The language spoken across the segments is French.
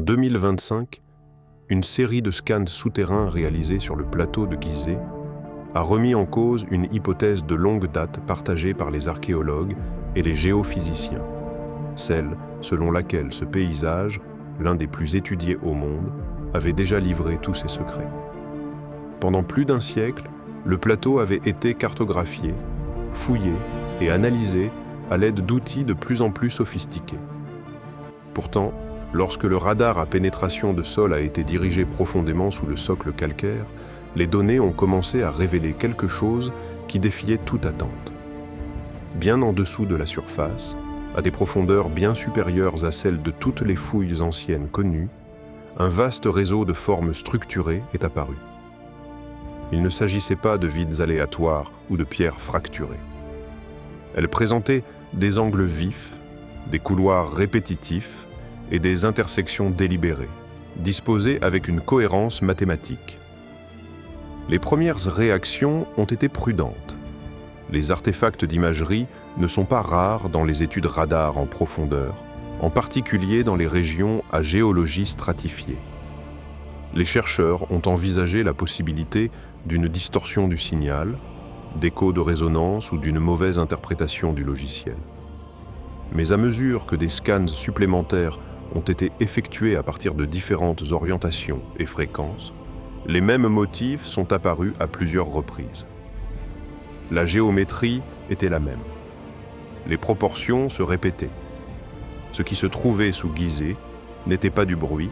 2025, une série de scans souterrains réalisés sur le plateau de Gizeh a remis en cause une hypothèse de longue date partagée par les archéologues et les géophysiciens, celle selon laquelle ce paysage, l'un des plus étudiés au monde, avait déjà livré tous ses secrets. Pendant plus d'un siècle, le plateau avait été cartographié, fouillé et analysé à l'aide d'outils de plus en plus sophistiqués. Pourtant, lorsque le radar à pénétration de sol a été dirigé profondément sous le socle calcaire, les données ont commencé à révéler quelque chose qui défiait toute attente. Bien en dessous de la surface, à des profondeurs bien supérieures à celles de toutes les fouilles anciennes connues, un vaste réseau de formes structurées est apparu. Il ne s'agissait pas de vides aléatoires ou de pierres fracturées. Elles présentaient des angles vifs, des couloirs répétitifs et des intersections délibérées, disposées avec une cohérence mathématique. Les premières réactions ont été prudentes. Les artefacts d'imagerie ne sont pas rares dans les études radar en profondeur, en particulier dans les régions à géologie stratifiée. Les chercheurs ont envisagé la possibilité d'une distorsion du signal, d'échos de résonance ou d'une mauvaise interprétation du logiciel. Mais à mesure que des scans supplémentaires ont été effectués à partir de différentes orientations et fréquences, les mêmes motifs sont apparus à plusieurs reprises. La géométrie était la même. Les proportions se répétaient. Ce qui se trouvait sous Gizeh n'était pas du bruit,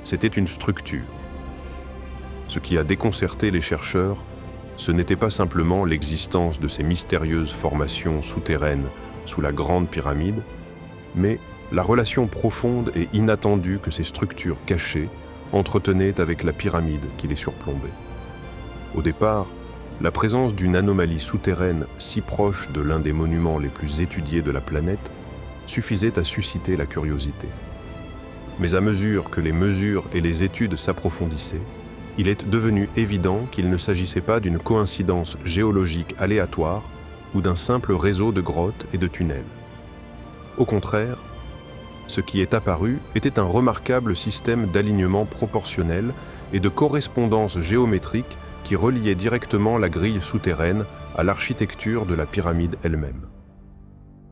c'était une structure. Ce qui a déconcerté les chercheurs, ce n'était pas simplement l'existence de ces mystérieuses formations souterraines sous la Grande Pyramide, mais la relation profonde et inattendue que ces structures cachées entretenaient avec la pyramide qui les surplombait. Au départ, la présence d'une anomalie souterraine si proche de l'un des monuments les plus étudiés de la planète suffisait à susciter la curiosité. Mais à mesure que les mesures et les études s'approfondissaient, il est devenu évident qu'il ne s'agissait pas d'une coïncidence géologique aléatoire ou d'un simple réseau de grottes et de tunnels. Au contraire, ce qui est apparu était un remarquable système d'alignement proportionnel et de correspondance géométrique qui reliait directement la grille souterraine à l'architecture de la pyramide elle-même.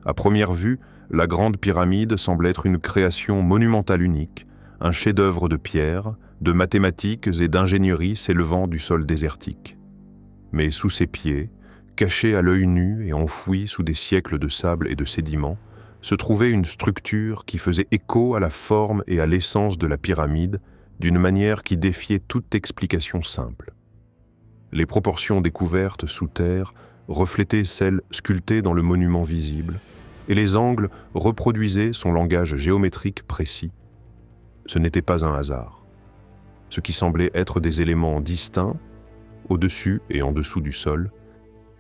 À première vue, la Grande Pyramide semble être une création monumentale unique, un chef-d'œuvre de pierre, de mathématiques et d'ingénierie s'élevant du sol désertique. Mais sous ses pieds, cachée à l'œil nu et enfouie sous des siècles de sable et de sédiments, se trouvait une structure qui faisait écho à la forme et à l'essence de la pyramide d'une manière qui défiait toute explication simple. Les proportions découvertes sous terre reflétaient celles sculptées dans le monument visible, et les angles reproduisaient son langage géométrique précis. Ce n'était pas un hasard. Ce qui semblait être des éléments distincts, au-dessus et en dessous du sol,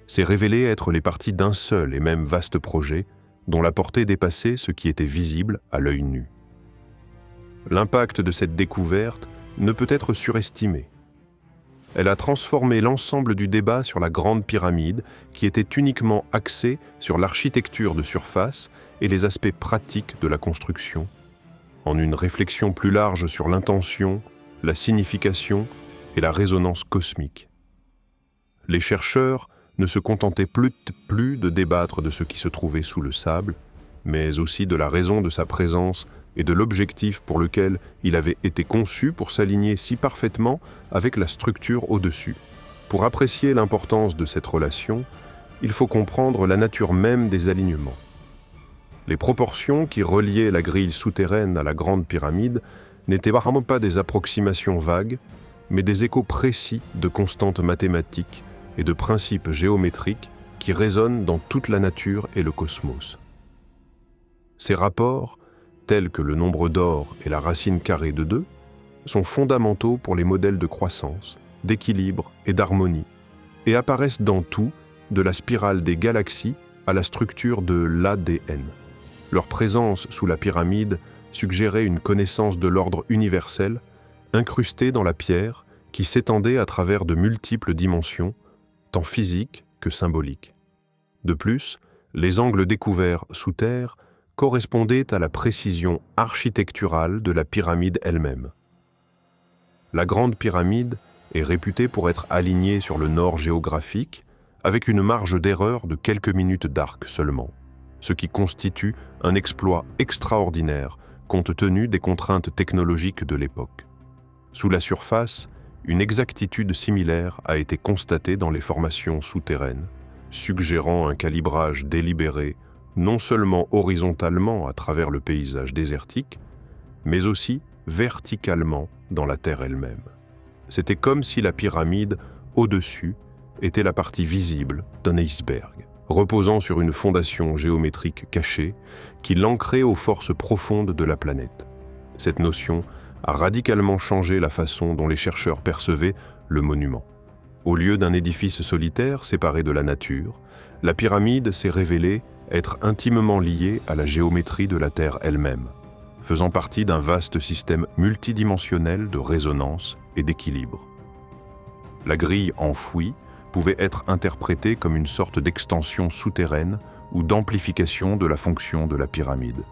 s'est révélé être les parties d'un seul et même vaste projet dont la portée dépassait ce qui était visible à l'œil nu. L'impact de cette découverte ne peut être surestimé. Elle a transformé l'ensemble du débat sur la Grande Pyramide, qui était uniquement axé sur l'architecture de surface et les aspects pratiques de la construction, en une réflexion plus large sur l'intention, la signification et la résonance cosmique. Les chercheurs ne se contentaient plus de débattre de ce qui se trouvait sous le sable, mais aussi de la raison de sa présence et de l'objectif pour lequel il avait été conçu pour s'aligner si parfaitement avec la structure au-dessus. Pour apprécier l'importance de cette relation, il faut comprendre la nature même des alignements. Les proportions qui reliaient la grille souterraine à la Grande Pyramide n'étaient vraiment pas des approximations vagues, mais des échos précis de constantes mathématiques et de principes géométriques qui résonnent dans toute la nature et le cosmos. Ces rapports, tels que le nombre d'or et la racine carrée de 2, sont fondamentaux pour les modèles de croissance, d'équilibre et d'harmonie, et apparaissent dans tout, de la spirale des galaxies à la structure de l'ADN. Leur présence sous la pyramide suggérait une connaissance de l'ordre universel, incrustée dans la pierre, qui s'étendait à travers de multiples dimensions, tant physiques que symboliques. De plus, les angles découverts sous terre correspondait à la précision architecturale de la pyramide elle-même. La Grande Pyramide est réputée pour être alignée sur le nord géographique, avec une marge d'erreur de quelques minutes d'arc seulement, ce qui constitue un exploit extraordinaire compte tenu des contraintes technologiques de l'époque. Sous la surface, une exactitude similaire a été constatée dans les formations souterraines, suggérant un calibrage délibéré non seulement horizontalement à travers le paysage désertique, mais aussi verticalement dans la Terre elle-même. C'était comme si la pyramide, au-dessus, était la partie visible d'un iceberg, reposant sur une fondation géométrique cachée qui l'ancrait aux forces profondes de la planète. Cette notion a radicalement changé la façon dont les chercheurs percevaient le monument. Au lieu d'un édifice solitaire séparé de la nature, la pyramide s'est révélée être intimement liée à la géométrie de la Terre elle-même, faisant partie d'un vaste système multidimensionnel de résonance et d'équilibre. La grille enfouie pouvait être interprétée comme une sorte d'extension souterraine ou d'amplification de la fonction de la pyramide.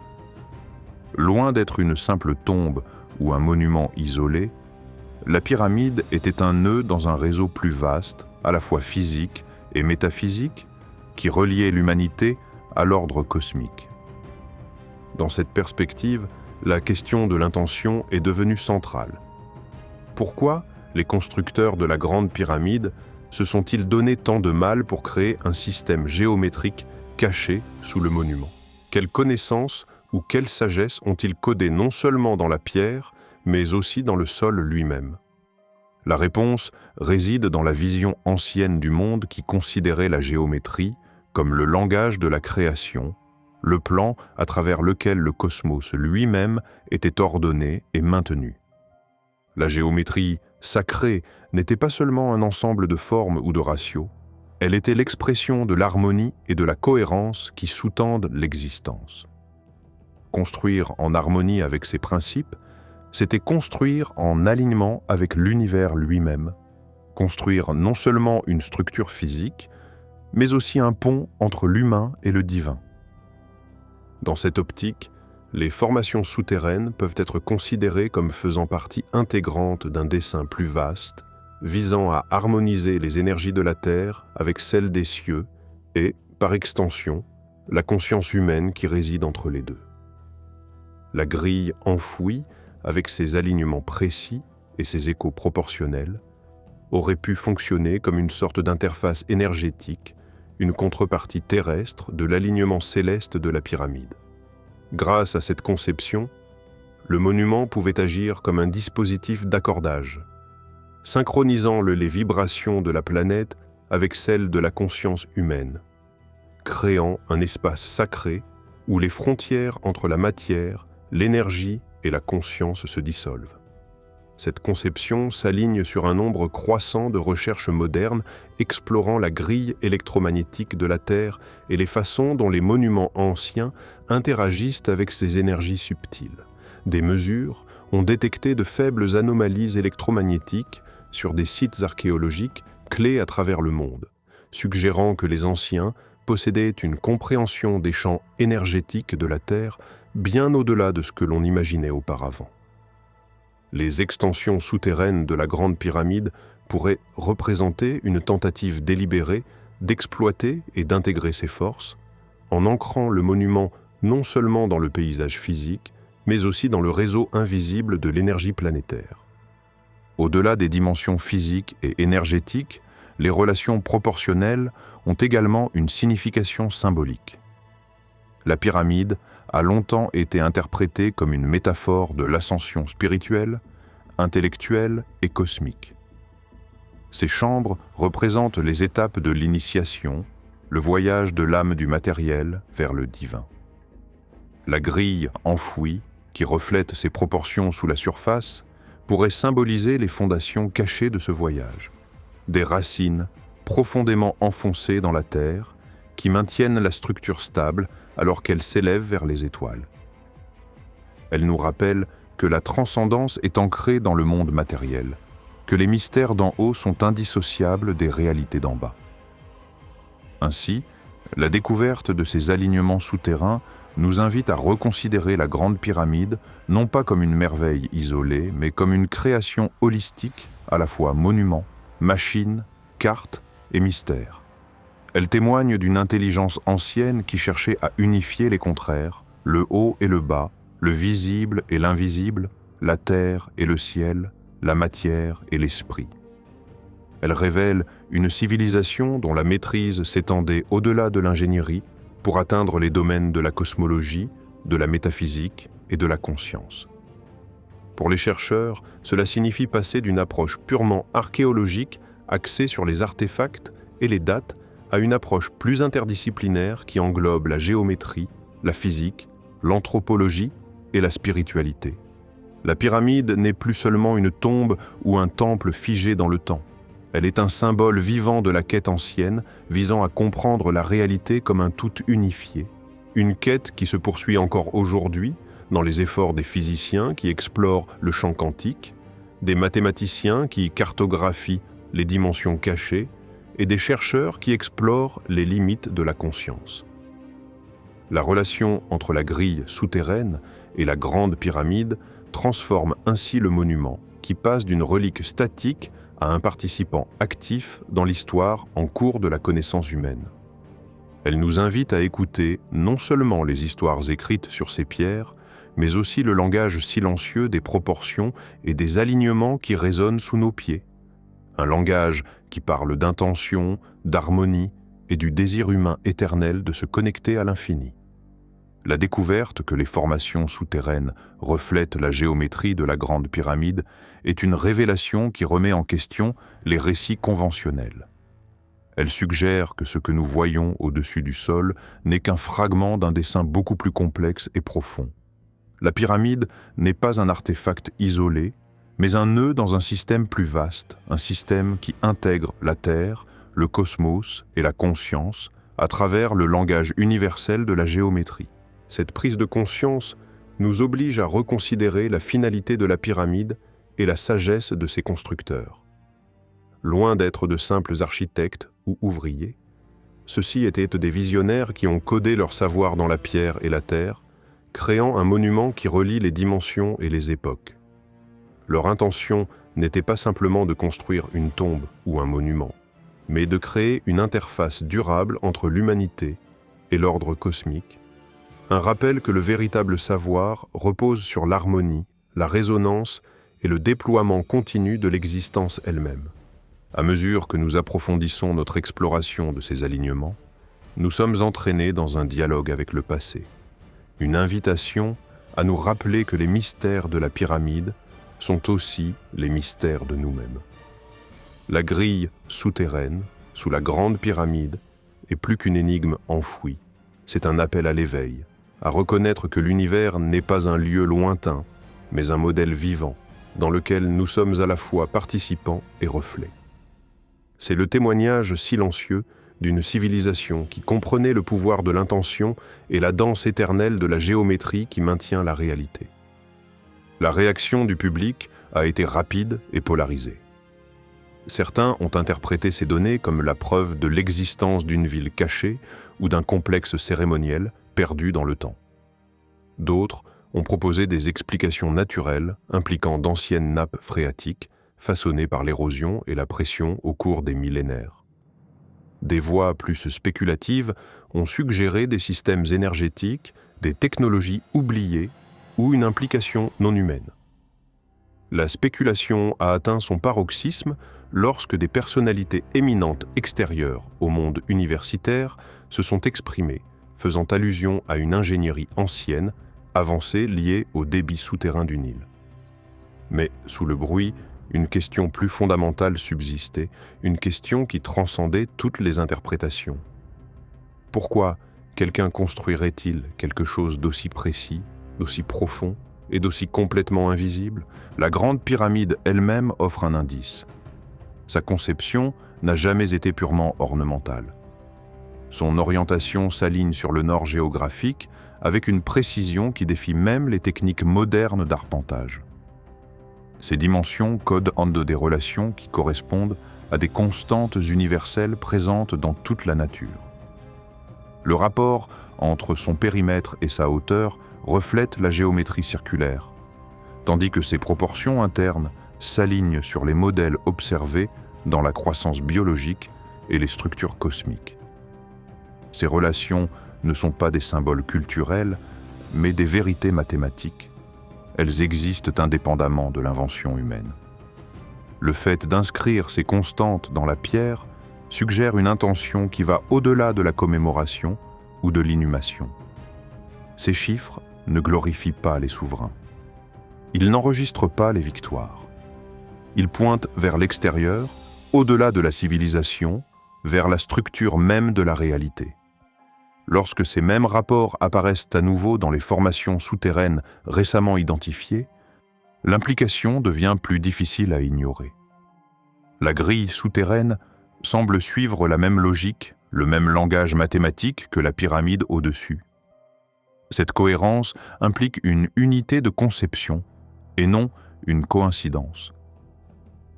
Loin d'être une simple tombe ou un monument isolé, la pyramide était un nœud dans un réseau plus vaste, à la fois physique et métaphysique, qui reliait l'humanité à l'ordre cosmique. Dans cette perspective, la question de l'intention est devenue centrale. Pourquoi les constructeurs de la Grande Pyramide se sont-ils donné tant de mal pour créer un système géométrique caché sous le monument? Quelles connaissances ou quelle sagesse ont-ils codé non seulement dans la pierre, mais aussi dans le sol lui-même? La réponse réside dans la vision ancienne du monde qui considérait la géométrie comme le langage de la création, le plan à travers lequel le cosmos lui-même était ordonné et maintenu. La géométrie sacrée n'était pas seulement un ensemble de formes ou de ratios, elle était l'expression de l'harmonie et de la cohérence qui sous-tendent l'existence. Construire en harmonie avec ses principes, c'était construire en alignement avec l'univers lui-même, construire non seulement une structure physique, mais aussi un pont entre l'humain et le divin. Dans cette optique, les formations souterraines peuvent être considérées comme faisant partie intégrante d'un dessin plus vaste, visant à harmoniser les énergies de la Terre avec celles des cieux et, par extension, la conscience humaine qui réside entre les deux. La grille enfouie, avec ses alignements précis et ses échos proportionnels, aurait pu fonctionner comme une sorte d'interface énergétique, une contrepartie terrestre de l'alignement céleste de la pyramide. Grâce à cette conception, le monument pouvait agir comme un dispositif d'accordage, synchronisant les vibrations de la planète avec celles de la conscience humaine, créant un espace sacré où les frontières entre la matière, l'énergie et la conscience se dissolvent. Cette conception s'aligne sur un nombre croissant de recherches modernes explorant la grille électromagnétique de la Terre et les façons dont les monuments anciens interagissent avec ces énergies subtiles. Des mesures ont détecté de faibles anomalies électromagnétiques sur des sites archéologiques clés à travers le monde, suggérant que les anciens possédaient une compréhension des champs énergétiques de la Terre bien au-delà de ce que l'on imaginait auparavant. Les extensions souterraines de la Grande Pyramide pourraient représenter une tentative délibérée d'exploiter et d'intégrer ces forces, en ancrant le monument non seulement dans le paysage physique, mais aussi dans le réseau invisible de l'énergie planétaire. Au-delà des dimensions physiques et énergétiques, les relations proportionnelles ont également une signification symbolique. La pyramide a longtemps été interprétée comme une métaphore de l'ascension spirituelle, intellectuelle et cosmique. Ces chambres représentent les étapes de l'initiation, le voyage de l'âme du matériel vers le divin. La grille enfouie, qui reflète ses proportions sous la surface, pourrait symboliser les fondations cachées de ce voyage, des racines profondément enfoncées dans la terre, qui maintiennent la structure stable alors qu'elle s'élève vers les étoiles. Elle nous rappelle que la transcendance est ancrée dans le monde matériel, que les mystères d'en haut sont indissociables des réalités d'en bas. Ainsi, la découverte de ces alignements souterrains nous invite à reconsidérer la Grande Pyramide non pas comme une merveille isolée, mais comme une création holistique, à la fois monument, machine, carte et mystère. Elle témoigne d'une intelligence ancienne qui cherchait à unifier les contraires, le haut et le bas, le visible et l'invisible, la terre et le ciel, la matière et l'esprit. Elle révèle une civilisation dont la maîtrise s'étendait au-delà de l'ingénierie pour atteindre les domaines de la cosmologie, de la métaphysique et de la conscience. Pour les chercheurs, cela signifie passer d'une approche purement archéologique axée sur les artefacts et les dates à une approche plus interdisciplinaire qui englobe la géométrie, la physique, l'anthropologie et la spiritualité. La pyramide n'est plus seulement une tombe ou un temple figé dans le temps. Elle est un symbole vivant de la quête ancienne, visant à comprendre la réalité comme un tout unifié. Une quête qui se poursuit encore aujourd'hui dans les efforts des physiciens qui explorent le champ quantique, des mathématiciens qui cartographient les dimensions cachées et des chercheurs qui explorent les limites de la conscience. La relation entre la grille souterraine et la grande pyramide transforme ainsi le monument, qui passe d'une relique statique à un participant actif dans l'histoire en cours de la connaissance humaine. Elle nous invite à écouter non seulement les histoires écrites sur ces pierres, mais aussi le langage silencieux des proportions et des alignements qui résonnent sous nos pieds. Un langage qui parle d'intention, d'harmonie et du désir humain éternel de se connecter à l'infini. La découverte que les formations souterraines reflètent la géométrie de la Grande Pyramide est une révélation qui remet en question les récits conventionnels. Elle suggère que ce que nous voyons au-dessus du sol n'est qu'un fragment d'un dessin beaucoup plus complexe et profond. La pyramide n'est pas un artefact isolé, mais un nœud dans un système plus vaste, un système qui intègre la Terre, le cosmos et la conscience à travers le langage universel de la géométrie. Cette prise de conscience nous oblige à reconsidérer la finalité de la pyramide et la sagesse de ses constructeurs. Loin d'être de simples architectes ou ouvriers, ceux-ci étaient des visionnaires qui ont codé leur savoir dans la pierre et la terre, créant un monument qui relie les dimensions et les époques. Leur intention n'était pas simplement de construire une tombe ou un monument, mais de créer une interface durable entre l'humanité et l'ordre cosmique, un rappel que le véritable savoir repose sur l'harmonie, la résonance et le déploiement continu de l'existence elle-même. À mesure que nous approfondissons notre exploration de ces alignements, nous sommes entraînés dans un dialogue avec le passé, une invitation à nous rappeler que les mystères de la pyramide sont aussi les mystères de nous-mêmes. La grille souterraine, sous la grande pyramide, est plus qu'une énigme enfouie, c'est un appel à l'éveil, à reconnaître que l'univers n'est pas un lieu lointain, mais un modèle vivant, dans lequel nous sommes à la fois participants et reflets. C'est le témoignage silencieux d'une civilisation qui comprenait le pouvoir de l'intention et la danse éternelle de la géométrie qui maintient la réalité. La réaction du public a été rapide et polarisée. Certains ont interprété ces données comme la preuve de l'existence d'une ville cachée ou d'un complexe cérémoniel perdu dans le temps. D'autres ont proposé des explications naturelles impliquant d'anciennes nappes phréatiques façonnées par l'érosion et la pression au cours des millénaires. Des voix plus spéculatives ont suggéré des systèmes énergétiques, des technologies oubliées ou une implication non humaine. La spéculation a atteint son paroxysme lorsque des personnalités éminentes extérieures au monde universitaire se sont exprimées, faisant allusion à une ingénierie ancienne, avancée liée au débit souterrain du Nil. Mais sous le bruit, une question plus fondamentale subsistait, une question qui transcendait toutes les interprétations. Pourquoi quelqu'un construirait-il quelque chose d'aussi précis, d'aussi profond et d'aussi complètement invisible? La grande pyramide elle-même offre un indice. Sa conception n'a jamais été purement ornementale. Son orientation s'aligne sur le nord géographique avec une précision qui défie même les techniques modernes d'arpentage. Ces dimensions codent en des relations qui correspondent à des constantes universelles présentes dans toute la nature. Le rapport entre son périmètre et sa hauteur reflète la géométrie circulaire, tandis que ses proportions internes s'alignent sur les modèles observés dans la croissance biologique et les structures cosmiques. Ces relations ne sont pas des symboles culturels, mais des vérités mathématiques. Elles existent indépendamment de l'invention humaine. Le fait d'inscrire ces constantes dans la pierre suggère une intention qui va au-delà de la commémoration ou de l'inhumation. Ces chiffres ne glorifient pas les souverains. Ils n'enregistrent pas les victoires. Ils pointent vers l'extérieur, au-delà de la civilisation, vers la structure même de la réalité. Lorsque ces mêmes rapports apparaissent à nouveau dans les formations souterraines récemment identifiées, l'implication devient plus difficile à ignorer. La grille souterraine semble suivre la même logique, le même langage mathématique que la pyramide au-dessus. Cette cohérence implique une unité de conception et non une coïncidence.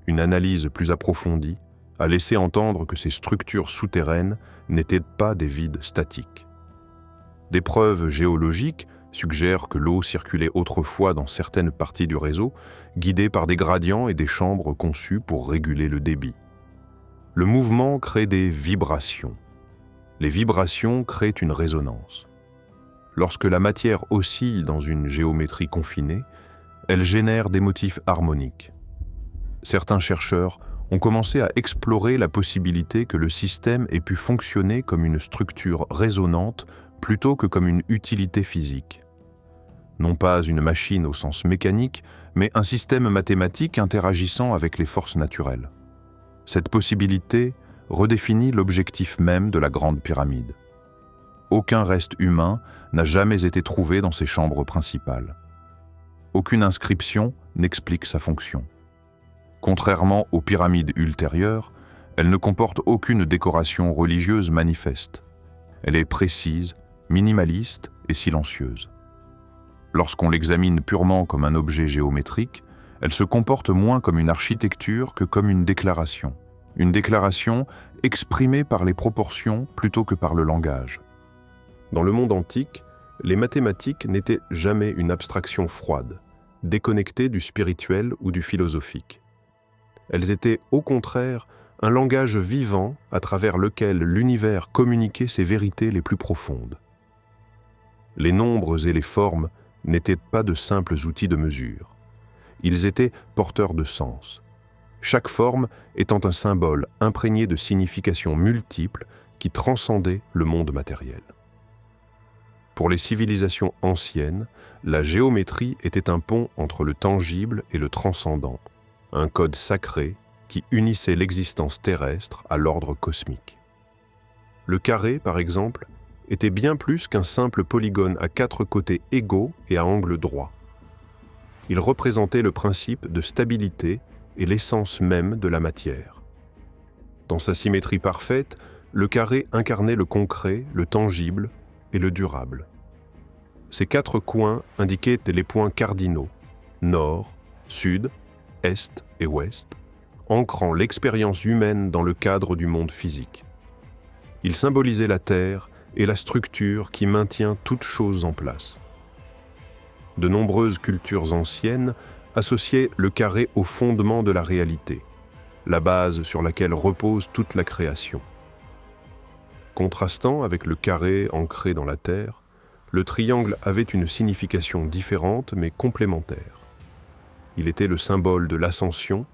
Une analyse plus approfondie a laissé entendre que ces structures souterraines n'étaient pas des vides statiques. Des preuves géologiques suggèrent que l'eau circulait autrefois dans certaines parties du réseau, guidée par des gradients et des chambres conçues pour réguler le débit. Le mouvement crée des vibrations. Les vibrations créent une résonance. Lorsque la matière oscille dans une géométrie confinée, elle génère des motifs harmoniques. Certains chercheurs ont commencé à explorer la possibilité que le système ait pu fonctionner comme une structure résonante plutôt que comme une utilité physique. Non pas une machine au sens mécanique, mais un système mathématique interagissant avec les forces naturelles. Cette possibilité redéfinit l'objectif même de la Grande Pyramide. Aucun reste humain n'a jamais été trouvé dans ses chambres principales. Aucune inscription n'explique sa fonction. Contrairement aux pyramides ultérieures, elle ne comporte aucune décoration religieuse manifeste. Elle est précise, minimaliste et silencieuse. Lorsqu'on l'examine purement comme un objet géométrique, elle se comporte moins comme une architecture que comme une déclaration exprimée par les proportions plutôt que par le langage. Dans le monde antique, les mathématiques n'étaient jamais une abstraction froide, déconnectée du spirituel ou du philosophique. Elles étaient, au contraire, un langage vivant à travers lequel l'univers communiquait ses vérités les plus profondes. Les nombres et les formes n'étaient pas de simples outils de mesure. Ils étaient porteurs de sens, chaque forme étant un symbole imprégné de significations multiples qui transcendaient le monde matériel. Pour les civilisations anciennes, la géométrie était un pont entre le tangible et le transcendant, un code sacré qui unissait l'existence terrestre à l'ordre cosmique. Le carré, par exemple, était bien plus qu'un simple polygone à 4 côtés égaux et à angle droit. Il représentait le principe de stabilité et l'essence même de la matière. Dans sa symétrie parfaite, le carré incarnait le concret, le tangible et le durable. Ces 4 coins indiquaient les points cardinaux, nord, sud, est et ouest, ancrant l'expérience humaine dans le cadre du monde physique. Ils symbolisaient la Terre et la structure qui maintient toute chose en place. De nombreuses cultures anciennes associaient le carré au fondement de la réalité, la base sur laquelle repose toute la création. Contrastant avec le carré ancré dans la Terre, le triangle avait une signification différente mais complémentaire. Il était le symbole de l'ascension,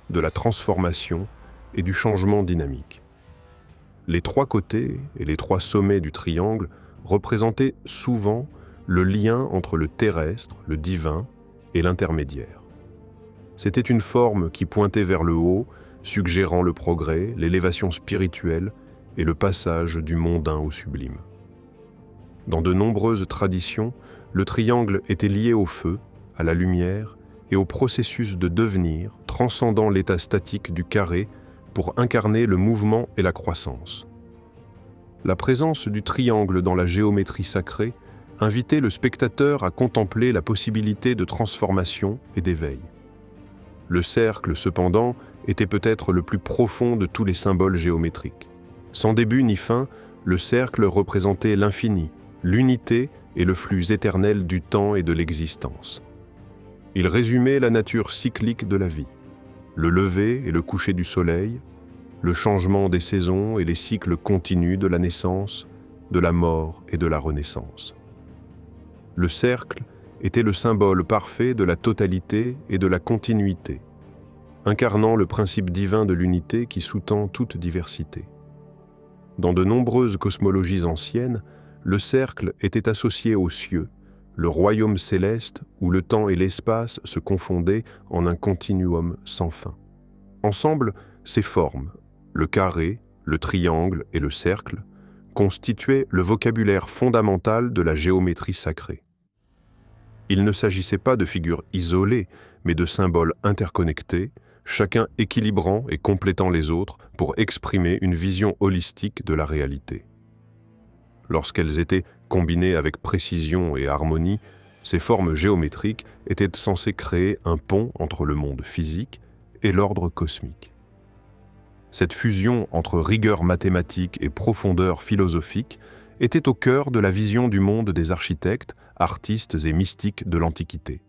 de la transformation et du changement dynamique. Les 3 côtés et les 3 sommets du triangle représentaient souvent le lien entre le terrestre, le divin et l'intermédiaire. C'était une forme qui pointait vers le haut, suggérant le progrès, l'élévation spirituelle et le passage du mondain au sublime. Dans de nombreuses traditions, le triangle était lié au feu, à la lumière et au processus de devenir transcendant l'état statique du carré pour incarner le mouvement et la croissance. La présence du triangle dans la géométrie sacrée invitait le spectateur à contempler la possibilité de transformation et d'éveil. Le cercle, cependant, était peut-être le plus profond de tous les symboles géométriques. Sans début ni fin, le cercle représentait l'infini, l'unité et le flux éternel du temps et de l'existence. Il résumait la nature cyclique de la vie, le lever et le coucher du soleil, le changement des saisons et les cycles continus de la naissance, de la mort et de la renaissance. Le cercle était le symbole parfait de la totalité et de la continuité, incarnant le principe divin de l'unité qui sous-tend toute diversité. Dans de nombreuses cosmologies anciennes, le cercle était associé aux cieux, le royaume céleste où le temps et l'espace se confondaient en un continuum sans fin. Ensemble, ces formes, le carré, le triangle et le cercle, constituaient le vocabulaire fondamental de la géométrie sacrée. Il ne s'agissait pas de figures isolées, mais de symboles interconnectés, chacun équilibrant et complétant les autres pour exprimer une vision holistique de la réalité. Lorsqu'elles étaient combinées avec précision et harmonie, ces formes géométriques étaient censées créer un pont entre le monde physique et l'ordre cosmique. Cette fusion entre rigueur mathématique et profondeur philosophique était au cœur de la vision du monde des architectes, artistes et mystiques de l'Antiquité.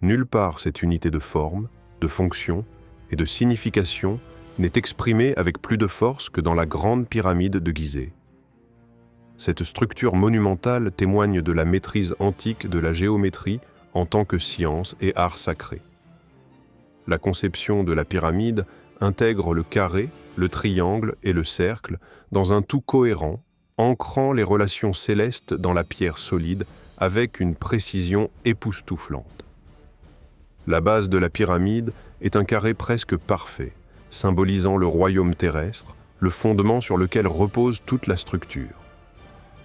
Nulle part cette unité de forme, de fonction et de signification n'est exprimée avec plus de force que dans la grande pyramide de Gizeh. Cette structure monumentale témoigne de la maîtrise antique de la géométrie en tant que science et art sacré. La conception de la pyramide intègre le carré, le triangle et le cercle dans un tout cohérent, ancrant les relations célestes dans la pierre solide avec une précision époustouflante. La base de la pyramide est un carré presque parfait, symbolisant le royaume terrestre, le fondement sur lequel repose toute la structure.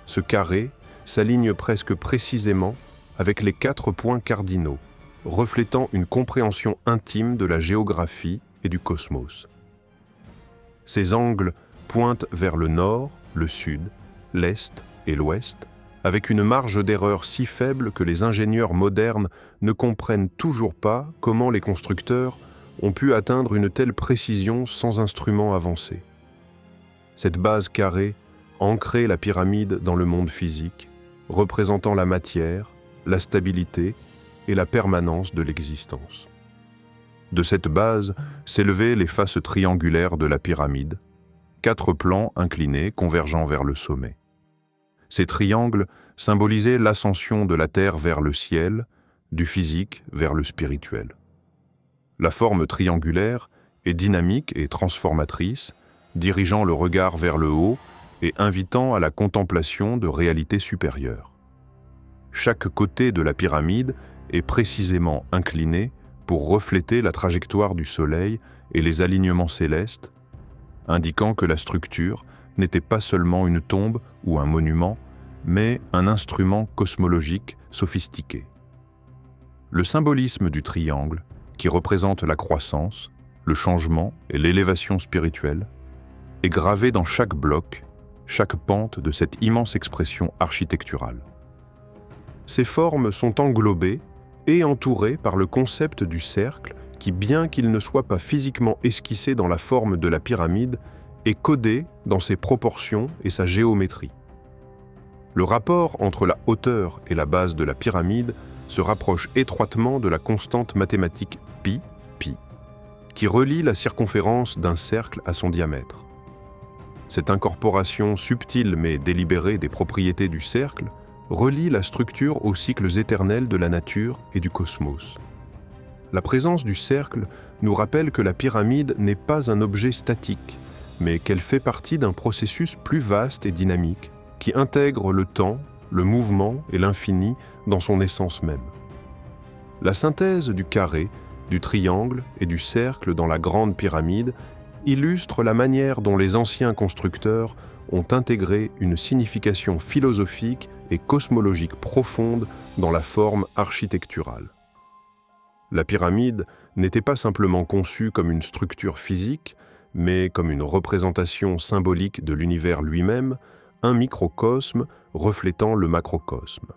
Ce carré s'aligne presque précisément avec les 4 points cardinaux, reflétant une compréhension intime de la géographie et du cosmos. Ces angles pointent vers le nord, le sud, l'est et l'ouest, avec une marge d'erreur si faible que les ingénieurs modernes ne comprennent toujours pas comment les constructeurs ont pu atteindre une telle précision sans instruments avancés. Cette base carrée ancrait la pyramide dans le monde physique, représentant la matière, la stabilité et la permanence de l'existence. De cette base s'élevaient les faces triangulaires de la pyramide, 4 plans inclinés convergeant vers le sommet. Ces triangles symbolisaient l'ascension de la Terre vers le ciel, du physique vers le spirituel. La forme triangulaire est dynamique et transformatrice, dirigeant le regard vers le haut et invitant à la contemplation de réalités supérieures. Chaque côté de la pyramide est précisément incliné pour refléter la trajectoire du Soleil et les alignements célestes, indiquant que la structure n'était pas seulement une tombe ou un monument, mais un instrument cosmologique sophistiqué. Le symbolisme du triangle, qui représente la croissance, le changement et l'élévation spirituelle, est gravé dans chaque bloc, chaque pente de cette immense expression architecturale. Ces formes sont englobées et entourées par le concept du cercle qui, bien qu'il ne soit pas physiquement esquissé dans la forme de la pyramide, est codé dans ses proportions et sa géométrie. Le rapport entre la hauteur et la base de la pyramide se rapproche étroitement de la constante mathématique pi, qui relie la circonférence d'un cercle à son diamètre. Cette incorporation subtile mais délibérée des propriétés du cercle relie la structure aux cycles éternels de la nature et du cosmos. La présence du cercle nous rappelle que la pyramide n'est pas un objet statique, mais qu'elle fait partie d'un processus plus vaste et dynamique qui intègre le temps, le mouvement et l'infini dans son essence même. La synthèse du carré, du triangle et du cercle dans la grande pyramide illustre la manière dont les anciens constructeurs ont intégré une signification philosophique et cosmologique profonde dans la forme architecturale. La pyramide n'était pas simplement conçue comme une structure physique, mais comme une représentation symbolique de l'univers lui-même, un microcosme reflétant le macrocosme.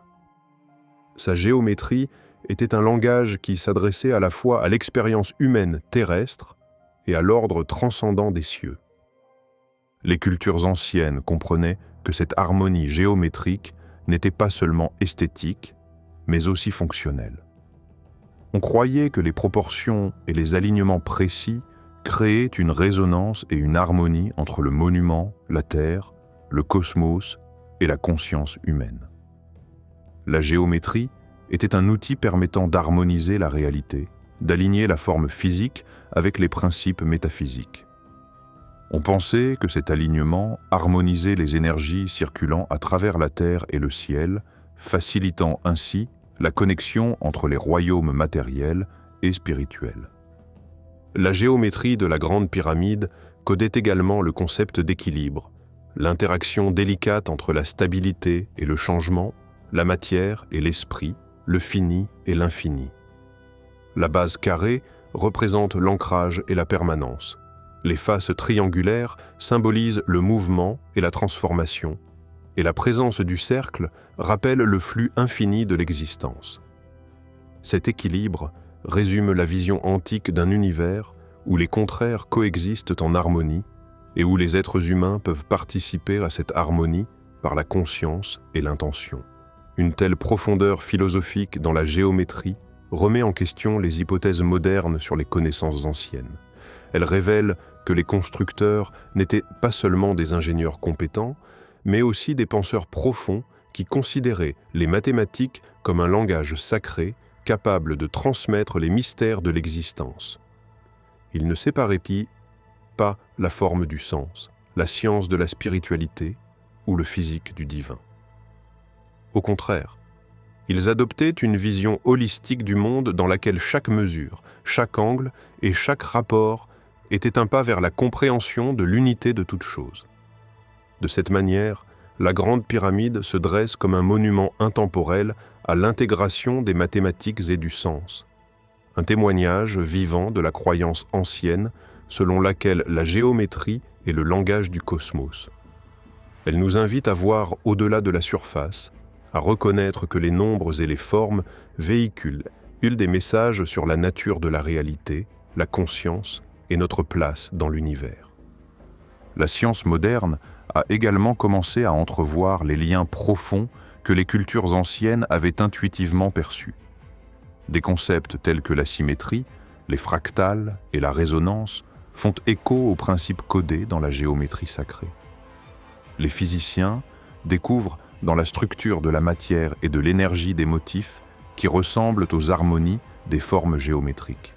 Sa géométrie était un langage qui s'adressait à la fois à l'expérience humaine terrestre et à l'ordre transcendant des cieux. Les cultures anciennes comprenaient que cette harmonie géométrique n'était pas seulement esthétique, mais aussi fonctionnelle. On croyait que les proportions et les alignements précis créaient une résonance et une harmonie entre le monument, la Terre, le cosmos et la conscience humaine. La géométrie était un outil permettant d'harmoniser la réalité, d'aligner la forme physique avec les principes métaphysiques. On pensait que cet alignement harmonisait les énergies circulant à travers la Terre et le ciel, facilitant ainsi la connexion entre les royaumes matériels et spirituels. La géométrie de la Grande Pyramide codait également le concept d'équilibre, l'interaction délicate entre la stabilité et le changement, la matière et l'esprit, le fini et l'infini. La base carrée représente l'ancrage et la permanence. Les faces triangulaires symbolisent le mouvement et la transformation, et la présence du cercle rappelle le flux infini de l'existence. Cet équilibre résume la vision antique d'un univers où les contraires coexistent en harmonie et où les êtres humains peuvent participer à cette harmonie par la conscience et l'intention. Une telle profondeur philosophique dans la géométrie remet en question les hypothèses modernes sur les connaissances anciennes. Elle révèle que les constructeurs n'étaient pas seulement des ingénieurs compétents, mais aussi des penseurs profonds qui considéraient les mathématiques comme un langage sacré capable de transmettre les mystères de l'existence. Ils ne séparaient pas la forme du sens, la science de la spiritualité ou le physique du divin. Au contraire, ils adoptaient une vision holistique du monde dans laquelle chaque mesure, chaque angle et chaque rapport était un pas vers la compréhension de l'unité de toute chose. De cette manière, la Grande Pyramide se dresse comme un monument intemporel à l'intégration des mathématiques et du sens, un témoignage vivant de la croyance ancienne selon laquelle la géométrie est le langage du cosmos. Elle nous invite à voir au-delà de la surface, à reconnaître que les nombres et les formes véhiculent des messages sur la nature de la réalité, la conscience et notre place dans l'univers. La science moderne a également commencé à entrevoir les liens profonds que les cultures anciennes avaient intuitivement perçus. Des concepts tels que la symétrie, les fractales et la résonance font écho aux principes codés dans la géométrie sacrée. Les physiciens découvrent dans la structure de la matière et de l'énergie des motifs qui ressemblent aux harmonies des formes géométriques.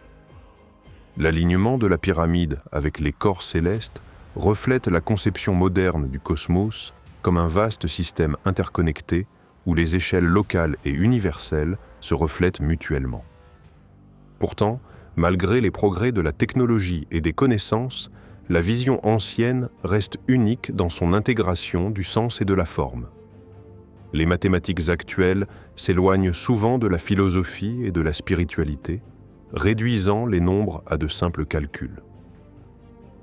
L'alignement de la pyramide avec les corps célestes reflète la conception moderne du cosmos comme un vaste système interconnecté où les échelles locales et universelles se reflètent mutuellement. Pourtant, malgré les progrès de la technologie et des connaissances, la vision ancienne reste unique dans son intégration du sens et de la forme. Les mathématiques actuelles s'éloignent souvent de la philosophie et de la spiritualité, réduisant les nombres à de simples calculs.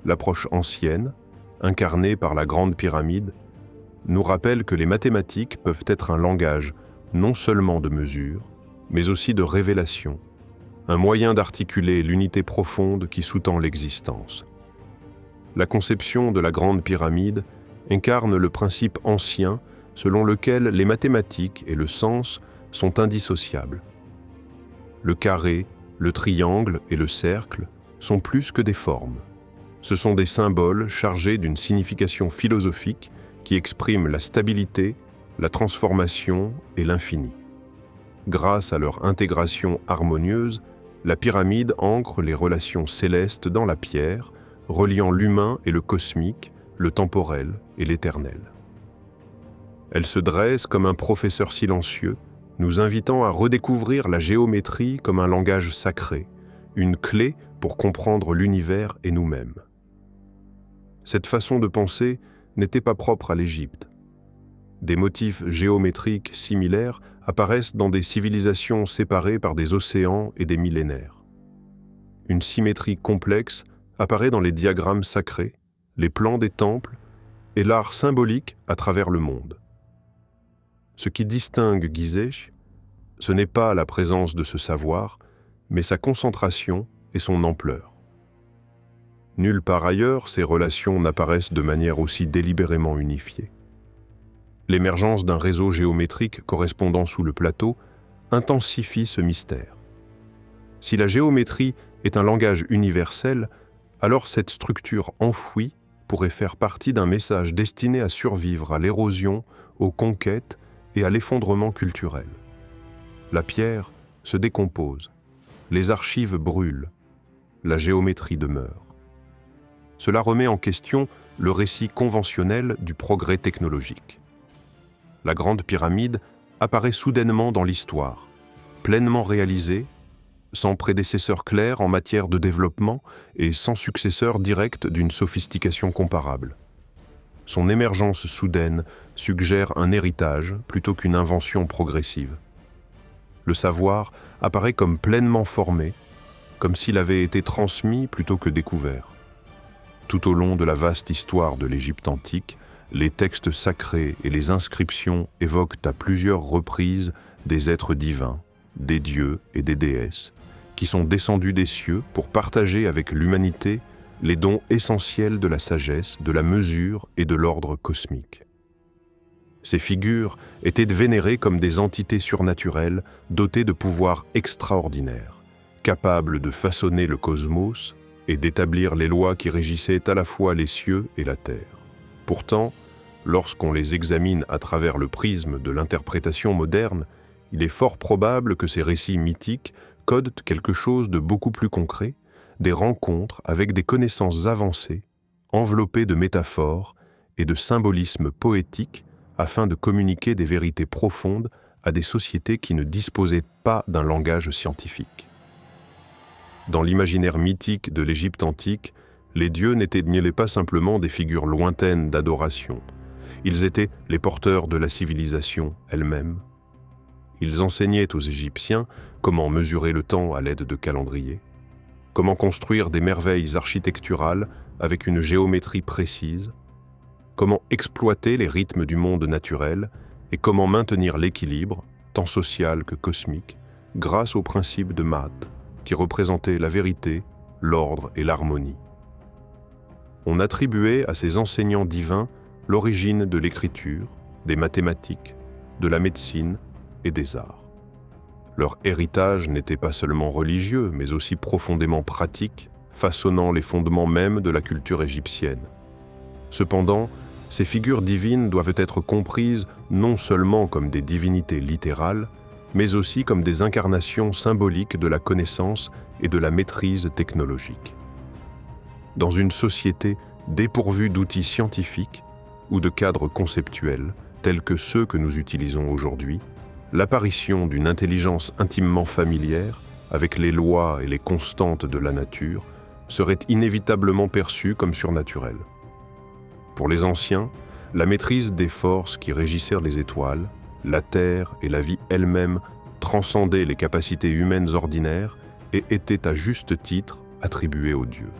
L'approche ancienne, incarnée par la Grande Pyramide, nous rappelle que les mathématiques peuvent être un langage non seulement de mesure, mais aussi de révélation, un moyen d'articuler l'unité profonde qui sous-tend l'existence. La conception de la Grande Pyramide incarne le principe ancien selon lequel les mathématiques et le sens sont indissociables. Le carré, le triangle et le cercle sont plus que des formes. Ce sont des symboles chargés d'une signification philosophique qui expriment la stabilité, la transformation et l'infini. Grâce à leur intégration harmonieuse, la pyramide ancre les relations célestes dans la pierre, reliant l'humain et le cosmique, le temporel et l'éternel. Elle se dresse comme un professeur silencieux, nous invitant à redécouvrir la géométrie comme un langage sacré, une clé pour comprendre l'univers et nous-mêmes. Cette façon de penser n'était pas propre à l'Égypte. Des motifs géométriques similaires apparaissent dans des civilisations séparées par des océans et des millénaires. Une symétrie complexe apparaît dans les diagrammes sacrés, les plans des temples et l'art symbolique à travers le monde. Ce qui distingue Gizeh, ce n'est pas la présence de ce savoir, mais sa concentration et son ampleur. Nulle part ailleurs, ces relations n'apparaissent de manière aussi délibérément unifiée. L'émergence d'un réseau géométrique correspondant sous le plateau intensifie ce mystère. Si la géométrie est un langage universel, alors cette structure enfouie pourrait faire partie d'un message destiné à survivre à l'érosion, aux conquêtes et à l'effondrement culturel. La pierre se décompose, les archives brûlent, la géométrie demeure. Cela remet en question le récit conventionnel du progrès technologique. La Grande Pyramide apparaît soudainement dans l'histoire, pleinement réalisée, sans prédécesseur clair en matière de développement et sans successeur direct d'une sophistication comparable. Son émergence soudaine suggère un héritage plutôt qu'une invention progressive. Le savoir apparaît comme pleinement formé, comme s'il avait été transmis plutôt que découvert. Tout au long de la vaste histoire de l'Égypte antique, les textes sacrés et les inscriptions évoquent à plusieurs reprises des êtres divins, des dieux et des déesses, qui sont descendus des cieux pour partager avec l'humanité les dons essentiels de la sagesse, de la mesure et de l'ordre cosmique. Ces figures étaient vénérées comme des entités surnaturelles dotées de pouvoirs extraordinaires, capables de façonner le cosmos et d'établir les lois qui régissaient à la fois les cieux et la terre. Pourtant, lorsqu'on les examine à travers le prisme de l'interprétation moderne, il est fort probable que ces récits mythiques codent quelque chose de beaucoup plus concret, des rencontres avec des connaissances avancées, enveloppées de métaphores et de symbolismes poétiques afin de communiquer des vérités profondes à des sociétés qui ne disposaient pas d'un langage scientifique. Dans l'imaginaire mythique de l'Égypte antique, les dieux n'étaient pas simplement des figures lointaines d'adoration, ils étaient les porteurs de la civilisation elle-même. Ils enseignaient aux Égyptiens comment mesurer le temps à l'aide de calendriers, comment construire des merveilles architecturales avec une géométrie précise, comment exploiter les rythmes du monde naturel et comment maintenir l'équilibre, tant social que cosmique, grâce au principe de Maat, qui représentait la vérité, l'ordre et l'harmonie. On attribuait à ces enseignants divins l'origine de l'écriture, des mathématiques, de la médecine et des arts. Leur héritage n'était pas seulement religieux, mais aussi profondément pratique, façonnant les fondements mêmes de la culture égyptienne. Cependant, ces figures divines doivent être comprises non seulement comme des divinités littérales, mais aussi comme des incarnations symboliques de la connaissance et de la maîtrise technologique. Dans une société dépourvue d'outils scientifiques ou de cadres conceptuels tels que ceux que nous utilisons aujourd'hui, l'apparition d'une intelligence intimement familière avec les lois et les constantes de la nature serait inévitablement perçue comme surnaturelle. Pour les anciens, la maîtrise des forces qui régissèrent les étoiles, la terre et la vie elle-même transcendaient les capacités humaines ordinaires et étaient à juste titre attribuées aux dieux.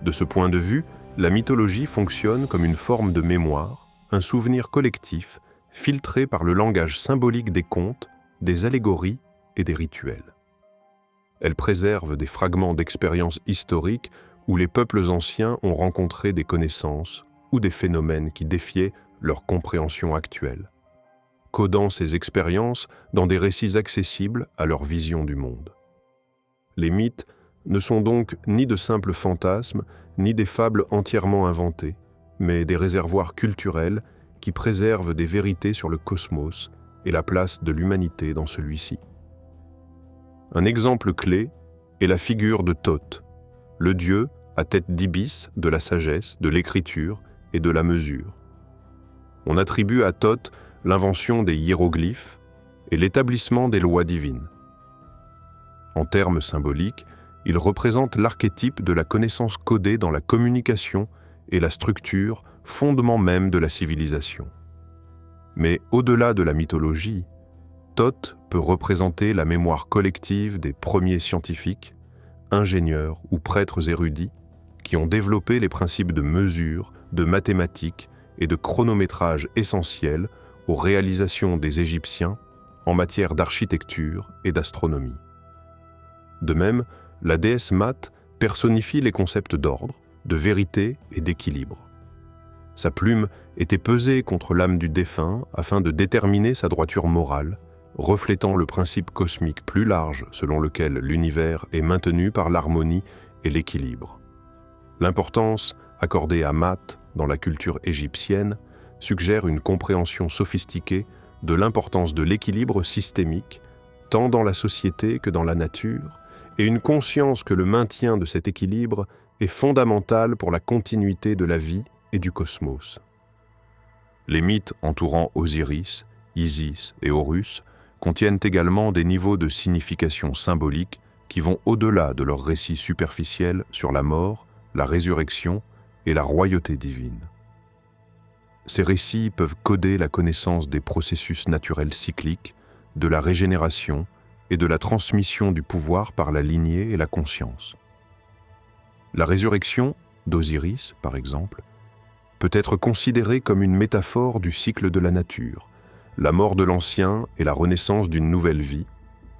De ce point de vue, la mythologie fonctionne comme une forme de mémoire, un souvenir collectif filtré par le langage symbolique des contes, des allégories et des rituels. Elle préserve des fragments d'expériences historiques où les peuples anciens ont rencontré des connaissances ou des phénomènes qui défiaient leur compréhension actuelle, codant ces expériences dans des récits accessibles à leur vision du monde. Les mythes ne sont donc ni de simples fantasmes, ni des fables entièrement inventées, mais des réservoirs culturels qui préservent des vérités sur le cosmos et la place de l'humanité dans celui-ci. Un exemple clé est la figure de Thoth, le dieu à tête d'ibis de la sagesse, de l'écriture et de la mesure. On attribue à Thoth l'invention des hiéroglyphes et l'établissement des lois divines. En termes symboliques, il représente l'archétype de la connaissance codée dans la communication et la structure, fondement même de la civilisation. Mais au-delà de la mythologie, Thoth peut représenter la mémoire collective des premiers scientifiques, ingénieurs ou prêtres érudits qui ont développé les principes de mesure, de mathématiques et de chronométrage essentiels aux réalisations des Égyptiens en matière d'architecture et d'astronomie. De même, la déesse Maat personnifie les concepts d'ordre, de vérité et d'équilibre. Sa plume était pesée contre l'âme du défunt afin de déterminer sa droiture morale, reflétant le principe cosmique plus large selon lequel l'univers est maintenu par l'harmonie et l'équilibre. L'importance accordée à Maat dans la culture égyptienne suggère une compréhension sophistiquée de l'importance de l'équilibre systémique, tant dans la société que dans la nature, et une conscience que le maintien de cet équilibre est fondamental pour la continuité de la vie et du cosmos. Les mythes entourant Osiris, Isis et Horus contiennent également des niveaux de signification symbolique qui vont au-delà de leurs récits superficiels sur la mort, la résurrection et la royauté divine. Ces récits peuvent coder la connaissance des processus naturels cycliques, de la régénération et de la transmission du pouvoir par la lignée et la conscience. La résurrection d'Osiris, par exemple, peut être considérée comme une métaphore du cycle de la nature, la mort de l'ancien et la renaissance d'une nouvelle vie,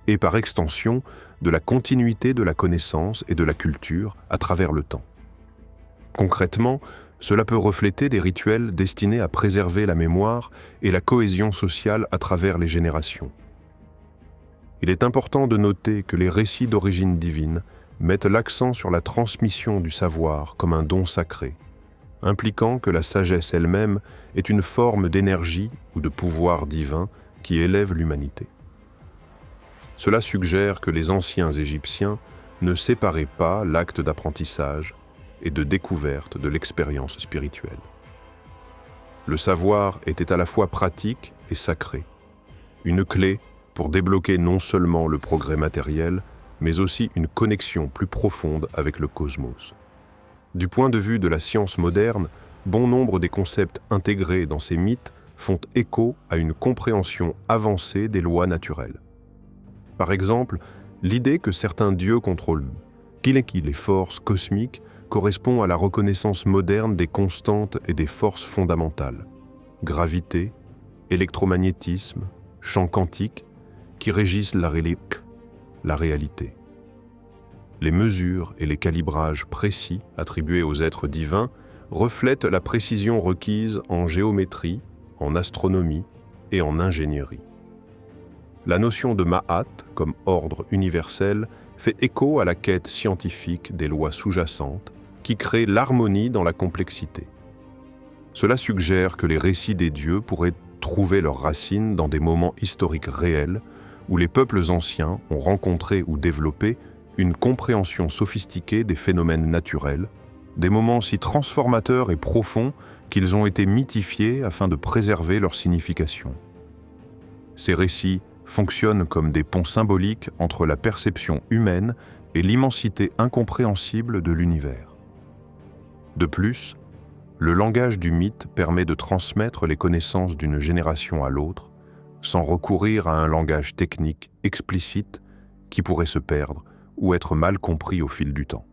et par extension de la continuité de la connaissance et de la culture à travers le temps. Concrètement, cela peut refléter des rituels destinés à préserver la mémoire et la cohésion sociale à travers les générations. Il est important de noter que les récits d'origine divine mettent l'accent sur la transmission du savoir comme un don sacré, impliquant que la sagesse elle-même est une forme d'énergie ou de pouvoir divin qui élève l'humanité. Cela suggère que les anciens Égyptiens ne séparaient pas l'acte d'apprentissage et de découverte de l'expérience spirituelle. Le savoir était à la fois pratique et sacré, une clé pour débloquer non seulement le progrès matériel, mais aussi une connexion plus profonde avec le cosmos. Du point de vue de la science moderne, bon nombre des concepts intégrés dans ces mythes font écho à une compréhension avancée des lois naturelles. Par exemple, l'idée que certains dieux contrôlent les forces cosmiques correspond à la reconnaissance moderne des constantes et des forces fondamentales, gravité, électromagnétisme, champ quantique, qui régissent la réalité. Les mesures et les calibrages précis attribués aux êtres divins reflètent la précision requise en géométrie, en astronomie et en ingénierie. La notion de Ma'at comme ordre universel fait écho à la quête scientifique des lois sous-jacentes qui créent l'harmonie dans la complexité. Cela suggère que les récits des dieux pourraient trouver leurs racines dans des moments historiques réels où les peuples anciens ont rencontré ou développé une compréhension sophistiquée des phénomènes naturels, des moments si transformateurs et profonds qu'ils ont été mythifiés afin de préserver leur signification. Ces récits fonctionnent comme des ponts symboliques entre la perception humaine et l'immensité incompréhensible de l'univers. De plus, le langage du mythe permet de transmettre les connaissances d'une génération à l'autre, sans recourir à un langage technique explicite qui pourrait se perdre ou être mal compris au fil du temps.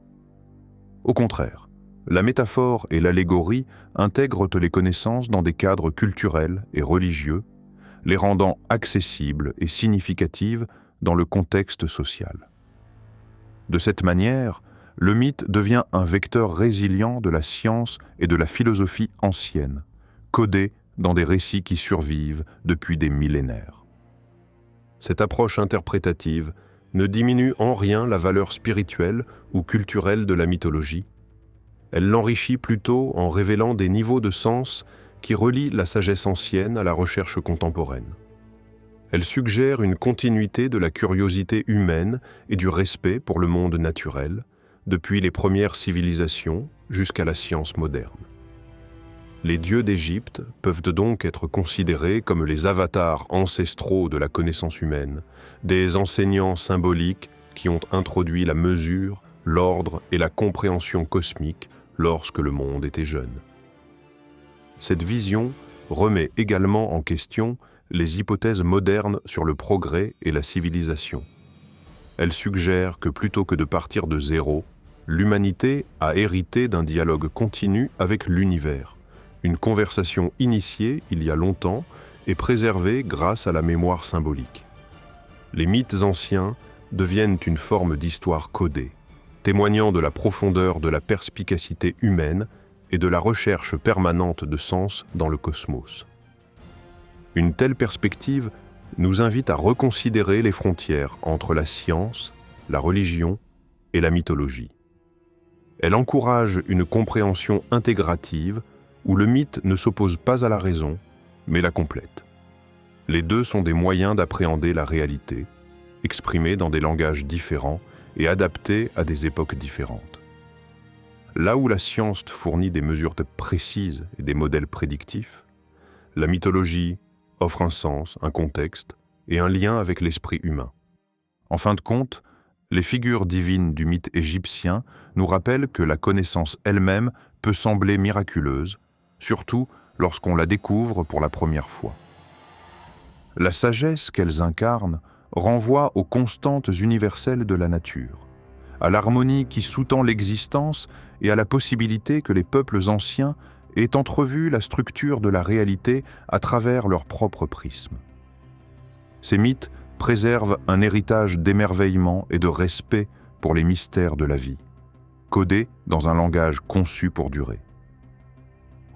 Au contraire, la métaphore et l'allégorie intègrent les connaissances dans des cadres culturels et religieux, les rendant accessibles et significatives dans le contexte social. De cette manière, le mythe devient un vecteur résilient de la science et de la philosophie ancienne, codé dans des récits qui survivent depuis des millénaires. Cette approche interprétative ne diminue en rien la valeur spirituelle ou culturelle de la mythologie. Elle l'enrichit plutôt en révélant des niveaux de sens qui relient la sagesse ancienne à la recherche contemporaine. Elle suggère une continuité de la curiosité humaine et du respect pour le monde naturel, depuis les premières civilisations jusqu'à la science moderne. Les dieux d'Égypte peuvent donc être considérés comme les avatars ancestraux de la connaissance humaine, des enseignants symboliques qui ont introduit la mesure, l'ordre et la compréhension cosmique lorsque le monde était jeune. Cette vision remet également en question les hypothèses modernes sur le progrès et la civilisation. Elle suggère que plutôt que de partir de zéro, l'humanité a hérité d'un dialogue continu avec l'univers, une conversation initiée il y a longtemps et préservée grâce à la mémoire symbolique. Les mythes anciens deviennent une forme d'histoire codée, témoignant de la profondeur de la perspicacité humaine et de la recherche permanente de sens dans le cosmos. Une telle perspective nous invite à reconsidérer les frontières entre la science, la religion et la mythologie. Elle encourage une compréhension intégrative où le mythe ne s'oppose pas à la raison, mais la complète. Les deux sont des moyens d'appréhender la réalité, exprimés dans des langages différents et adaptés à des époques différentes. Là où la science fournit des mesures précises et des modèles prédictifs, la mythologie offre un sens, un contexte et un lien avec l'esprit humain. En fin de compte, les figures divines du mythe égyptien nous rappellent que la connaissance elle-même peut sembler miraculeuse, surtout lorsqu'on la découvre pour la première fois. La sagesse qu'elles incarnent renvoie aux constantes universelles de la nature, à l'harmonie qui sous-tend l'existence et à la possibilité que les peuples anciens aient entrevu la structure de la réalité à travers leur propre prisme. Ces mythes préservent un héritage d'émerveillement et de respect pour les mystères de la vie, codés dans un langage conçu pour durer.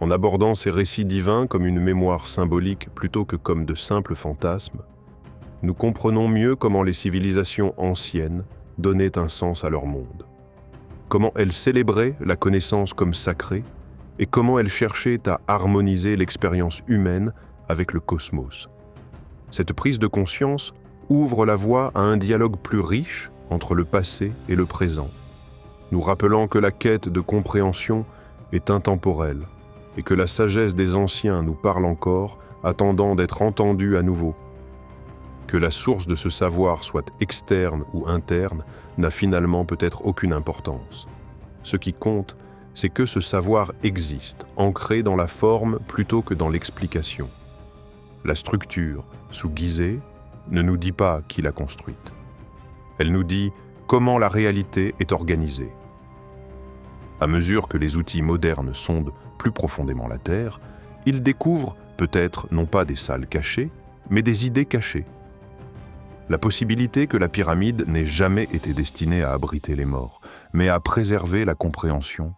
En abordant ces récits divins comme une mémoire symbolique plutôt que comme de simples fantasmes, nous comprenons mieux comment les civilisations anciennes donnaient un sens à leur monde, comment elles célébraient la connaissance comme sacrée et comment elles cherchaient à harmoniser l'expérience humaine avec le cosmos. Cette prise de conscience ouvre la voie à un dialogue plus riche entre le passé et le présent, nous rappelant que la quête de compréhension est intemporelle et que la sagesse des anciens nous parle encore, attendant d'être entendue à nouveau. Que la source de ce savoir soit externe ou interne n'a finalement peut-être aucune importance. Ce qui compte, c'est que ce savoir existe, ancré dans la forme plutôt que dans l'explication. La structure, sous Gizeh, ne nous dit pas qui l'a construite. Elle nous dit comment la réalité est organisée. À mesure que les outils modernes sondent plus profondément la Terre, ils découvrent peut-être non pas des salles cachées, mais des idées cachées. La possibilité que la pyramide n'ait jamais été destinée à abriter les morts, mais à préserver la compréhension,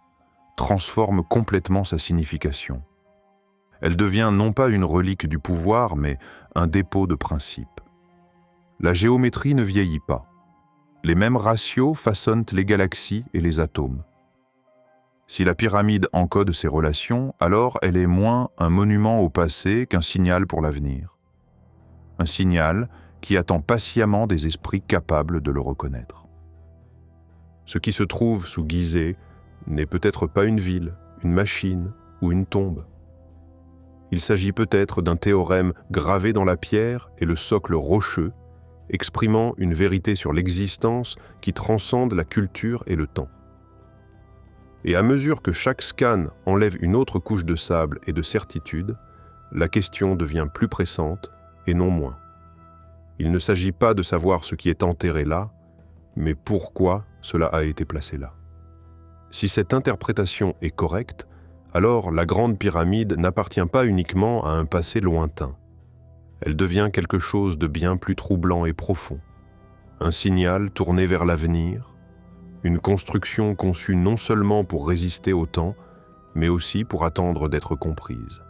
transforme complètement sa signification. Elle devient non pas une relique du pouvoir, mais un dépôt de principes. La géométrie ne vieillit pas. Les mêmes ratios façonnent les galaxies et les atomes. Si la pyramide encode ces relations, alors elle est moins un monument au passé qu'un signal pour l'avenir. Un signal qui attend patiemment des esprits capables de le reconnaître. Ce qui se trouve sous Gizeh n'est peut-être pas une ville, une machine ou une tombe. Il s'agit peut-être d'un théorème gravé dans la pierre et le socle rocheux, exprimant une vérité sur l'existence qui transcende la culture et le temps. Et à mesure que chaque scan enlève une autre couche de sable et de certitude, la question devient plus pressante et non moins. Il ne s'agit pas de savoir ce qui est enterré là, mais pourquoi cela a été placé là. Si cette interprétation est correcte, alors la Grande Pyramide n'appartient pas uniquement à un passé lointain. Elle devient quelque chose de bien plus troublant et profond, un signal tourné vers l'avenir, une construction conçue non seulement pour résister au temps, mais aussi pour attendre d'être comprise.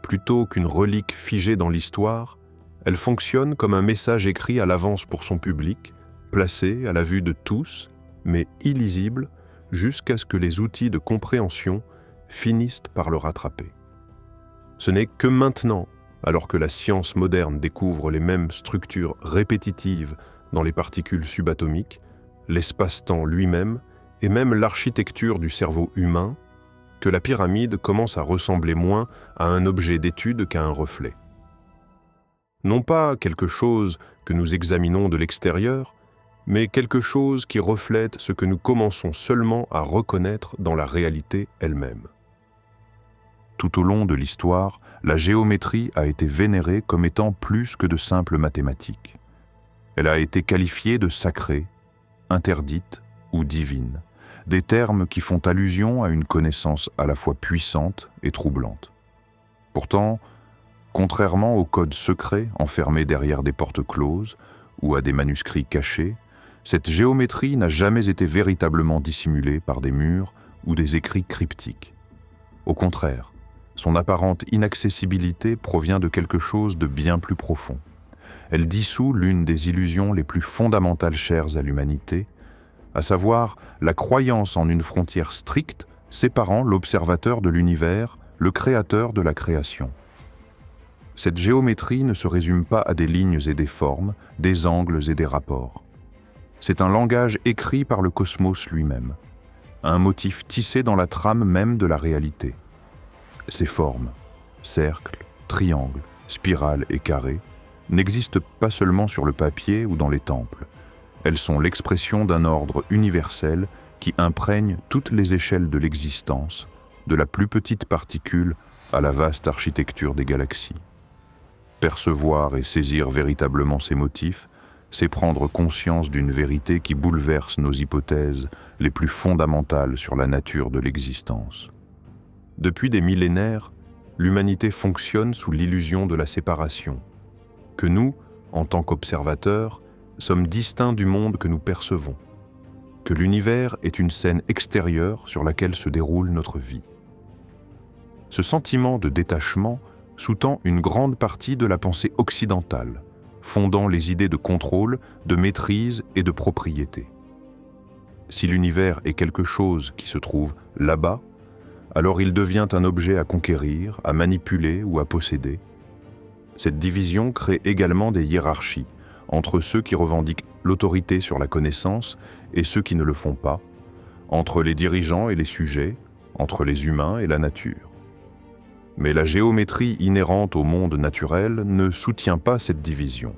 Plutôt qu'une relique figée dans l'histoire, elle fonctionne comme un message écrit à l'avance pour son public, placé à la vue de tous, mais illisible jusqu'à ce que les outils de compréhension finissent par le rattraper. Ce n'est que maintenant, alors que la science moderne découvre les mêmes structures répétitives dans les particules subatomiques, l'espace-temps lui-même et même l'architecture du cerveau humain, que la pyramide commence à ressembler moins à un objet d'étude qu'à un reflet. Non pas quelque chose que nous examinons de l'extérieur, mais quelque chose qui reflète ce que nous commençons seulement à reconnaître dans la réalité elle-même. Tout au long de l'histoire, la géométrie a été vénérée comme étant plus que de simples mathématiques. Elle a été qualifiée de sacrée, interdite ou divine, des termes qui font allusion à une connaissance à la fois puissante et troublante. Pourtant, contrairement aux codes secrets enfermés derrière des portes closes ou à des manuscrits cachés, Cette géométrie n'a jamais été véritablement dissimulée par des murs ou des écrits cryptiques. Au contraire, son apparente inaccessibilité provient de quelque chose de bien plus profond. Elle dissout l'une des illusions les plus fondamentales chères à l'humanité, à savoir la croyance en une frontière stricte séparant l'observateur de l'univers, le créateur de la création. Cette géométrie ne se résume pas à des lignes et des formes, des angles et des rapports. C'est un langage écrit par le cosmos lui-même, un motif tissé dans la trame même de la réalité. Ces formes, cercles, triangles, spirales et carrés, n'existent pas seulement sur le papier ou dans les temples. Elles sont l'expression d'un ordre universel qui imprègne toutes les échelles de l'existence, de la plus petite particule à la vaste architecture des galaxies. Percevoir et saisir véritablement ces motifs, c'est prendre conscience d'une vérité qui bouleverse nos hypothèses les plus fondamentales sur la nature de l'existence. Depuis des millénaires, l'humanité fonctionne sous l'illusion de la séparation, que nous, en tant qu'observateurs, sommes distincts du monde que nous percevons, que l'univers est une scène extérieure sur laquelle se déroule notre vie. Ce sentiment de détachement sous-tend une grande partie de la pensée occidentale, fondant les idées de contrôle, de maîtrise et de propriété. Si l'univers est quelque chose qui se trouve là-bas, alors il devient un objet à conquérir, à manipuler ou à posséder. Cette division crée également des hiérarchies entre ceux qui revendiquent l'autorité sur la connaissance et ceux qui ne le font pas, entre les dirigeants et les sujets, entre les humains et la nature. Mais la géométrie inhérente au monde naturel ne soutient pas cette division.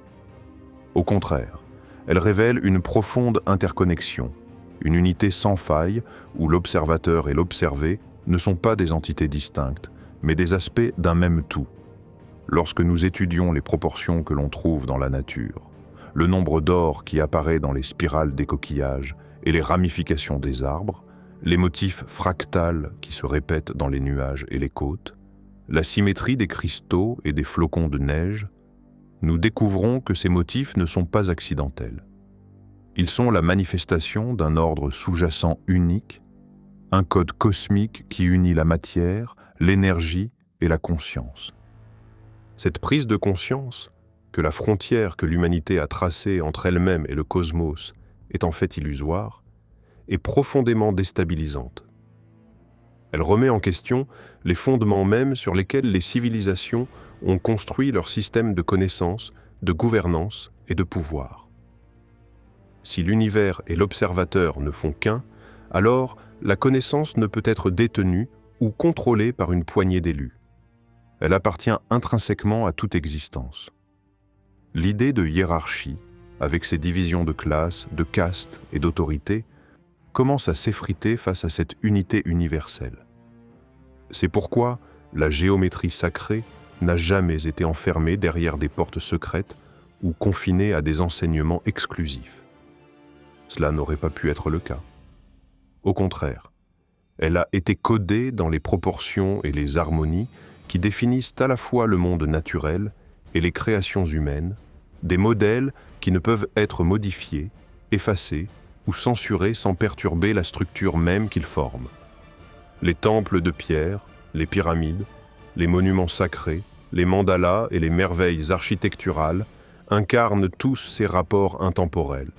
Au contraire, elle révèle une profonde interconnexion, une unité sans faille où l'observateur et l'observé ne sont pas des entités distinctes, mais des aspects d'un même tout. Lorsque nous étudions les proportions que l'on trouve dans la nature, le nombre d'or qui apparaît dans les spirales des coquillages et les ramifications des arbres, les motifs fractales qui se répètent dans les nuages et les côtes, la symétrie des cristaux et des flocons de neige, nous découvrons que ces motifs ne sont pas accidentels. Ils sont la manifestation d'un ordre sous-jacent unique, un code cosmique qui unit la matière, l'énergie et la conscience. Cette prise de conscience, que la frontière que l'humanité a tracée entre elle-même et le cosmos est en fait illusoire, est profondément déstabilisante. Elle remet en question les fondements mêmes sur lesquels les civilisations ont construit leur système de connaissance, de gouvernance et de pouvoir. Si l'univers et l'observateur ne font qu'un, alors la connaissance ne peut être détenue ou contrôlée par une poignée d'élus. Elle appartient intrinsèquement à toute existence. L'idée de hiérarchie, avec ses divisions de classes, de castes et d'autorités, commence à s'effriter face à cette unité universelle. C'est pourquoi la géométrie sacrée n'a jamais été enfermée derrière des portes secrètes ou confinée à des enseignements exclusifs. Cela n'aurait pas pu être le cas. Au contraire, elle a été codée dans les proportions et les harmonies qui définissent à la fois le monde naturel et les créations humaines, des modèles qui ne peuvent être modifiés, effacés ou censurés sans perturber la structure même qu'ils forment. Les temples de pierre, les pyramides, les monuments sacrés, les mandalas et les merveilles architecturales incarnent tous ces rapports intemporels.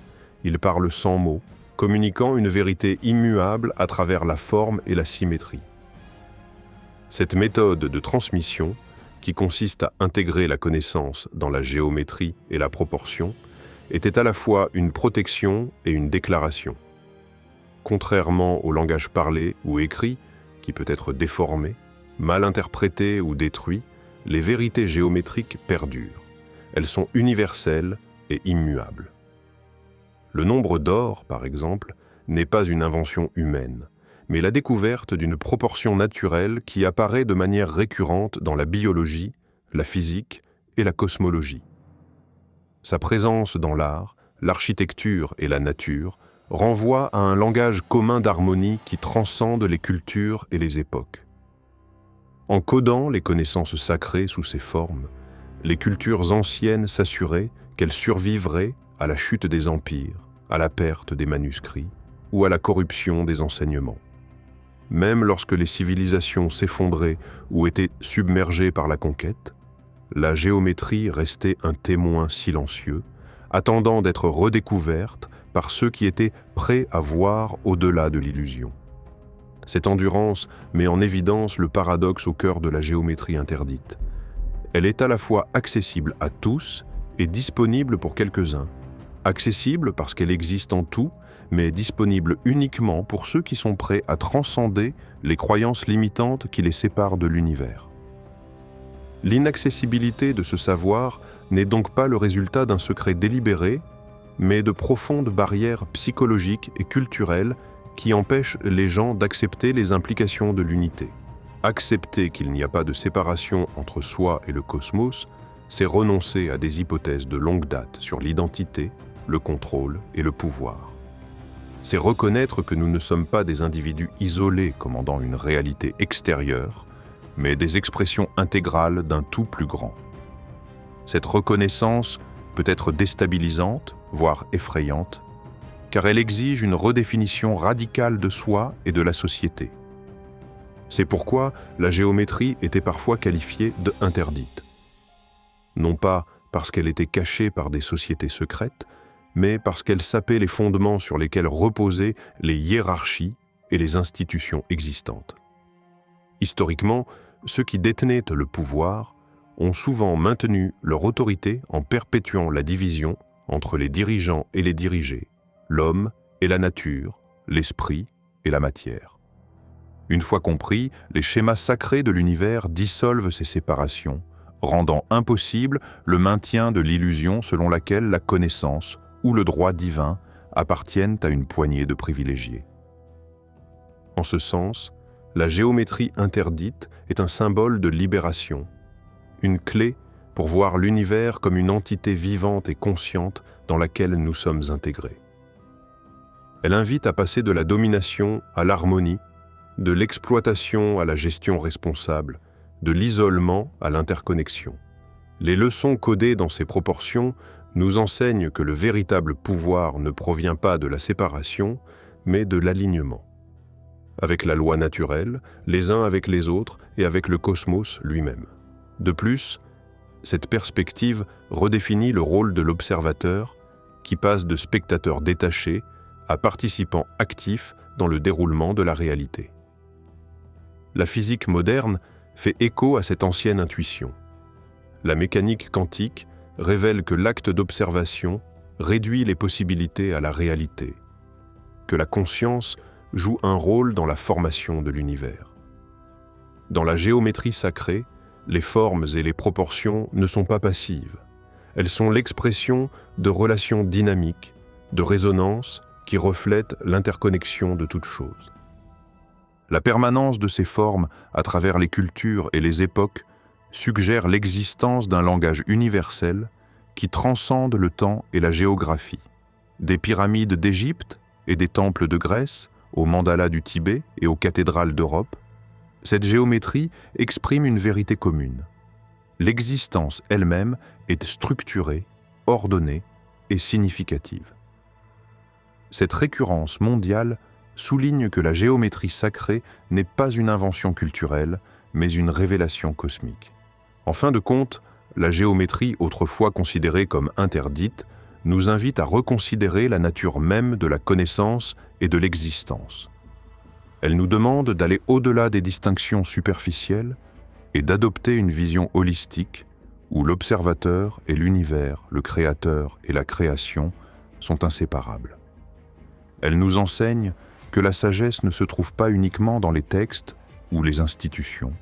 Ils parlent sans mots, communiquant une vérité immuable à travers la forme et la symétrie. Cette méthode de transmission, qui consiste à intégrer la connaissance dans la géométrie et la proportion, était à la fois une protection et une déclaration. Contrairement au langage parlé ou écrit, qui peut être déformé, mal interprété ou détruit, les vérités géométriques perdurent. Elles sont universelles et immuables. Le nombre d'or, par exemple, n'est pas une invention humaine, mais la découverte d'une proportion naturelle qui apparaît de manière récurrente dans la biologie, la physique et la cosmologie. Sa présence dans l'art, l'architecture et la nature renvoie à un langage commun d'harmonie qui transcende les cultures et les époques. En codant les connaissances sacrées sous ces formes, les cultures anciennes s'assuraient qu'elles survivraient à la chute des empires, à la perte des manuscrits ou à la corruption des enseignements. Même lorsque les civilisations s'effondraient ou étaient submergées par la conquête, la géométrie restait un témoin silencieux, attendant d'être redécouverte par ceux qui étaient prêts à voir au-delà de l'illusion. Cette endurance met en évidence le paradoxe au cœur de la géométrie interdite. Elle est à la fois accessible à tous et disponible pour quelques-uns. Accessible parce qu'elle existe en tout, mais disponible uniquement pour ceux qui sont prêts à transcender les croyances limitantes qui les séparent de l'univers. L'inaccessibilité de ce savoir n'est donc pas le résultat d'un secret délibéré, mais de profondes barrières psychologiques et culturelles qui empêchent les gens d'accepter les implications de l'unité. Accepter qu'il n'y a pas de séparation entre soi et le cosmos, c'est renoncer à des hypothèses de longue date sur l'identité, le contrôle et le pouvoir. C'est reconnaître que nous ne sommes pas des individus isolés commandant une réalité extérieure, mais des expressions intégrales d'un tout plus grand. Cette reconnaissance peut être déstabilisante, voire effrayante, car elle exige une redéfinition radicale de soi et de la société. C'est pourquoi la géométrie était parfois qualifiée de interdite. Non pas parce qu'elle était cachée par des sociétés secrètes, mais parce qu'elle sapait les fondements sur lesquels reposaient les hiérarchies et les institutions existantes. Historiquement, ceux qui détenaient le pouvoir ont souvent maintenu leur autorité en perpétuant la division entre les dirigeants et les dirigés, l'homme et la nature, l'esprit et la matière. Une fois compris, les schémas sacrés de l'univers dissolvent ces séparations, rendant impossible le maintien de l'illusion selon laquelle la connaissance ou le droit divin appartiennent à une poignée de privilégiés. En ce sens, la géométrie interdite est un symbole de libération, une clé pour voir l'univers comme une entité vivante et consciente dans laquelle nous sommes intégrés. Elle invite à passer de la domination à l'harmonie, de l'exploitation à la gestion responsable, de l'isolement à l'interconnexion. Les leçons codées dans ces proportions nous enseignent que le véritable pouvoir ne provient pas de la séparation, mais de l'alignement. Avec la loi naturelle, les uns avec les autres et avec le cosmos lui-même. De plus, cette perspective redéfinit le rôle de l'observateur qui passe de spectateur détaché à participant actif dans le déroulement de la réalité. La physique moderne fait écho à cette ancienne intuition. La mécanique quantique révèle que l'acte d'observation réduit les possibilités à la réalité, que la conscience joue un rôle dans la formation de l'univers. Dans la géométrie sacrée, les formes et les proportions ne sont pas passives. Elles sont l'expression de relations dynamiques, de résonances qui reflètent l'interconnexion de toutes choses. La permanence de ces formes à travers les cultures et les époques suggère l'existence d'un langage universel qui transcende le temps et la géographie. Des pyramides d'Égypte et des temples de Grèce, aux mandalas du Tibet et aux cathédrales d'Europe, cette géométrie exprime une vérité commune. L'existence elle-même est structurée, ordonnée et significative. Cette récurrence mondiale souligne que la géométrie sacrée n'est pas une invention culturelle, mais une révélation cosmique. En fin de compte, la géométrie, autrefois considérée comme interdite, nous invite à reconsidérer la nature même de la connaissance et de l'existence. Elle nous demande d'aller au-delà des distinctions superficielles et d'adopter une vision holistique où l'observateur et l'univers, le créateur et la création sont inséparables. Elle nous enseigne que la sagesse ne se trouve pas uniquement dans les textes ou les institutions,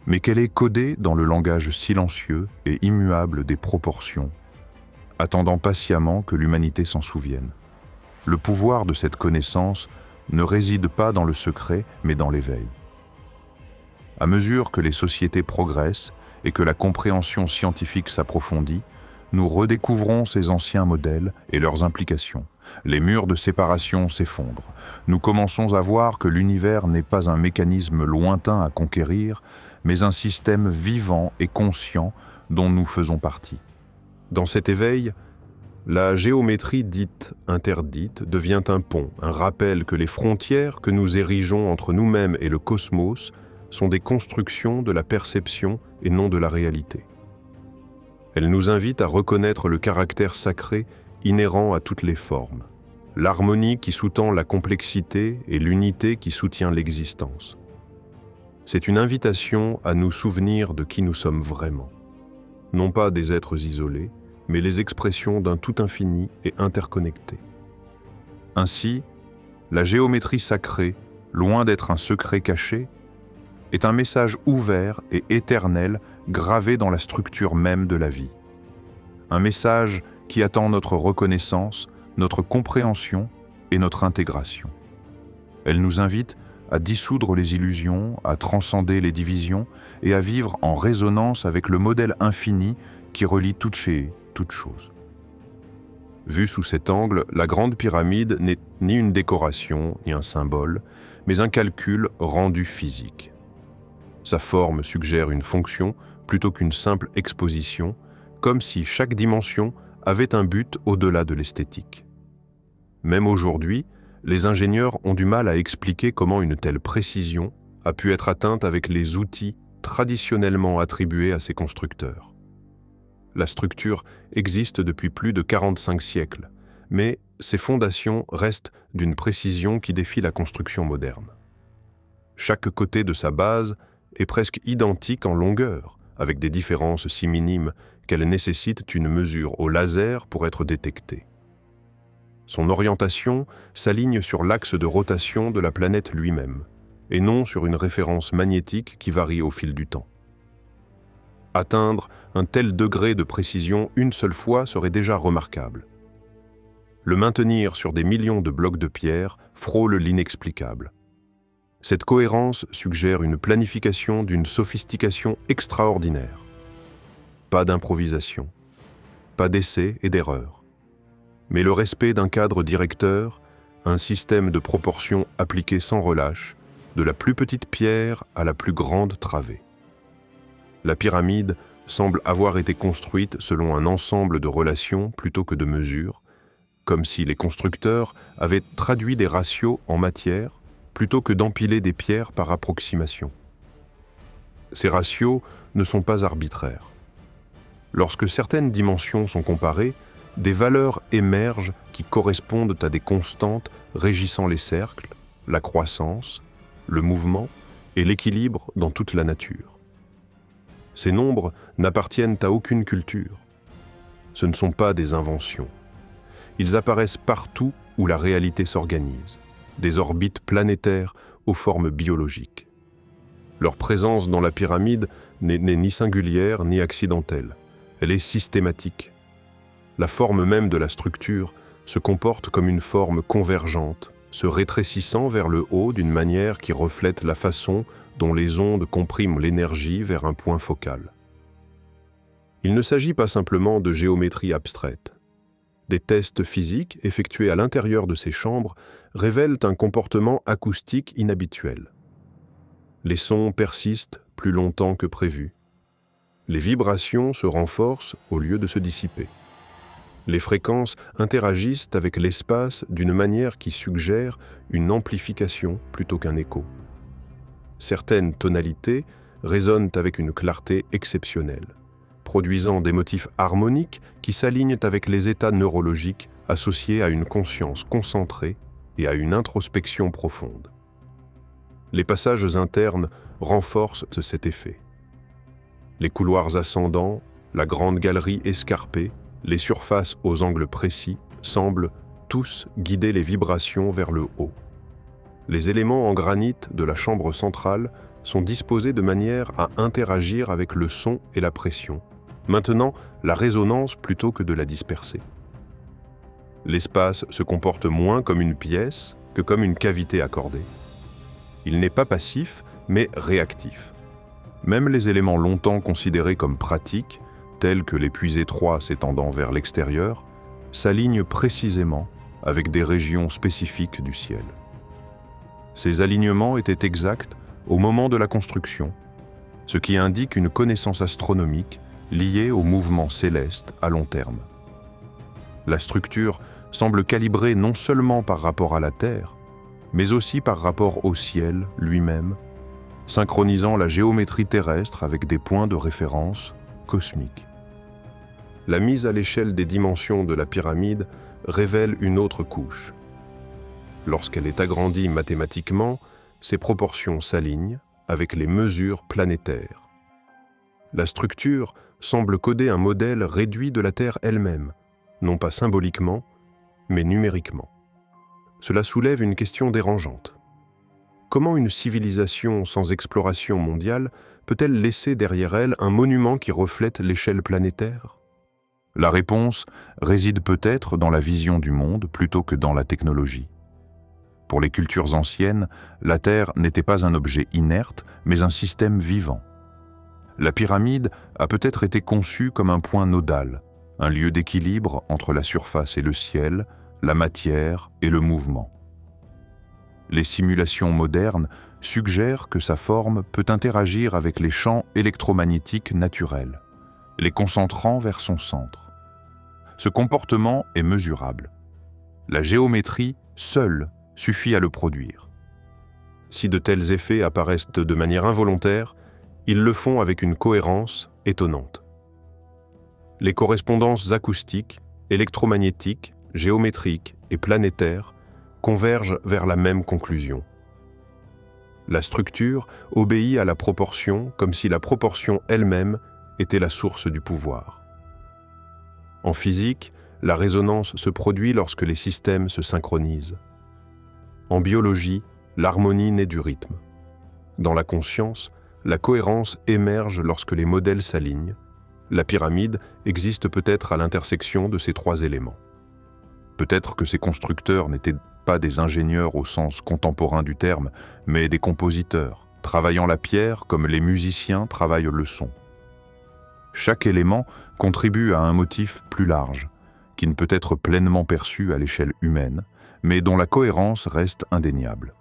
mais qu'elle est codée dans le langage silencieux et immuable des proportions, attendant patiemment que l'humanité s'en souvienne. Le pouvoir de cette connaissance ne réside pas dans le secret, mais dans l'éveil. À mesure que les sociétés progressent et que la compréhension scientifique s'approfondit, nous redécouvrons ces anciens modèles et leurs implications. Les murs de séparation s'effondrent. Nous commençons à voir que l'univers n'est pas un mécanisme lointain à conquérir, mais un système vivant et conscient dont nous faisons partie. Dans cet éveil, La géométrie dite interdite devient un pont, un rappel que les frontières que nous érigeons entre nous-mêmes et le cosmos sont des constructions de la perception et non de la réalité. Elle nous invite à reconnaître le caractère sacré inhérent à toutes les formes, l'harmonie qui sous-tend la complexité et l'unité qui soutient l'existence. C'est une invitation à nous souvenir de qui nous sommes vraiment, non pas des êtres isolés, mais les expressions d'un tout infini et interconnecté. Ainsi, la géométrie sacrée, loin d'être un secret caché, est un message ouvert et éternel gravé dans la structure même de la vie. Un message qui attend notre reconnaissance, notre compréhension et notre intégration. Elle nous invite à dissoudre les illusions, à transcender les divisions et à vivre en résonance avec le modèle infini qui relie toute chose. Vue sous cet angle, la Grande Pyramide n'est ni une décoration, ni un symbole, mais un calcul rendu physique. Sa forme suggère une fonction plutôt qu'une simple exposition, comme si chaque dimension avait un but au-delà de l'esthétique. Même aujourd'hui, les ingénieurs ont du mal à expliquer comment une telle précision a pu être atteinte avec les outils traditionnellement attribués à ces constructeurs. La structure existe depuis plus de 45 siècles, mais ses fondations restent d'une précision qui défie la construction moderne. Chaque côté de sa base est presque identique en longueur, avec des différences si minimes qu'elles nécessitent une mesure au laser pour être détectée. Son orientation s'aligne sur l'axe de rotation de la planète lui-même, et non sur une référence magnétique qui varie au fil du temps. Atteindre un tel degré de précision une seule fois serait déjà remarquable. Le maintenir sur des millions de blocs de pierre frôle l'inexplicable. Cette cohérence suggère une planification d'une sophistication extraordinaire. Pas d'improvisation, pas d'essais et d'erreurs, mais le respect d'un cadre directeur, un système de proportions appliqué sans relâche, de la plus petite pierre à la plus grande travée. La pyramide semble avoir été construite selon un ensemble de relations plutôt que de mesures, comme si les constructeurs avaient traduit des ratios en matière plutôt que d'empiler des pierres par approximation. Ces ratios ne sont pas arbitraires. Lorsque certaines dimensions sont comparées, des valeurs émergent qui correspondent à des constantes régissant les cercles, la croissance, le mouvement et l'équilibre dans toute la nature. Ces nombres n'appartiennent à aucune culture. Ce ne sont pas des inventions. Ils apparaissent partout où la réalité s'organise, des orbites planétaires aux formes biologiques. Leur présence dans la pyramide n'est ni singulière ni accidentelle. Elle est systématique. La forme même de la structure se comporte comme une forme convergente, se rétrécissant vers le haut d'une manière qui reflète la façon dont les ondes compriment l'énergie vers un point focal. Il ne s'agit pas simplement de géométrie abstraite. Des tests physiques effectués à l'intérieur de ces chambres révèlent un comportement acoustique inhabituel. Les sons persistent plus longtemps que prévu. Les vibrations se renforcent au lieu de se dissiper. Les fréquences interagissent avec l'espace d'une manière qui suggère une amplification plutôt qu'un écho. Certaines tonalités résonnent avec une clarté exceptionnelle, produisant des motifs harmoniques qui s'alignent avec les états neurologiques associés à une conscience concentrée et à une introspection profonde. Les passages internes renforcent cet effet. Les couloirs ascendants, la grande galerie escarpée, les surfaces aux angles précis semblent tous guider les vibrations vers le haut. Les éléments en granit de la chambre centrale sont disposés de manière à interagir avec le son et la pression, maintenant la résonance plutôt que de la disperser. L'espace se comporte moins comme une pièce que comme une cavité accordée. Il n'est pas passif, mais réactif. Même les éléments longtemps considérés comme pratiques, tels que les puits étroits s'étendant vers l'extérieur, s'alignent précisément avec des régions spécifiques du ciel. Ces alignements étaient exacts au moment de la construction, ce qui indique une connaissance astronomique liée au mouvement céleste à long terme. La structure semble calibrée non seulement par rapport à la Terre, mais aussi par rapport au ciel lui-même, synchronisant la géométrie terrestre avec des points de référence cosmiques. La mise à l'échelle des dimensions de la pyramide révèle une autre couche. Lorsqu'elle est agrandie mathématiquement, ses proportions s'alignent avec les mesures planétaires. La structure semble coder un modèle réduit de la Terre elle-même, non pas symboliquement, mais numériquement. Cela soulève une question dérangeante. Comment une civilisation sans exploration mondiale peut-elle laisser derrière elle un monument qui reflète l'échelle planétaire ? La réponse réside peut-être dans la vision du monde plutôt que dans la technologie. Pour les cultures anciennes, la Terre n'était pas un objet inerte, mais un système vivant. La pyramide a peut-être été conçue comme un point nodal, un lieu d'équilibre entre la surface et le ciel, la matière et le mouvement. Les simulations modernes suggèrent que sa forme peut interagir avec les champs électromagnétiques naturels, les concentrant vers son centre. Ce comportement est mesurable. La géométrie seule suffit à le produire. Si de tels effets apparaissent de manière involontaire, ils le font avec une cohérence étonnante. Les correspondances acoustiques, électromagnétiques, géométriques et planétaires convergent vers la même conclusion. La structure obéit à la proportion comme si la proportion elle-même était la source du pouvoir. En physique, la résonance se produit lorsque les systèmes se synchronisent. En biologie, l'harmonie naît du rythme. Dans la conscience, la cohérence émerge lorsque les modèles s'alignent. La pyramide existe peut-être à l'intersection de ces trois éléments. Peut-être que ces constructeurs n'étaient pas des ingénieurs au sens contemporain du terme, mais des compositeurs, travaillant la pierre comme les musiciens travaillent le son. Chaque élément contribue à un motif plus large, qui ne peut être pleinement perçu à l'échelle humaine, mais dont la cohérence reste indéniable.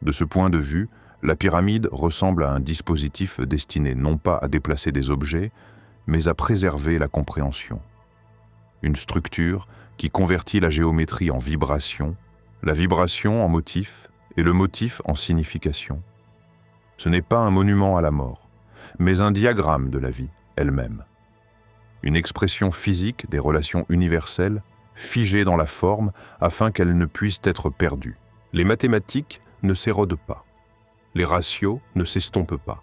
De ce point de vue, la pyramide ressemble à un dispositif destiné non pas à déplacer des objets, mais à préserver la compréhension. Une structure qui convertit la géométrie en vibration, la vibration en motif et le motif en signification. Ce n'est pas un monument à la mort, mais un diagramme de la vie elle-même. Une expression physique des relations universelles, figée dans la forme afin qu'elles ne puissent être perdues. Les mathématiques ne s'érodent pas. Les ratios ne s'estompent pas.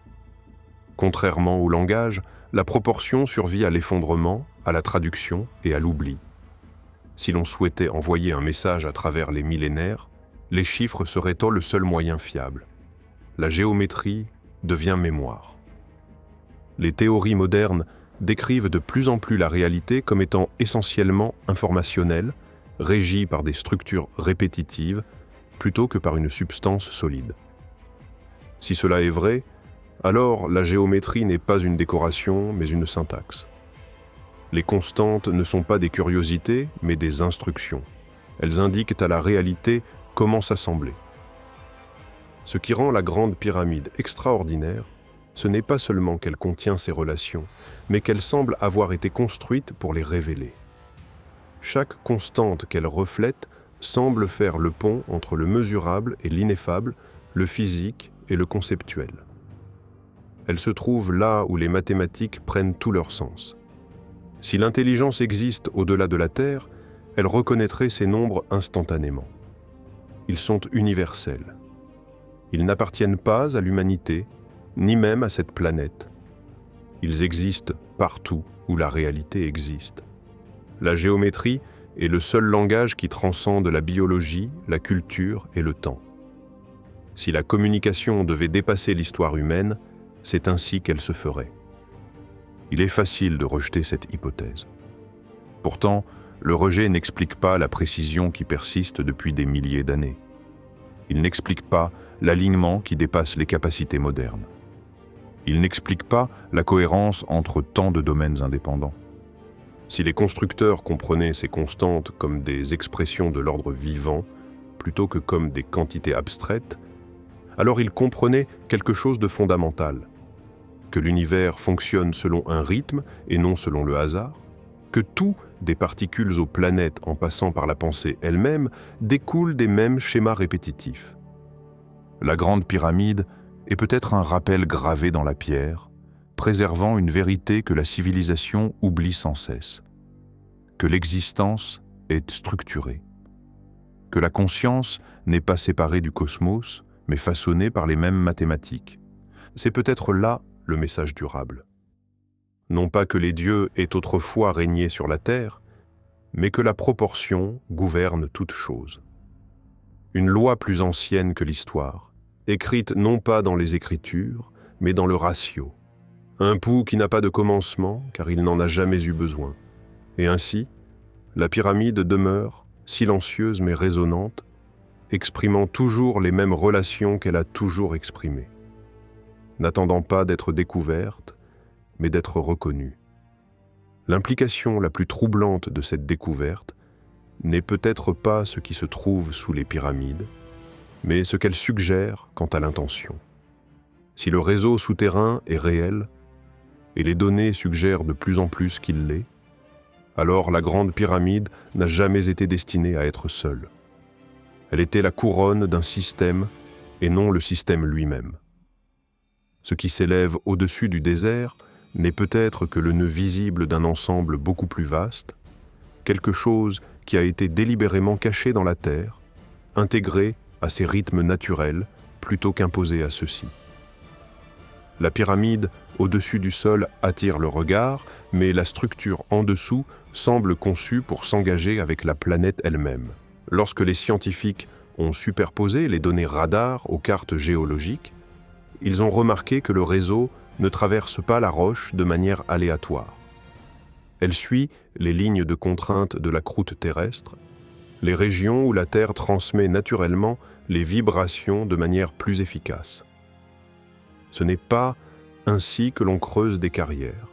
Contrairement au langage, la proportion survit à l'effondrement, à la traduction et à l'oubli. Si l'on souhaitait envoyer un message à travers les millénaires, les chiffres seraient le seul moyen fiable. La géométrie devient mémoire. Les théories modernes décrivent de plus en plus la réalité comme étant essentiellement informationnelle, régie par des structures répétitives, plutôt que par une substance solide. Si cela est vrai, alors la géométrie n'est pas une décoration, mais une syntaxe. Les constantes ne sont pas des curiosités, mais des instructions. Elles indiquent à la réalité comment s'assembler. Ce qui rend la grande pyramide extraordinaire, ce n'est pas seulement qu'elle contient ces relations, mais qu'elle semble avoir été construite pour les révéler. Chaque constante qu'elle reflète semble faire le pont entre le mesurable et l'ineffable, le physique et le conceptuel. Elle se trouve là où les mathématiques prennent tout leur sens. Si l'intelligence existe au-delà de la Terre, elle reconnaîtrait ces nombres instantanément. Ils sont universels. Ils n'appartiennent pas à l'humanité, ni même à cette planète. Ils existent partout où la réalité existe. La géométrie est le seul langage qui transcende la biologie, la culture et le temps. Si la communication devait dépasser l'histoire humaine, c'est ainsi qu'elle se ferait. Il est facile de rejeter cette hypothèse. Pourtant, le rejet n'explique pas la précision qui persiste depuis des milliers d'années. Il n'explique pas l'alignement qui dépasse les capacités modernes. Il n'explique pas la cohérence entre tant de domaines indépendants. Si les constructeurs comprenaient ces constantes comme des expressions de l'ordre vivant, plutôt que comme des quantités abstraites, alors ils comprenaient quelque chose de fondamental, que l'univers fonctionne selon un rythme et non selon le hasard, que tout, des particules aux planètes en passant par la pensée elle-même, découle des mêmes schémas répétitifs. La Grande Pyramide est peut-être un rappel gravé dans la pierre, préservant une vérité que la civilisation oublie sans cesse, que l'existence est structurée, que la conscience n'est pas séparée du cosmos, mais façonnée par les mêmes mathématiques. C'est peut-être là le message durable. Non pas que les dieux aient autrefois régné sur la terre, mais que la proportion gouverne toute chose. Une loi plus ancienne que l'histoire, écrite non pas dans les Écritures, mais dans le ratio. Un pouls qui n'a pas de commencement, car il n'en a jamais eu besoin. Et ainsi, la pyramide demeure, silencieuse mais résonante, exprimant toujours les mêmes relations qu'elle a toujours exprimées, n'attendant pas d'être découverte, mais d'être reconnue. L'implication la plus troublante de cette découverte n'est peut-être pas ce qui se trouve sous les pyramides, mais ce qu'elle suggère quant à l'intention. Si le réseau souterrain est réel, et les données suggèrent de plus en plus qu'il l'est, alors la Grande Pyramide n'a jamais été destinée à être seule. Elle était la couronne d'un système et non le système lui-même. Ce qui s'élève au-dessus du désert n'est peut-être que le nœud visible d'un ensemble beaucoup plus vaste, quelque chose qui a été délibérément caché dans la terre, intégré à ses rythmes naturels plutôt qu'imposé à ceux-ci. La pyramide au-dessus du sol attire le regard, mais la structure en dessous semble conçue pour s'engager avec la planète elle-même. Lorsque les scientifiques ont superposé les données radar aux cartes géologiques, ils ont remarqué que le réseau ne traverse pas la roche de manière aléatoire. Elle suit les lignes de contrainte de la croûte terrestre, les régions où la Terre transmet naturellement les vibrations de manière plus efficace. Ce n'est pas ainsi que l'on creuse des carrières,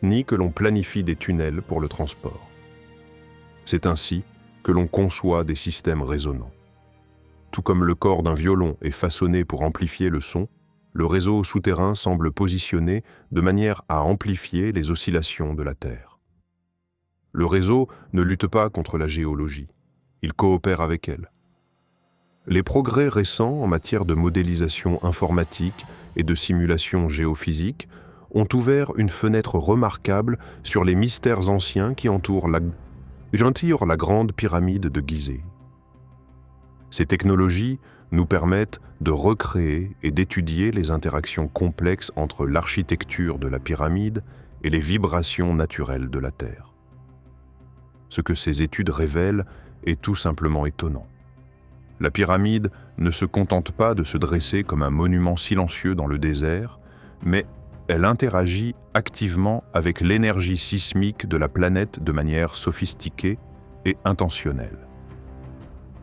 ni que l'on planifie des tunnels pour le transport. C'est ainsi que l'on conçoit des systèmes résonnants. Tout comme le corps d'un violon est façonné pour amplifier le son, le réseau souterrain semble positionné de manière à amplifier les oscillations de la Terre. Le réseau ne lutte pas contre la géologie, il coopère avec elle. Les progrès récents en matière de modélisation informatique et de simulation géophysique ont ouvert une fenêtre remarquable sur les mystères anciens qui entourent la Grande Pyramide de Gizeh. Ces technologies nous permettent de recréer et d'étudier les interactions complexes entre l'architecture de la pyramide et les vibrations naturelles de la Terre. Ce que ces études révèlent est tout simplement étonnant. La pyramide ne se contente pas de se dresser comme un monument silencieux dans le désert, mais elle interagit activement avec l'énergie sismique de la planète de manière sophistiquée et intentionnelle.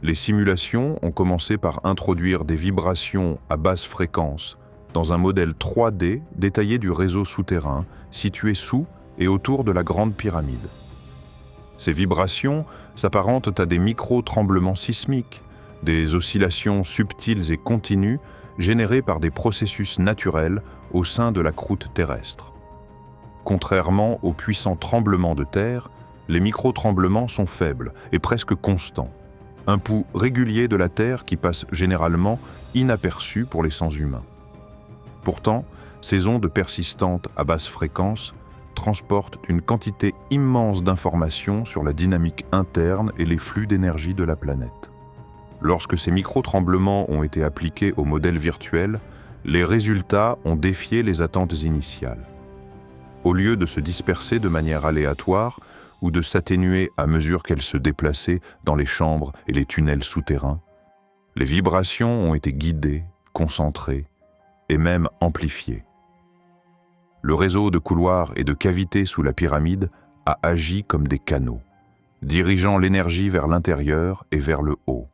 Les simulations ont commencé par introduire des vibrations à basse fréquence dans un modèle 3D détaillé du réseau souterrain situé sous et autour de la Grande Pyramide. Ces vibrations s'apparentent à des micro-tremblements sismiques, des oscillations subtiles et continues générées par des processus naturels au sein de la croûte terrestre. Contrairement aux puissants tremblements de terre, les micro-tremblements sont faibles et presque constants, un pouls régulier de la Terre qui passe généralement inaperçu pour les sens humains. Pourtant, ces ondes persistantes à basse fréquence transportent une quantité immense d'informations sur la dynamique interne et les flux d'énergie de la planète. Lorsque ces micro-tremblements ont été appliqués au modèle virtuel, les résultats ont défié les attentes initiales. Au lieu de se disperser de manière aléatoire ou de s'atténuer à mesure qu'elles se déplaçaient dans les chambres et les tunnels souterrains, les vibrations ont été guidées, concentrées et même amplifiées. Le réseau de couloirs et de cavités sous la pyramide a agi comme des canaux, dirigeant l'énergie vers l'intérieur et vers le haut.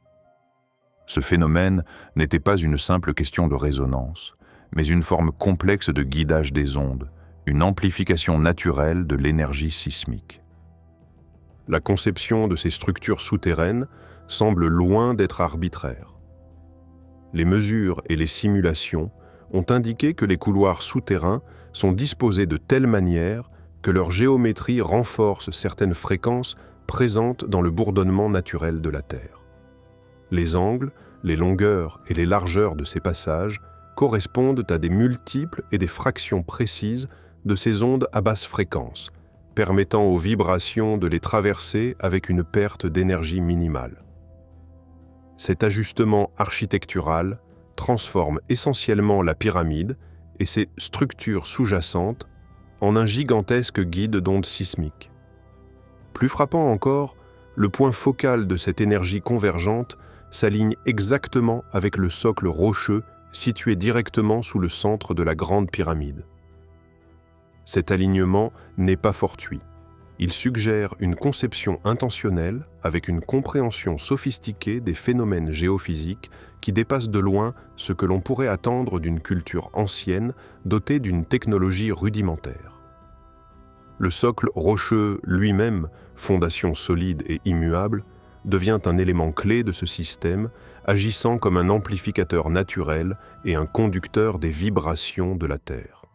Ce phénomène n'était pas une simple question de résonance, mais une forme complexe de guidage des ondes, une amplification naturelle de l'énergie sismique. La conception de ces structures souterraines semble loin d'être arbitraire. Les mesures et les simulations ont indiqué que les couloirs souterrains sont disposés de telle manière que leur géométrie renforce certaines fréquences présentes dans le bourdonnement naturel de la Terre. Les angles, les longueurs et les largeurs de ces passages correspondent à des multiples et des fractions précises de ces ondes à basse fréquence, permettant aux vibrations de les traverser avec une perte d'énergie minimale. Cet ajustement architectural transforme essentiellement la pyramide et ses structures sous-jacentes en un gigantesque guide d'ondes sismiques. Plus frappant encore, le point focal de cette énergie convergente s'aligne exactement avec le socle rocheux situé directement sous le centre de la grande pyramide. Cet alignement n'est pas fortuit. Il suggère une conception intentionnelle avec une compréhension sophistiquée des phénomènes géophysiques qui dépassent de loin ce que l'on pourrait attendre d'une culture ancienne dotée d'une technologie rudimentaire. Le socle rocheux lui-même, fondation solide et immuable, devient un élément clé de ce système, agissant comme un amplificateur naturel et un conducteur des vibrations de la Terre.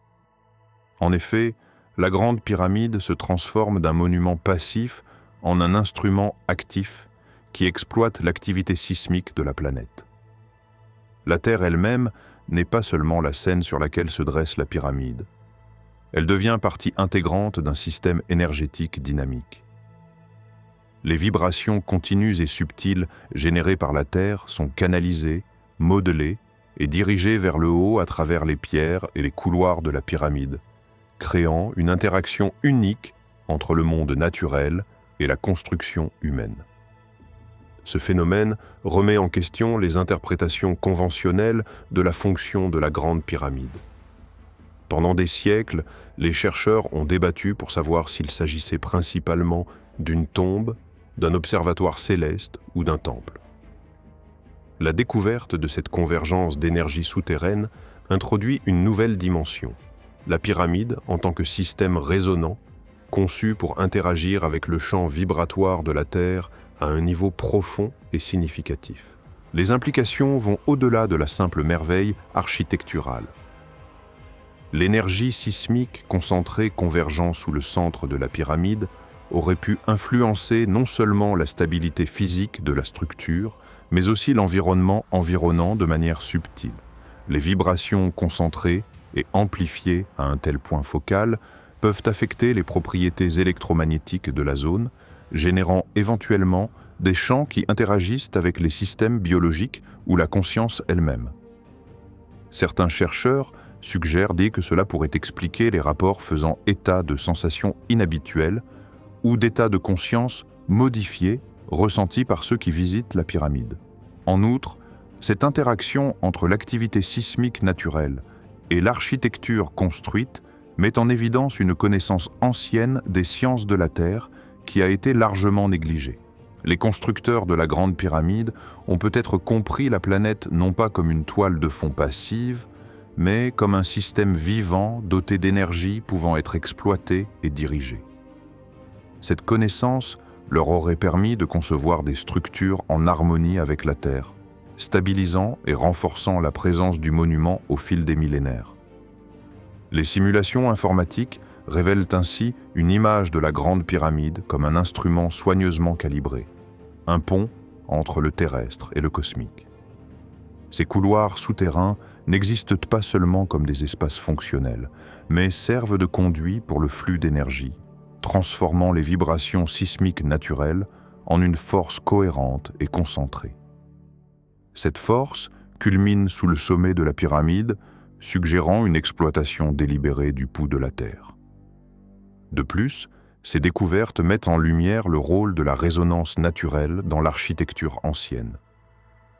En effet, la Grande Pyramide se transforme d'un monument passif en un instrument actif qui exploite l'activité sismique de la planète. La Terre elle-même n'est pas seulement la scène sur laquelle se dresse la pyramide. Elle devient partie intégrante d'un système énergétique dynamique. Les vibrations continues et subtiles générées par la Terre sont canalisées, modelées et dirigées vers le haut à travers les pierres et les couloirs de la pyramide, créant une interaction unique entre le monde naturel et la construction humaine. Ce phénomène remet en question les interprétations conventionnelles de la fonction de la Grande Pyramide. Pendant des siècles, les chercheurs ont débattu pour savoir s'il s'agissait principalement d'une tombe, d'un observatoire céleste ou d'un temple. La découverte de cette convergence d'énergie souterraine introduit une nouvelle dimension, la pyramide en tant que système résonnant, conçu pour interagir avec le champ vibratoire de la Terre à un niveau profond et significatif. Les implications vont au-delà de la simple merveille architecturale. L'énergie sismique concentrée convergeant sous le centre de la pyramide aurait pu influencer non seulement la stabilité physique de la structure, mais aussi l'environnement environnant de manière subtile. Les vibrations concentrées et amplifiées à un tel point focal peuvent affecter les propriétés électromagnétiques de la zone, générant éventuellement des champs qui interagissent avec les systèmes biologiques ou la conscience elle-même. Certains chercheurs suggèrent que cela pourrait expliquer les rapports faisant état de sensations inhabituelles ou d'états de conscience modifiés ressentis par ceux qui visitent la pyramide. En outre, cette interaction entre l'activité sismique naturelle et l'architecture construite met en évidence une connaissance ancienne des sciences de la Terre qui a été largement négligée. Les constructeurs de la Grande Pyramide ont peut-être compris la planète non pas comme une toile de fond passive, mais comme un système vivant doté d'énergie pouvant être exploité et dirigé. Cette connaissance leur aurait permis de concevoir des structures en harmonie avec la Terre, stabilisant et renforçant la présence du monument au fil des millénaires. Les simulations informatiques révèlent ainsi une image de la Grande Pyramide comme un instrument soigneusement calibré, un pont entre le terrestre et le cosmique. Ces couloirs souterrains n'existent pas seulement comme des espaces fonctionnels, mais servent de conduit pour le flux d'énergie, transformant les vibrations sismiques naturelles en une force cohérente et concentrée. Cette force culmine sous le sommet de la pyramide, suggérant une exploitation délibérée du pouls de la Terre. De plus, ces découvertes mettent en lumière le rôle de la résonance naturelle dans l'architecture ancienne.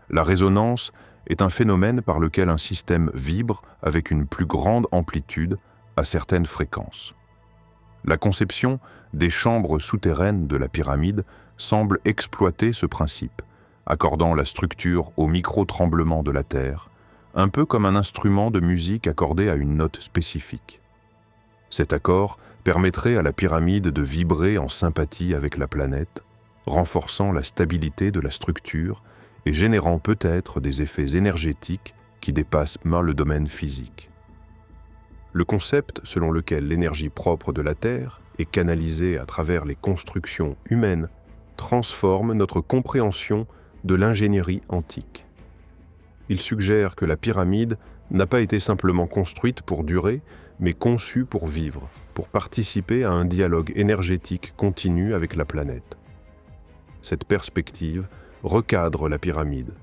La résonance est un phénomène par lequel un système vibre avec une plus grande amplitude à certaines fréquences. La conception des chambres souterraines de la pyramide semble exploiter ce principe, accordant la structure au micro-tremblement de la Terre, un peu comme un instrument de musique accordé à une note spécifique. Cet accord permettrait à la pyramide de vibrer en sympathie avec la planète, renforçant la stabilité de la structure et générant peut-être des effets énergétiques qui dépassent le domaine physique. Le concept selon lequel l'énergie propre de la Terre est canalisée à travers les constructions humaines transforme notre compréhension de l'ingénierie antique. Il suggère que la pyramide n'a pas été simplement construite pour durer, mais conçue pour vivre, pour participer à un dialogue énergétique continu avec la planète. Cette perspective recadre la pyramide,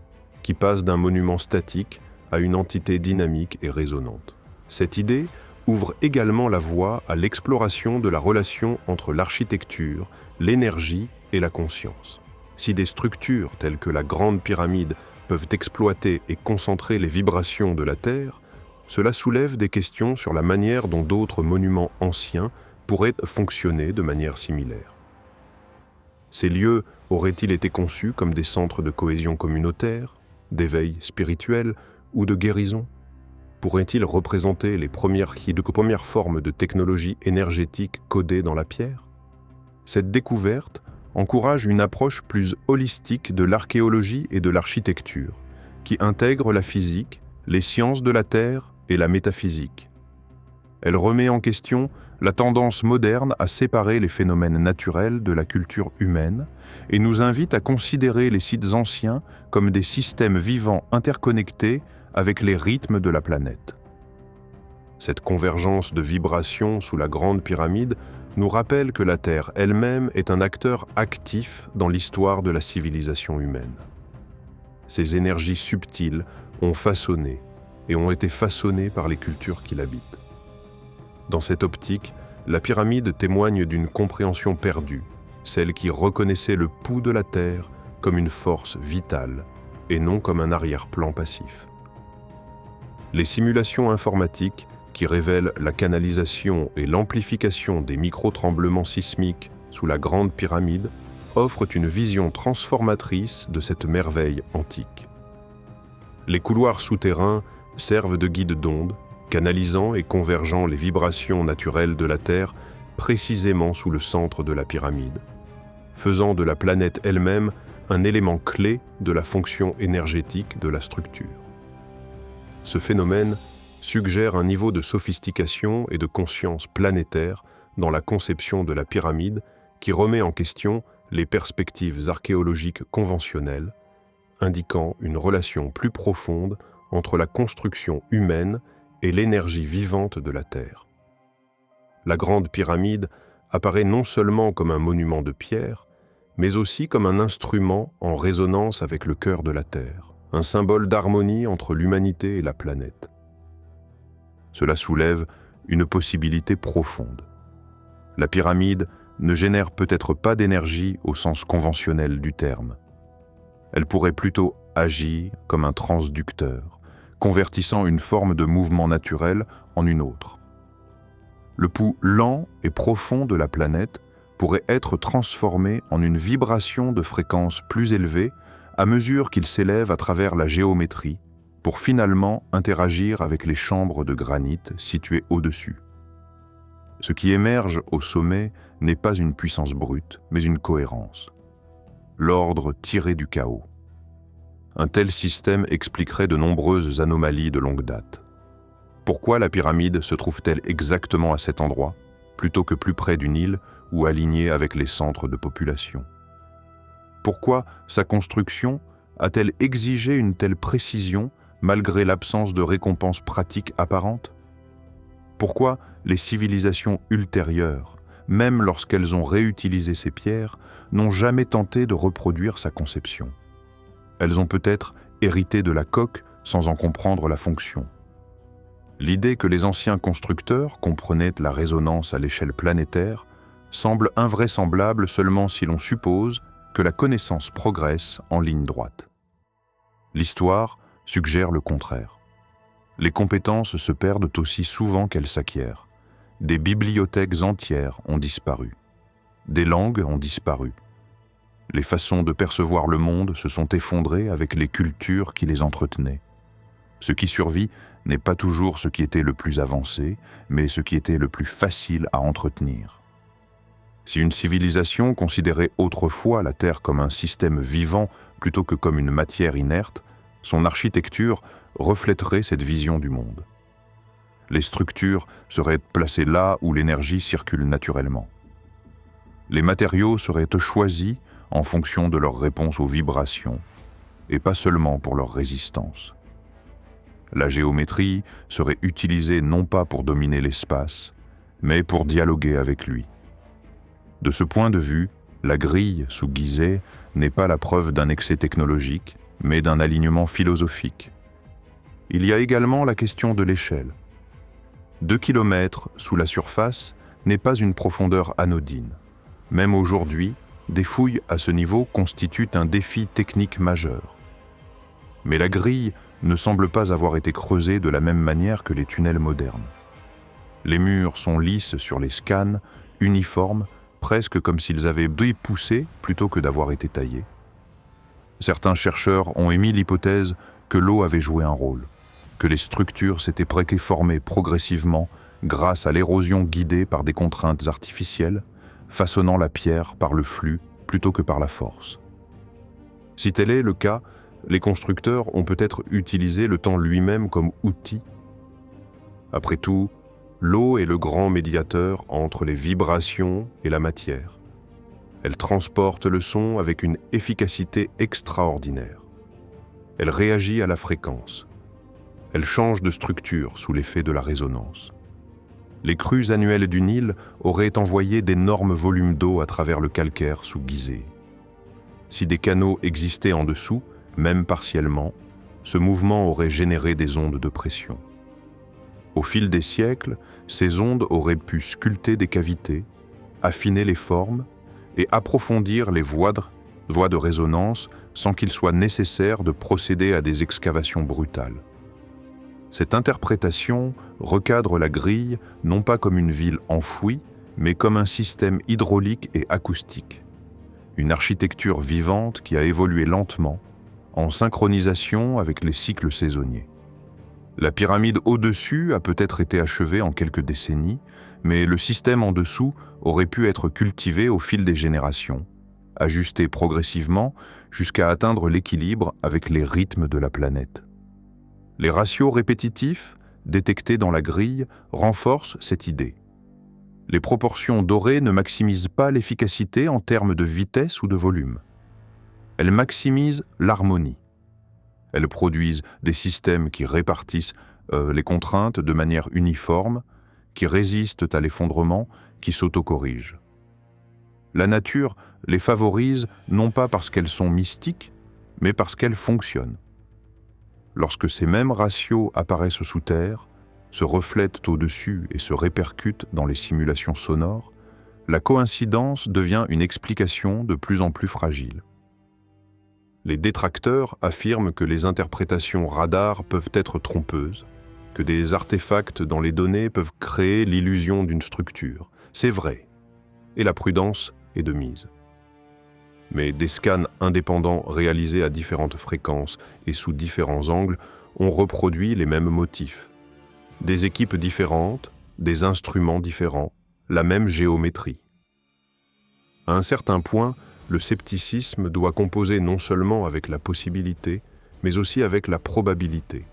qui passe d'un monument statique à une entité dynamique et résonante. Cette idée ouvre également la voie à l'exploration de la relation entre l'architecture, l'énergie et la conscience. Si des structures telles que la Grande Pyramide peuvent exploiter et concentrer les vibrations de la Terre, cela soulève des questions sur la manière dont d'autres monuments anciens pourraient fonctionner de manière similaire. Ces lieux auraient-ils été conçus comme des centres de cohésion communautaire, d'éveil spirituel ou de guérison? Pourraient-ils représenter les premières formes de technologie énergétique codées dans la pierre? Cette découverte encourage une approche plus holistique de l'archéologie et de l'architecture, qui intègre la physique, les sciences de la Terre et la métaphysique. Elle remet en question la tendance moderne à séparer les phénomènes naturels de la culture humaine et nous invite à considérer les sites anciens comme des systèmes vivants interconnectés avec les rythmes de la planète. Cette convergence de vibrations sous la Grande Pyramide nous rappelle que la Terre elle-même est un acteur actif dans l'histoire de la civilisation humaine. Ces énergies subtiles ont façonné et ont été façonnées par les cultures qui l'habitent. Dans cette optique, la pyramide témoigne d'une compréhension perdue, celle qui reconnaissait le pouls de la Terre comme une force vitale et non comme un arrière-plan passif. Les simulations informatiques qui révèlent la canalisation et l'amplification des micro-tremblements sismiques sous la Grande Pyramide offrent une vision transformatrice de cette merveille antique. Les couloirs souterrains servent de guides d'ondes, canalisant et convergeant les vibrations naturelles de la Terre précisément sous le centre de la pyramide, faisant de la planète elle-même un élément clé de la fonction énergétique de la structure. Ce phénomène suggère un niveau de sophistication et de conscience planétaire dans la conception de la pyramide qui remet en question les perspectives archéologiques conventionnelles, indiquant une relation plus profonde entre la construction humaine et l'énergie vivante de la Terre. La Grande Pyramide apparaît non seulement comme un monument de pierre, mais aussi comme un instrument en résonance avec le cœur de la Terre, un symbole d'harmonie entre l'humanité et la planète. Cela soulève une possibilité profonde. La pyramide ne génère peut-être pas d'énergie au sens conventionnel du terme. Elle pourrait plutôt agir comme un transducteur, convertissant une forme de mouvement naturel en une autre. Le pouls lent et profond de la planète pourrait être transformé en une vibration de fréquence plus élevée à mesure qu'il s'élève à travers la géométrie, pour finalement interagir avec les chambres de granit situées au-dessus. Ce qui émerge au sommet n'est pas une puissance brute, mais une cohérence. L'ordre tiré du chaos. Un tel système expliquerait de nombreuses anomalies de longue date. Pourquoi la pyramide se trouve-t-elle exactement à cet endroit, plutôt que plus près du Nil ou alignée avec les centres de population? Pourquoi sa construction a-t-elle exigé une telle précision malgré l'absence de récompenses pratiques apparentes? Pourquoi les civilisations ultérieures, même lorsqu'elles ont réutilisé ces pierres, n'ont jamais tenté de reproduire sa conception? Elles ont peut-être hérité de la coque sans en comprendre la fonction. L'idée que les anciens constructeurs comprenaient la résonance à l'échelle planétaire semble invraisemblable seulement si l'on suppose que la connaissance progresse en ligne droite. L'histoire suggère le contraire. Les compétences se perdent aussi souvent qu'elles s'acquièrent. Des bibliothèques entières ont disparu. Des langues ont disparu. Les façons de percevoir le monde se sont effondrées avec les cultures qui les entretenaient. Ce qui survit n'est pas toujours ce qui était le plus avancé, mais ce qui était le plus facile à entretenir. Si une civilisation considérait autrefois la Terre comme un système vivant plutôt que comme une matière inerte, son architecture reflèterait cette vision du monde. Les structures seraient placées là où l'énergie circule naturellement. Les matériaux seraient choisis en fonction de leur réponse aux vibrations, et pas seulement pour leur résistance. La géométrie serait utilisée non pas pour dominer l'espace, mais pour dialoguer avec lui. De ce point de vue, la grille sous Gizeh n'est pas la preuve d'un excès technologique, mais d'un alignement philosophique. Il y a également la question de l'échelle. 2 kilomètres sous la surface n'est pas une profondeur anodine. Même aujourd'hui, des fouilles à ce niveau constituent un défi technique majeur. Mais la grille ne semble pas avoir été creusée de la même manière que les tunnels modernes. Les murs sont lisses sur les scans, uniformes, presque comme s'ils avaient été poussés plutôt que d'avoir été taillés. Certains chercheurs ont émis l'hypothèse que l'eau avait joué un rôle, que les structures s'étaient préformées progressivement grâce à l'érosion guidée par des contraintes artificielles, façonnant la pierre par le flux plutôt que par la force. Si tel est le cas, les constructeurs ont peut-être utilisé le temps lui-même comme outil. Après tout, l'eau est le grand médiateur entre les vibrations et la matière. Elle transporte le son avec une efficacité extraordinaire. Elle réagit à la fréquence. Elle change de structure sous l'effet de la résonance. Les crues annuelles du Nil auraient envoyé d'énormes volumes d'eau à travers le calcaire sous Gizeh. Si des canaux existaient en dessous, même partiellement, ce mouvement aurait généré des ondes de pression. Au fil des siècles, ces ondes auraient pu sculpter des cavités, affiner les formes et approfondir les voies de résonance sans qu'il soit nécessaire de procéder à des excavations brutales. Cette interprétation recadre la grille non pas comme une ville enfouie, mais comme un système hydraulique et acoustique. Une architecture vivante qui a évolué lentement, en synchronisation avec les cycles saisonniers. La pyramide au-dessus a peut-être été achevée en quelques décennies, mais le système en dessous aurait pu être cultivé au fil des générations, ajusté progressivement jusqu'à atteindre l'équilibre avec les rythmes de la planète. Les ratios répétitifs, détectés dans la grille, renforcent cette idée. Les proportions dorées ne maximisent pas l'efficacité en termes de vitesse ou de volume. Elles maximisent l'harmonie. Elles produisent des systèmes qui répartissent les contraintes de manière uniforme, qui résistent à l'effondrement, qui s'autocorrigent. La nature les favorise non pas parce qu'elles sont mystiques, mais parce qu'elles fonctionnent. Lorsque ces mêmes ratios apparaissent sous terre, se reflètent au-dessus et se répercutent dans les simulations sonores, la coïncidence devient une explication de plus en plus fragile. Les détracteurs affirment que les interprétations radar peuvent être trompeuses, que des artefacts dans les données peuvent créer l'illusion d'une structure. C'est vrai, et la prudence est de mise. Mais des scans indépendants réalisés à différentes fréquences et sous différents angles ont reproduit les mêmes motifs. Des équipes différentes, des instruments différents, la même géométrie. À un certain point, le scepticisme doit composer non seulement avec la possibilité, mais aussi avec la probabilité.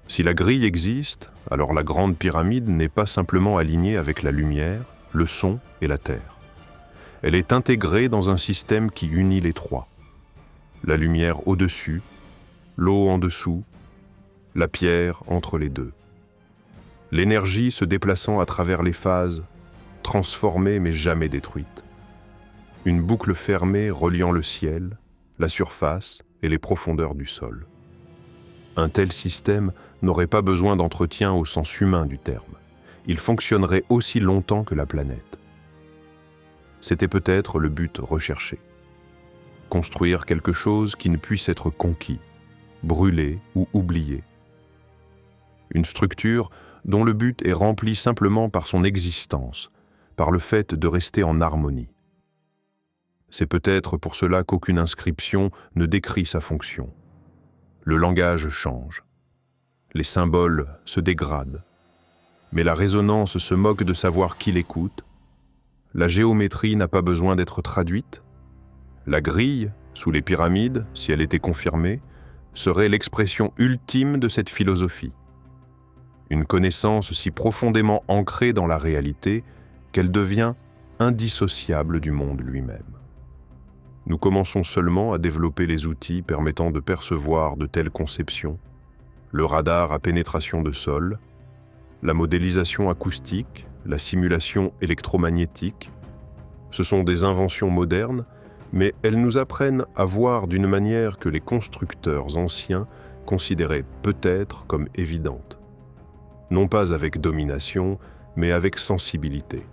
Si la grille existe, alors la grande pyramide n'est pas simplement alignée avec la lumière, le son et la terre. Elle est intégrée dans un système qui unit les trois. La lumière au-dessus, l'eau en dessous, la pierre entre les deux. L'énergie se déplaçant à travers les phases, transformée mais jamais détruite. Une boucle fermée reliant le ciel, la surface et les profondeurs du sol. Un tel système n'aurait pas besoin d'entretien au sens humain du terme. Il fonctionnerait aussi longtemps que la planète. C'était peut-être le but recherché. Construire quelque chose qui ne puisse être conquis, brûlé ou oublié. Une structure dont le but est rempli simplement par son existence, par le fait de rester en harmonie. C'est peut-être pour cela qu'aucune inscription ne décrit sa fonction. Le langage change. Les symboles se dégradent. Mais la résonance se moque de savoir qui l'écoute. La géométrie n'a pas besoin d'être traduite. La grille, sous les pyramides, si elle était confirmée, serait l'expression ultime de cette philosophie. une connaissance si profondément ancrée dans la réalité qu'elle devient indissociable du monde lui-même. Nous commençons seulement à développer les outils permettant de percevoir de telles conceptions, le radar à pénétration de sol, la modélisation acoustique, la simulation électromagnétique. Ce sont des inventions modernes, mais elles nous apprennent à voir d'une manière que les constructeurs anciens considéraient peut-être comme évidente. Non pas avec domination, mais avec sensibilité.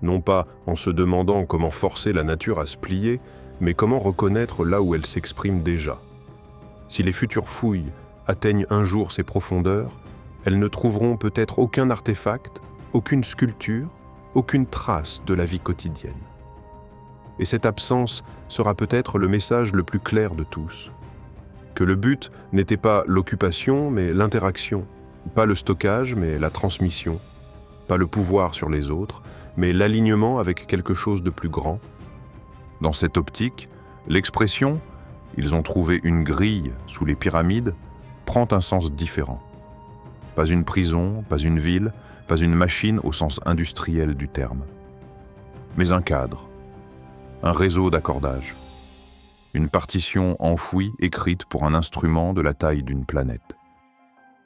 Non pas en se demandant comment forcer la nature à se plier, mais comment reconnaître là où elle s'exprime déjà. Si les futures fouilles atteignent un jour ces profondeurs, elles ne trouveront peut-être aucun artefact, aucune sculpture, aucune trace de la vie quotidienne. Et cette absence sera peut-être le message le plus clair de tous. Que le but n'était pas l'occupation, mais l'interaction, pas le stockage, mais la transmission, pas le pouvoir sur les autres, mais l'alignement avec quelque chose de plus grand. Dans cette optique, l'expression « ils ont trouvé une grille sous les pyramides » prend un sens différent. Pas une prison, pas une ville, pas une machine au sens industriel du terme, mais un cadre, un réseau d'accordage, une partition enfouie écrite pour un instrument de la taille d'une planète.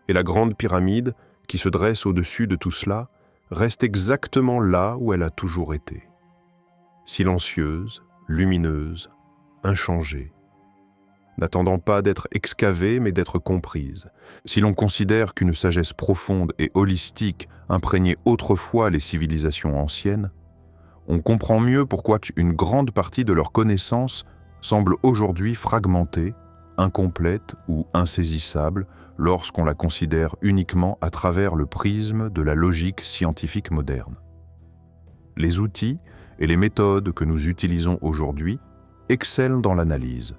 Et la grande pyramide, qui se dresse au-dessus de tout cela, reste exactement là où elle a toujours été. Silencieuse, lumineuse, inchangée, n'attendant pas d'être excavée mais d'être comprise. Si l'on considère qu'une sagesse profonde et holistique imprégnait autrefois les civilisations anciennes, on comprend mieux pourquoi une grande partie de leurs connaissances semble aujourd'hui fragmentée, incomplète ou insaisissable lorsqu'on la considère uniquement à travers le prisme de la logique scientifique moderne. Les outils et les méthodes que nous utilisons aujourd'hui excellent dans l'analyse.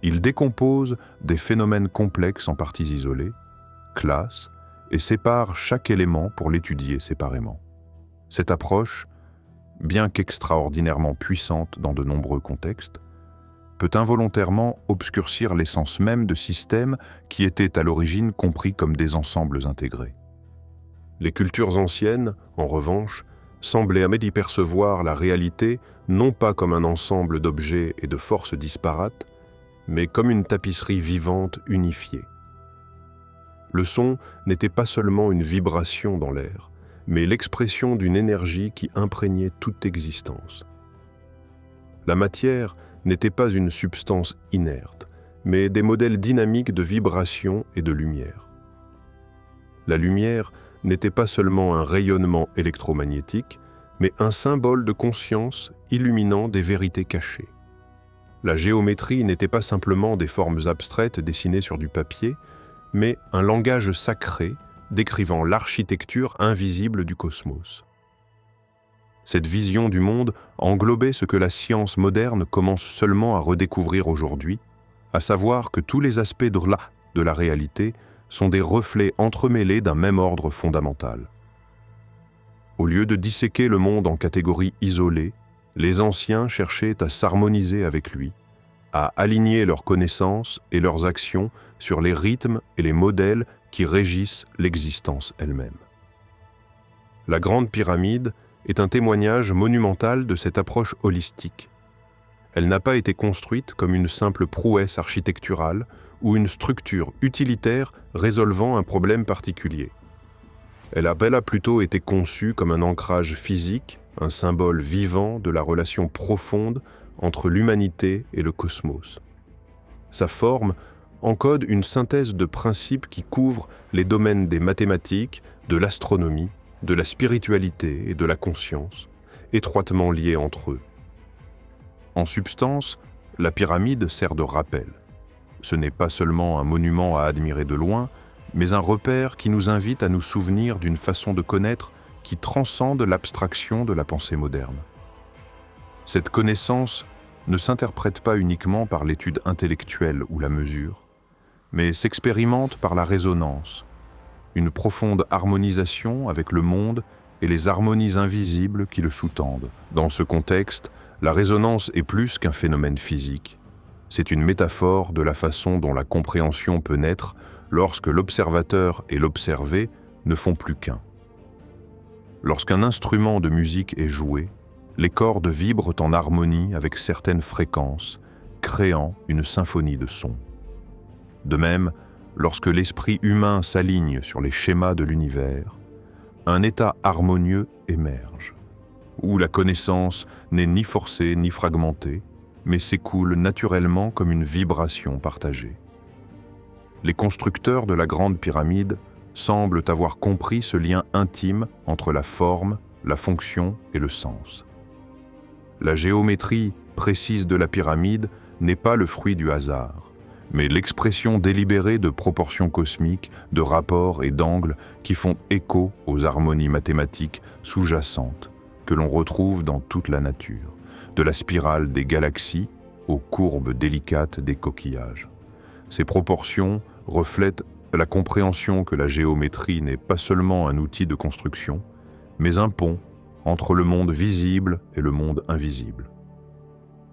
Ils décomposent des phénomènes complexes en parties isolées, classent et séparent chaque élément pour l'étudier séparément. Cette approche, bien qu'extraordinairement puissante dans de nombreux contextes, peut involontairement obscurcir l'essence même de systèmes qui étaient à l'origine compris comme des ensembles intégrés. Les cultures anciennes, en revanche, semblaient y percevoir la réalité non pas comme un ensemble d'objets et de forces disparates, mais comme une tapisserie vivante unifiée. Le son n'était pas seulement une vibration dans l'air, mais l'expression d'une énergie qui imprégnait toute existence. La matière n'était pas une substance inerte, mais des modèles dynamiques de vibration et de lumière. La lumière n'était pas seulement un rayonnement électromagnétique, mais un symbole de conscience illuminant des vérités cachées. La géométrie n'était pas simplement des formes abstraites dessinées sur du papier, mais un langage sacré décrivant l'architecture invisible du cosmos. Cette vision du monde englobait ce que la science moderne commence seulement à redécouvrir aujourd'hui, à savoir que tous les aspects de la réalité sont des reflets entremêlés d'un même ordre fondamental. Au lieu de disséquer le monde en catégories isolées, les anciens cherchaient à s'harmoniser avec lui, à aligner leurs connaissances et leurs actions sur les rythmes et les modèles qui régissent l'existence elle-même. La Grande Pyramide est un témoignage monumental de cette approche holistique. Elle n'a pas été construite comme une simple prouesse architecturale ou une structure utilitaire résolvant un problème particulier. Elle a plutôt été conçue comme un ancrage physique, un symbole vivant de la relation profonde entre l'humanité et le cosmos. Sa forme encode une synthèse de principes qui couvrent les domaines des mathématiques, de l'astronomie, de la spiritualité et de la conscience, étroitement liés entre eux. En substance, la pyramide sert de rappel. Ce n'est pas seulement un monument à admirer de loin, mais un repère qui nous invite à nous souvenir d'une façon de connaître qui transcende l'abstraction de la pensée moderne. Cette connaissance ne s'interprète pas uniquement par l'étude intellectuelle ou la mesure, mais s'expérimente par la résonance, une profonde harmonisation avec le monde et les harmonies invisibles qui le sous-tendent. Dans ce contexte, la résonance est plus qu'un phénomène physique. C'est une métaphore de la façon dont la compréhension peut naître lorsque l'observateur et l'observé ne font plus qu'un. Lorsqu'un instrument de musique est joué, les cordes vibrent en harmonie avec certaines fréquences, créant une symphonie de sons. De même, lorsque l'esprit humain s'aligne sur les schémas de l'univers, un état harmonieux émerge, où la connaissance n'est ni forcée ni fragmentée, mais s'écoule naturellement comme une vibration partagée. Les constructeurs de la Grande Pyramide semblent avoir compris ce lien intime entre la forme, la fonction et le sens. La géométrie précise de la pyramide n'est pas le fruit du hasard, mais l'expression délibérée de proportions cosmiques, de rapports et d'angles qui font écho aux harmonies mathématiques sous-jacentes que l'on retrouve dans toute la nature, de la spirale des galaxies aux courbes délicates des coquillages. Ces proportions reflètent la compréhension que la géométrie n'est pas seulement un outil de construction, mais un pont entre le monde visible et le monde invisible.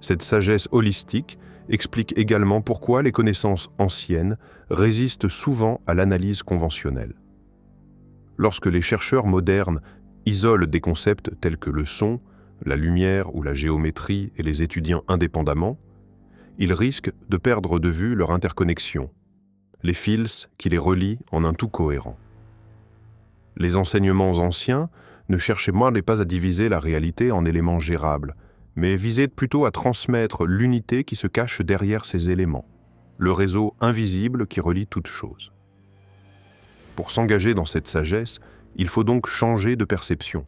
Cette sagesse holistique explique également pourquoi les connaissances anciennes résistent souvent à l'analyse conventionnelle. Lorsque les chercheurs modernes isolent des concepts tels que le son, la lumière ou la géométrie et les étudiant indépendamment, ils risquent de perdre de vue leur interconnexion, les fils qui les relient en un tout cohérent. Les enseignements anciens ne cherchaient pas à diviser la réalité en éléments gérables, mais visaient plutôt à transmettre l'unité qui se cache derrière ces éléments, le réseau invisible qui relie toutes choses. Pour s'engager dans cette sagesse, il faut donc changer de perception.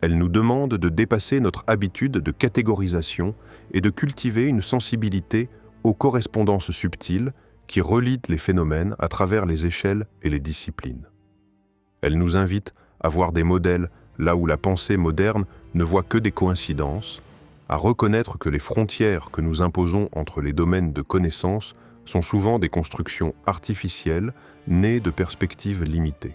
Elle nous demande de dépasser notre habitude de catégorisation et de cultiver une sensibilité aux correspondances subtiles qui relient les phénomènes à travers les échelles et les disciplines. Elle nous invite à voir des modèles là où la pensée moderne ne voit que des coïncidences, à reconnaître que les frontières que nous imposons entre les domaines de connaissance sont souvent des constructions artificielles nées de perspectives limitées.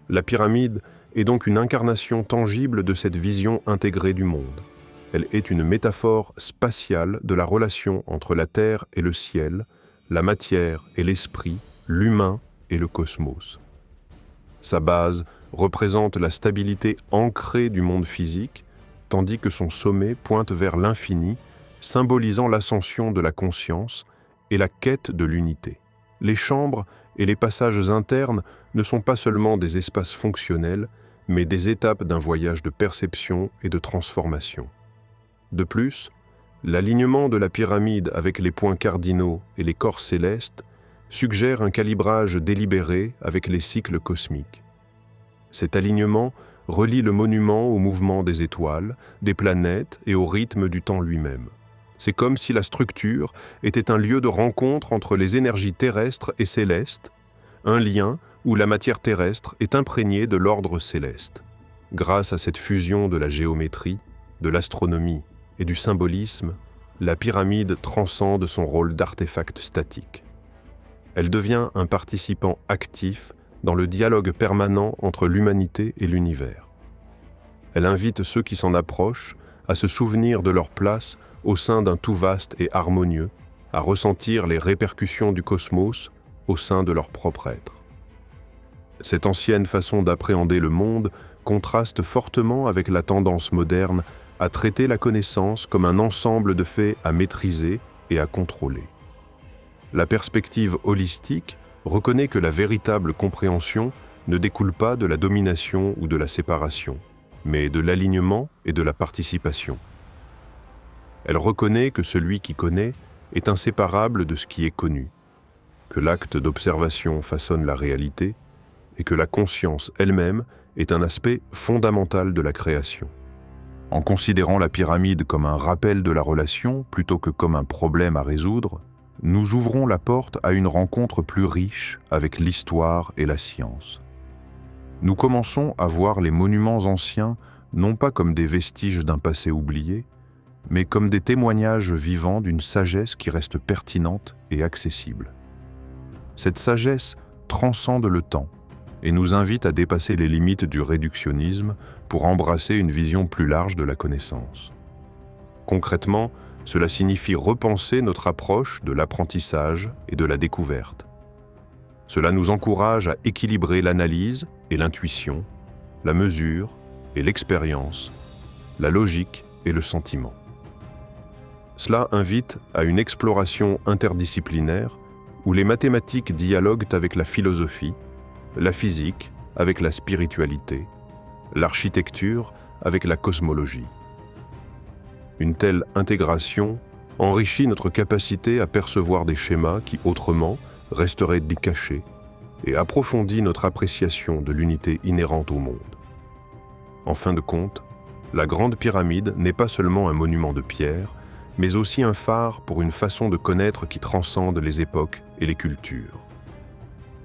La pyramide est donc une incarnation tangible de cette vision intégrée du monde. Elle est une métaphore spatiale de la relation entre la terre et le ciel, la matière et l'esprit, l'humain et le cosmos. Sa base représente la stabilité ancrée du monde physique, tandis que son sommet pointe vers l'infini, symbolisant l'ascension de la conscience et la quête de l'unité. Les chambres et les passages internes ne sont pas seulement des espaces fonctionnels, mais des étapes d'un voyage de perception et de transformation. De plus, l'alignement de la pyramide avec les points cardinaux et les corps célestes suggère un calibrage délibéré avec les cycles cosmiques. Cet alignement relie le monument au mouvement des étoiles, des planètes et au rythme du temps lui-même. C'est comme si la structure était un lieu de rencontre entre les énergies terrestres et célestes, un lien où la matière terrestre est imprégnée de l'ordre céleste. Grâce à cette fusion de la géométrie, de l'astronomie et du symbolisme, la pyramide transcende son rôle d'artefact statique. Elle devient un participant actif dans le dialogue permanent entre l'humanité et l'univers. Elle invite ceux qui s'en approchent à se souvenir de leur place au sein d'un tout vaste et harmonieux, à ressentir les répercussions du cosmos au sein de leur propre être. Cette ancienne façon d'appréhender le monde contraste fortement avec la tendance moderne à traiter la connaissance comme un ensemble de faits à maîtriser et à contrôler. La perspective holistique reconnaît que la véritable compréhension ne découle pas de la domination ou de la séparation, mais de l'alignement et de la participation. Elle reconnaît que celui qui connaît est inséparable de ce qui est connu, que l'acte d'observation façonne la réalité et que la conscience elle-même est un aspect fondamental de la création. En considérant la pyramide comme un rappel de la relation plutôt que comme un problème à résoudre, nous ouvrons la porte à une rencontre plus riche avec l'histoire et la science. Nous commençons à voir les monuments anciens non pas comme des vestiges d'un passé oublié, mais comme des témoignages vivants d'une sagesse qui reste pertinente et accessible. Cette sagesse transcende le temps et nous invite à dépasser les limites du réductionnisme pour embrasser une vision plus large de la connaissance. Concrètement, cela signifie repenser notre approche de l'apprentissage et de la découverte. Cela nous encourage à équilibrer l'analyse et l'intuition, la mesure et l'expérience, la logique et le sentiment. Cela invite à une exploration interdisciplinaire où les mathématiques dialoguent avec la philosophie, la physique avec la spiritualité, l'architecture avec la cosmologie. Une telle intégration enrichit notre capacité à percevoir des schémas qui, autrement, resteraient cachés et approfondit notre appréciation de l'unité inhérente au monde. En fin de compte, la Grande Pyramide n'est pas seulement un monument de pierre, mais aussi un phare pour une façon de connaître qui transcende les époques et les cultures.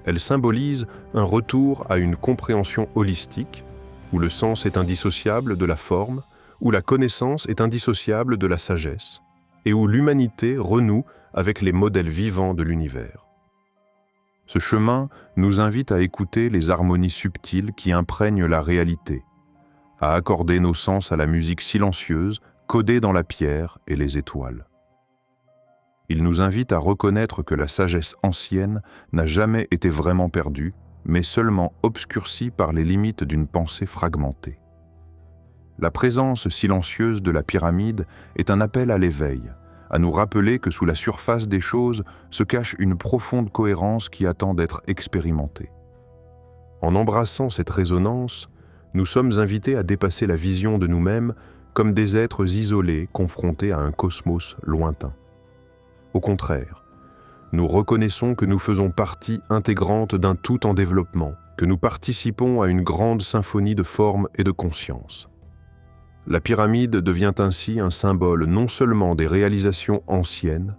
Elle symbolise un retour à une compréhension holistique, où le sens est indissociable de la forme, où la connaissance est indissociable de la sagesse, et où l'humanité renoue avec les modèles vivants de l'univers. Ce chemin nous invite à écouter les harmonies subtiles qui imprègnent la réalité, à accorder nos sens à la musique silencieuse codée dans la pierre et les étoiles. Il nous invite à reconnaître que la sagesse ancienne n'a jamais été vraiment perdue, mais seulement obscurcie par les limites d'une pensée fragmentée. La présence silencieuse de la pyramide est un appel à l'éveil, à nous rappeler que sous la surface des choses se cache une profonde cohérence qui attend d'être expérimentée. En embrassant cette résonance, nous sommes invités à dépasser la vision de nous-mêmes comme des êtres isolés confrontés à un cosmos lointain. Au contraire, nous reconnaissons que nous faisons partie intégrante d'un tout en développement, que nous participons à une grande symphonie de formes et de conscience. La pyramide devient ainsi un symbole non seulement des réalisations anciennes,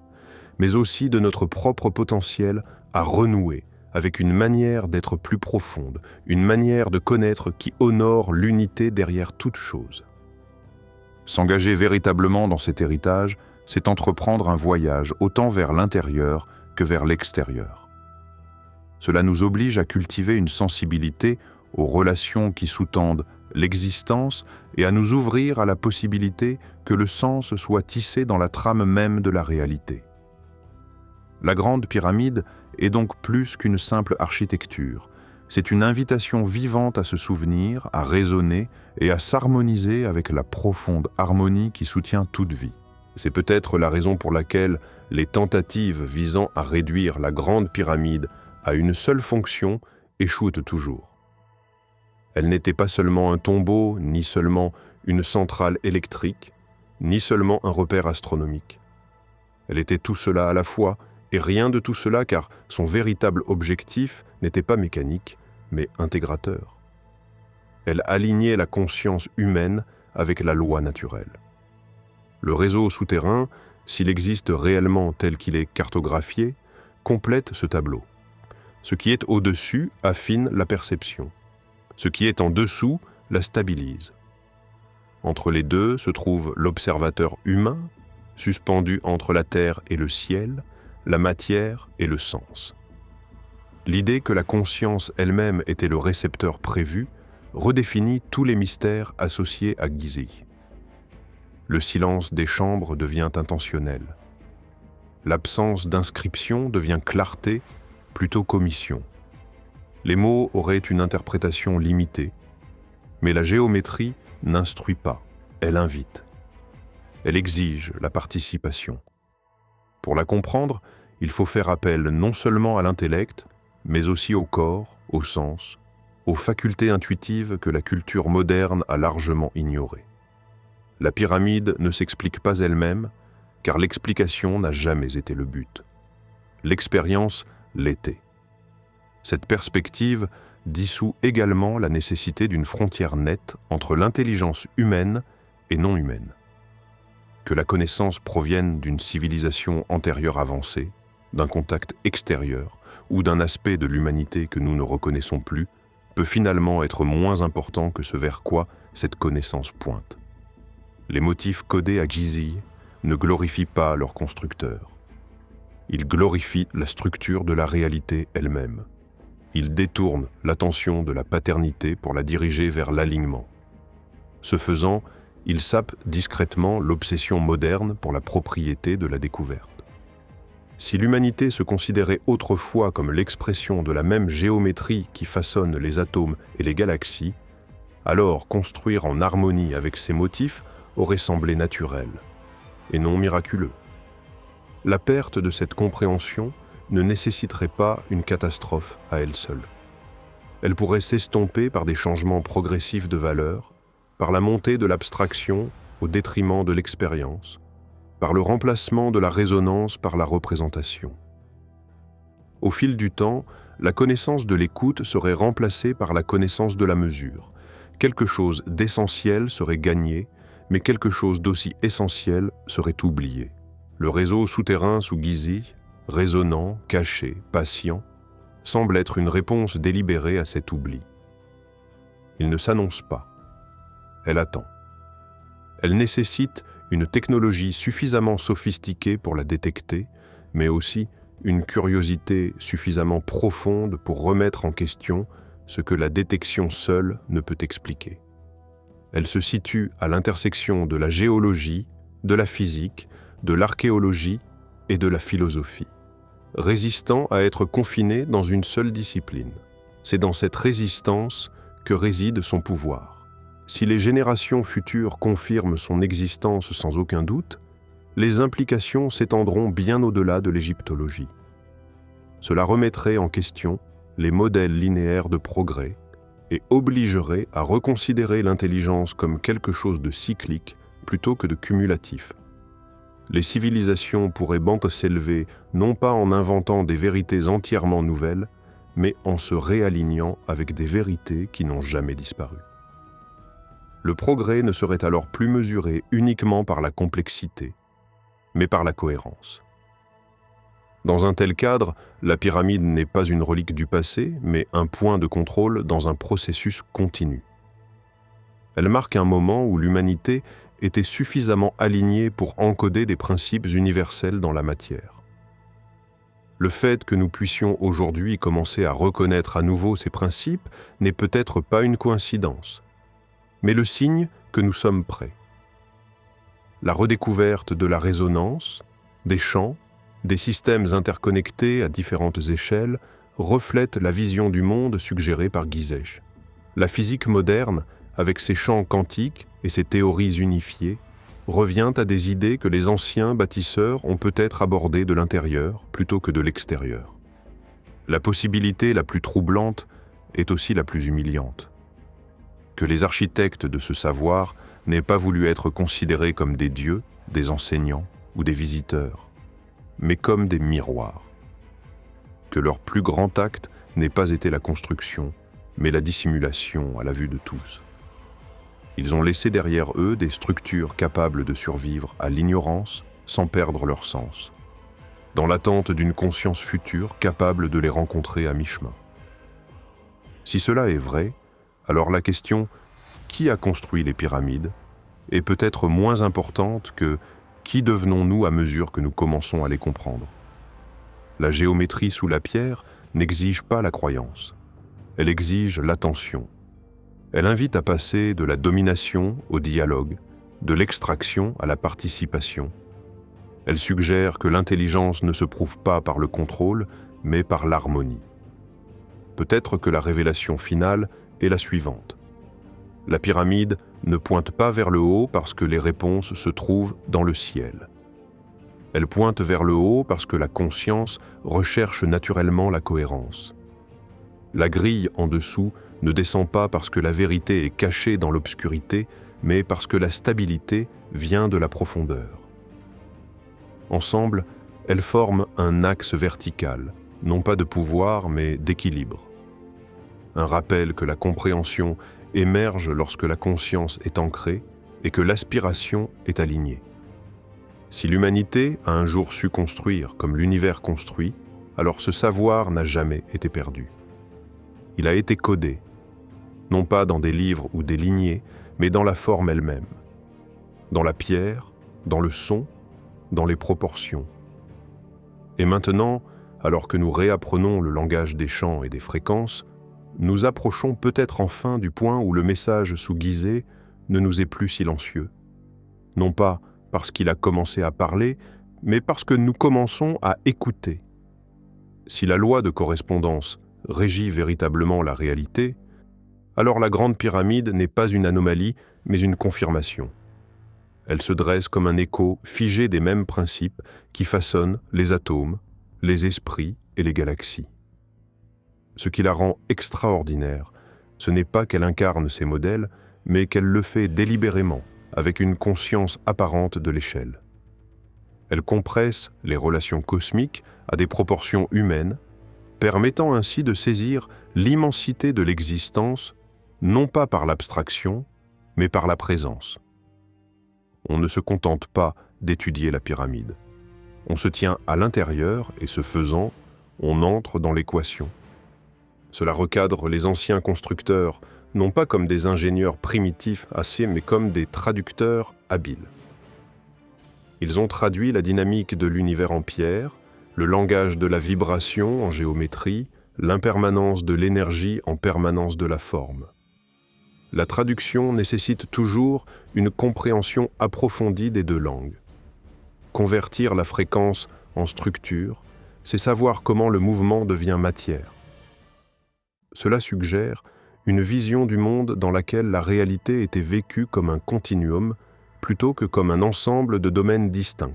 mais aussi de notre propre potentiel à renouer avec une manière d'être plus profonde, une manière de connaître qui honore l'unité derrière toute chose. S'engager véritablement dans cet héritage, c'est entreprendre un voyage autant vers l'intérieur que vers l'extérieur. Cela nous oblige à cultiver une sensibilité aux relations qui sous-tendent l'existence et à nous ouvrir à la possibilité que le sens soit tissé dans la trame même de la réalité. La Grande Pyramide est donc plus qu'une simple architecture. C'est une invitation vivante à se souvenir, à raisonner et à s'harmoniser avec la profonde harmonie qui soutient toute vie. C'est peut-être la raison pour laquelle les tentatives visant à réduire la Grande Pyramide à une seule fonction échouent toujours. Elle n'était pas seulement un tombeau, ni seulement une centrale électrique, ni seulement un repère astronomique. Elle était tout cela à la fois, et rien de tout cela car son véritable objectif n'était pas mécanique, mais intégrateur. Elle alignait la conscience humaine avec la loi naturelle. Le réseau souterrain, s'il existe réellement tel qu'il est cartographié, complète ce tableau. Ce qui est au-dessus affine la perception. Ce qui est en dessous la stabilise. Entre les deux se trouve l'observateur humain, suspendu entre la terre et le ciel, la matière et le sens. L'idée que la conscience elle-même était le récepteur prévu redéfinit tous les mystères associés à Gizeh. Le silence des chambres devient intentionnel. L'absence d'inscription devient clarté plutôt qu'omission. Les mots auraient une interprétation limitée, mais la géométrie n'instruit pas, elle invite. Elle exige la participation. Pour la comprendre, il faut faire appel non seulement à l'intellect, mais aussi au corps, au sens, aux facultés intuitives que la culture moderne a largement ignorées. La pyramide ne s'explique pas elle-même, car l'explication n'a jamais été le but. L'expérience l'était. Cette perspective dissout également la nécessité d'une frontière nette entre l'intelligence humaine et non humaine. Que la connaissance provienne d'une civilisation antérieure avancée, d'un contact extérieur ou d'un aspect de l'humanité que nous ne reconnaissons plus, peut finalement être moins important que ce vers quoi cette connaissance pointe. Les motifs codés à Gizeh ne glorifient pas leur constructeur. Ils glorifient la structure de la réalité elle-même. Ils détournent l'attention de la paternité pour la diriger vers l'alignement. Ce faisant, ils sapent discrètement l'obsession moderne pour la propriété de la découverte. Si l'humanité se considérait autrefois comme l'expression de la même géométrie qui façonne les atomes et les galaxies, alors construire en harmonie avec ces motifs aurait semblé naturel, et non miraculeux. La perte de cette compréhension ne nécessiterait pas une catastrophe à elle seule. Elle pourrait s'estomper par des changements progressifs de valeur, par la montée de l'abstraction au détriment de l'expérience, par le remplacement de la résonance par la représentation. Au fil du temps, la connaissance de l'écoute serait remplacée par la connaissance de la mesure. Quelque chose d'essentiel serait gagné, mais quelque chose d'aussi essentiel serait oublié. Le réseau souterrain sous Gizeh, résonnant, caché, patient, semble être une réponse délibérée à cet oubli. Il ne s'annonce pas. Elle attend. Elle nécessite une technologie suffisamment sophistiquée pour la détecter, mais aussi une curiosité suffisamment profonde pour remettre en question ce que la détection seule ne peut expliquer. Elle se situe à l'intersection de la géologie, de la physique, de l'archéologie et de la philosophie, résistant à être confinée dans une seule discipline. C'est dans cette résistance que réside son pouvoir. Si les générations futures confirment son existence sans aucun doute, les implications s'étendront bien au-delà de l'égyptologie. Cela remettrait en question les modèles linéaires de progrès et obligerait à reconsidérer l'intelligence comme quelque chose de cyclique plutôt que de cumulatif. Les civilisations pourraient bant s'élever non pas en inventant des vérités entièrement nouvelles, mais en se réalignant avec des vérités qui n'ont jamais disparu. Le progrès ne serait alors plus mesuré uniquement par la complexité, mais par la cohérence. Dans un tel cadre, la pyramide n'est pas une relique du passé, mais un point de contrôle dans un processus continu. Elle marque un moment où l'humanité était suffisamment alignée pour encoder des principes universels dans la matière. Le fait que nous puissions aujourd'hui commencer à reconnaître à nouveau ces principes n'est peut-être pas une coïncidence, mais le signe que nous sommes prêts. La redécouverte de la résonance, des champs, des systèmes interconnectés à différentes échelles reflète la vision du monde suggérée par Gizeh. La physique moderne, avec ses champs quantiques et ses théories unifiées, revient à des idées que les anciens bâtisseurs ont peut-être abordées de l'intérieur plutôt que de l'extérieur. La possibilité la plus troublante est aussi la plus humiliante. Que les architectes de ce savoir n'aient pas voulu être considérés comme des dieux, des enseignants ou des visiteurs, mais comme des miroirs. Que leur plus grand acte n'ait pas été la construction, mais la dissimulation à la vue de tous. Ils ont laissé derrière eux des structures capables de survivre à l'ignorance sans perdre leur sens, dans l'attente d'une conscience future capable de les rencontrer à mi-chemin. Si cela est vrai, alors la question « qui a construit les pyramides ?» est peut-être moins importante que « qui devenons-nous à mesure que nous commençons à les comprendre ?» La géométrie sous la pierre n'exige pas la croyance. Elle exige l'attention. Elle invite à passer de la domination au dialogue, de l'extraction à la participation. Elle suggère que l'intelligence ne se prouve pas par le contrôle, mais par l'harmonie. Peut-être que la révélation finale est la suivante. La pyramide ne pointe pas vers le haut parce que les réponses se trouvent dans le ciel. Elle pointe vers le haut parce que la conscience recherche naturellement la cohérence. La grille en dessous ne descend pas parce que la vérité est cachée dans l'obscurité, mais parce que la stabilité vient de la profondeur. Ensemble, elles forment un axe vertical, non pas de pouvoir, mais d'équilibre. Un rappel que la compréhension émerge lorsque la conscience est ancrée et que l'aspiration est alignée. Si l'humanité a un jour su construire comme l'univers construit, alors ce savoir n'a jamais été perdu. Il a été codé, non pas dans des livres ou des lignées, mais dans la forme elle-même, dans la pierre, dans le son, dans les proportions. Et maintenant, alors que nous réapprenons le langage des chants et des fréquences, nous approchons peut-être enfin du point où le message sous Gizeh ne nous est plus silencieux. Non pas parce qu'il a commencé à parler, mais parce que nous commençons à écouter. Si la loi de correspondance régit véritablement la réalité, alors la Grande Pyramide n'est pas une anomalie, mais une confirmation. Elle se dresse comme un écho figé des mêmes principes qui façonnent les atomes, les esprits et les galaxies. Ce qui la rend extraordinaire, ce n'est pas qu'elle incarne ces modèles, mais qu'elle le fait délibérément, avec une conscience apparente de l'échelle. Elle compresse les relations cosmiques à des proportions humaines, permettant ainsi de saisir l'immensité de l'existence, non pas par l'abstraction, mais par la présence. On ne se contente pas d'étudier la pyramide. On se tient à l'intérieur et ce faisant, on entre dans l'équation. Cela recadre les anciens constructeurs, non pas comme des ingénieurs primitifs assez, mais comme des traducteurs habiles. Ils ont traduit la dynamique de l'univers en pierre, le langage de la vibration en géométrie, l'impermanence de l'énergie en permanence de la forme. La traduction nécessite toujours une compréhension approfondie des deux langues. Convertir la fréquence en structure, c'est savoir comment le mouvement devient matière. Cela suggère une vision du monde dans laquelle la réalité était vécue comme un continuum plutôt que comme un ensemble de domaines distincts.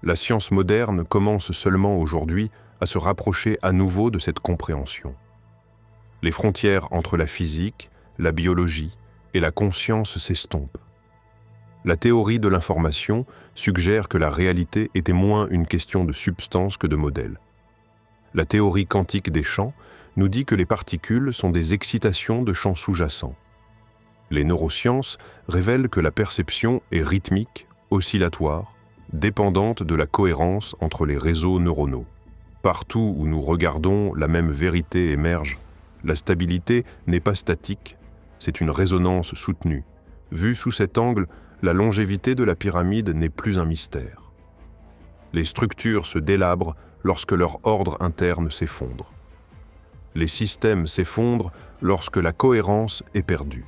La science moderne commence seulement aujourd'hui à se rapprocher à nouveau de cette compréhension. Les frontières entre la physique, la biologie et la conscience s'estompent. La théorie de l'information suggère que la réalité était moins une question de substance que de modèle. La théorie quantique des champs nous dit que les particules sont des excitations de champs sous-jacents. Les neurosciences révèlent que la perception est rythmique, oscillatoire, dépendante de la cohérence entre les réseaux neuronaux. Partout où nous regardons, la même vérité émerge. La stabilité n'est pas statique, c'est une résonance soutenue. Vue sous cet angle, la longévité de la pyramide n'est plus un mystère. Les structures se délabrent lorsque leur ordre interne s'effondre. Les systèmes s'effondrent lorsque la cohérence est perdue.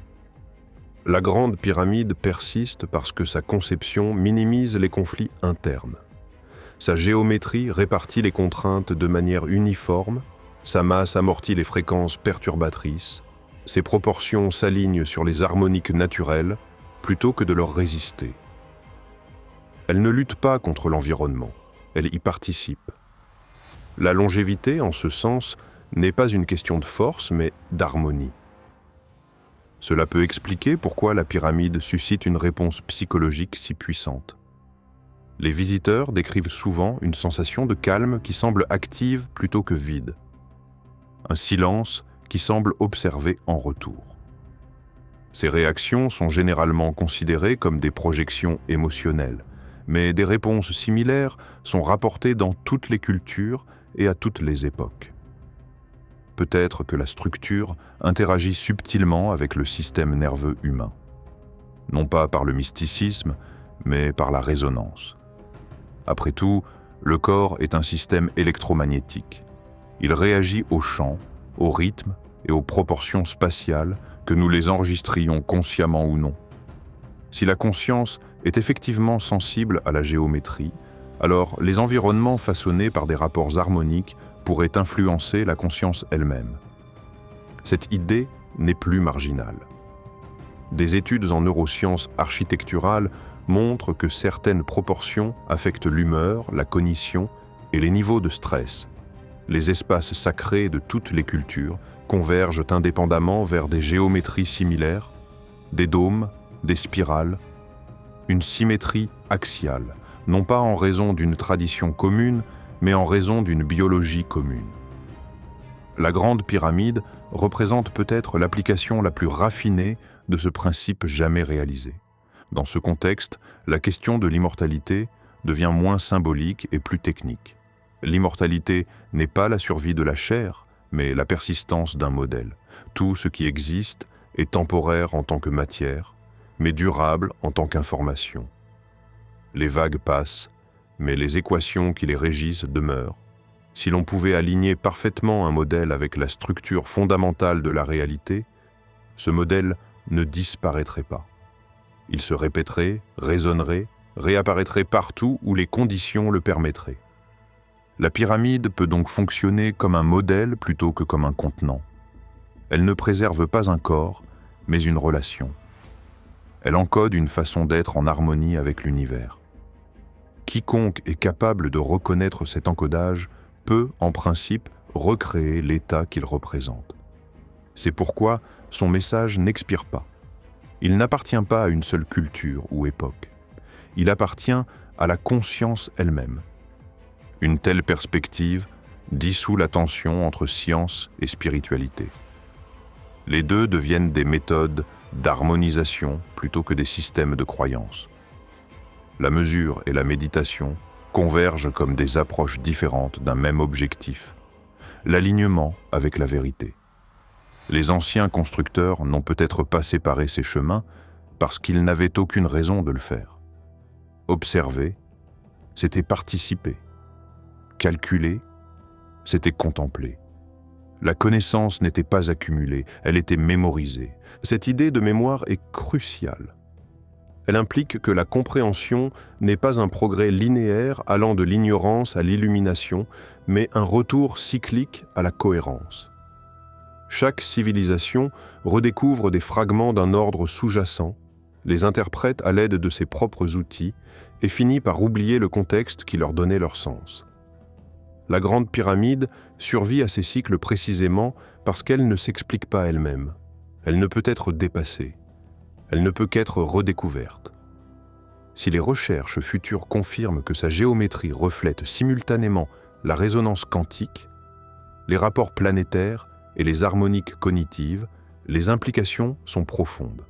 La Grande Pyramide persiste parce que sa conception minimise les conflits internes. Sa géométrie répartit les contraintes de manière uniforme, sa masse amortit les fréquences perturbatrices, ses proportions s'alignent sur les harmoniques naturelles plutôt que de leur résister. Elle ne lutte pas contre l'environnement, elle y participe. La longévité, en ce sens, n'est pas une question de force, mais d'harmonie. Cela peut expliquer pourquoi la pyramide suscite une réponse psychologique si puissante. Les visiteurs décrivent souvent une sensation de calme qui semble active plutôt que vide. Un silence qui semble observer en retour. Ces réactions sont généralement considérées comme des projections émotionnelles, mais des réponses similaires sont rapportées dans toutes les cultures et à toutes les époques. Peut-être que la structure interagit subtilement avec le système nerveux humain. Non pas par le mysticisme, mais par la résonance. Après tout, le corps est un système électromagnétique. Il réagit aux champs, au rythme et aux proportions spatiales, que nous les enregistrions consciemment ou non. Si la conscience est effectivement sensible à la géométrie, alors les environnements façonnés par des rapports harmoniques pourraient influencer la conscience elle-même. Cette idée n'est plus marginale. Des études en neurosciences architecturales montrent que certaines proportions affectent l'humeur, la cognition et les niveaux de stress. Les espaces sacrés de toutes les cultures convergent indépendamment vers des géométries similaires, des dômes, des spirales, une symétrie axiale, non pas en raison d'une tradition commune, mais en raison d'une biologie commune. La Grande Pyramide représente peut-être l'application la plus raffinée de ce principe jamais réalisé. Dans ce contexte, la question de l'immortalité devient moins symbolique et plus technique. L'immortalité n'est pas la survie de la chair, mais la persistance d'un modèle. Tout ce qui existe est temporaire en tant que matière, mais durable en tant qu'information. Les vagues passent, mais les équations qui les régissent demeurent. Si l'on pouvait aligner parfaitement un modèle avec la structure fondamentale de la réalité, ce modèle ne disparaîtrait pas. Il se répéterait, résonnerait réapparaîtrait partout où les conditions le permettraient. La pyramide peut donc fonctionner comme un modèle plutôt que comme un contenant. Elle ne préserve pas un corps, mais une relation. Elle encode une façon d'être en harmonie avec l'univers. Quiconque est capable de reconnaître cet encodage peut, en principe, recréer l'état qu'il représente. C'est pourquoi son message n'expire pas. Il n'appartient pas à une seule culture ou époque. Il appartient à la conscience elle-même. Une telle perspective dissout la tension entre science et spiritualité. Les deux deviennent des méthodes d'harmonisation plutôt que des systèmes de croyance. La mesure et la méditation convergent comme des approches différentes d'un même objectif, l'alignement avec la vérité. Les anciens constructeurs n'ont peut-être pas séparé ces chemins parce qu'ils n'avaient aucune raison de le faire. Observer, c'était participer. Calculer, c'était contempler. La connaissance n'était pas accumulée, elle était mémorisée. Cette idée de mémoire est cruciale. Elle implique que la compréhension n'est pas un progrès linéaire allant de l'ignorance à l'illumination, mais un retour cyclique à la cohérence. Chaque civilisation redécouvre des fragments d'un ordre sous-jacent, les interprète à l'aide de ses propres outils et finit par oublier le contexte qui leur donnait leur sens. La Grande Pyramide survit à ces cycles précisément parce qu'elle ne s'explique pas elle-même. Elle ne peut être dépassée. Elle ne peut qu'être redécouverte. Si les recherches futures confirment que sa géométrie reflète simultanément la résonance quantique, les rapports planétaires et les harmoniques cognitives, les implications sont profondes.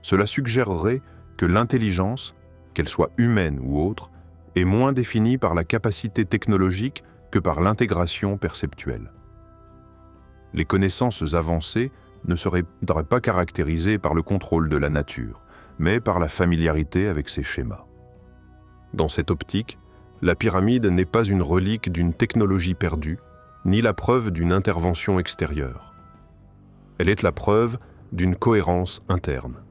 Cela suggérerait que l'intelligence, qu'elle soit humaine ou autre, est moins définie par la capacité technologique que par l'intégration perceptuelle. Les connaissances avancées ne seraient pas caractérisées par le contrôle de la nature, mais par la familiarité avec ses schémas. Dans cette optique, la pyramide n'est pas une relique d'une technologie perdue, ni la preuve d'une intervention extérieure. Elle est la preuve d'une cohérence interne.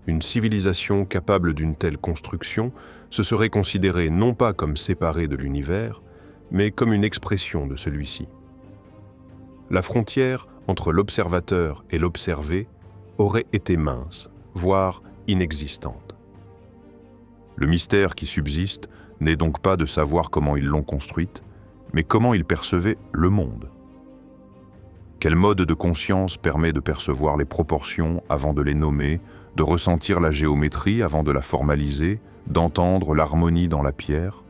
Une civilisation capable d'une telle construction se serait considérée non pas comme séparée de l'univers, mais comme une expression de celui-ci. La frontière entre l'observateur et l'observé aurait été mince, voire inexistante. Le mystère qui subsiste n'est donc pas de savoir comment ils l'ont construite, mais comment ils percevaient le monde. Quel mode de conscience permet de percevoir les proportions avant de les nommer, de ressentir la géométrie avant de la formaliser, d'entendre l'harmonie dans la pierre?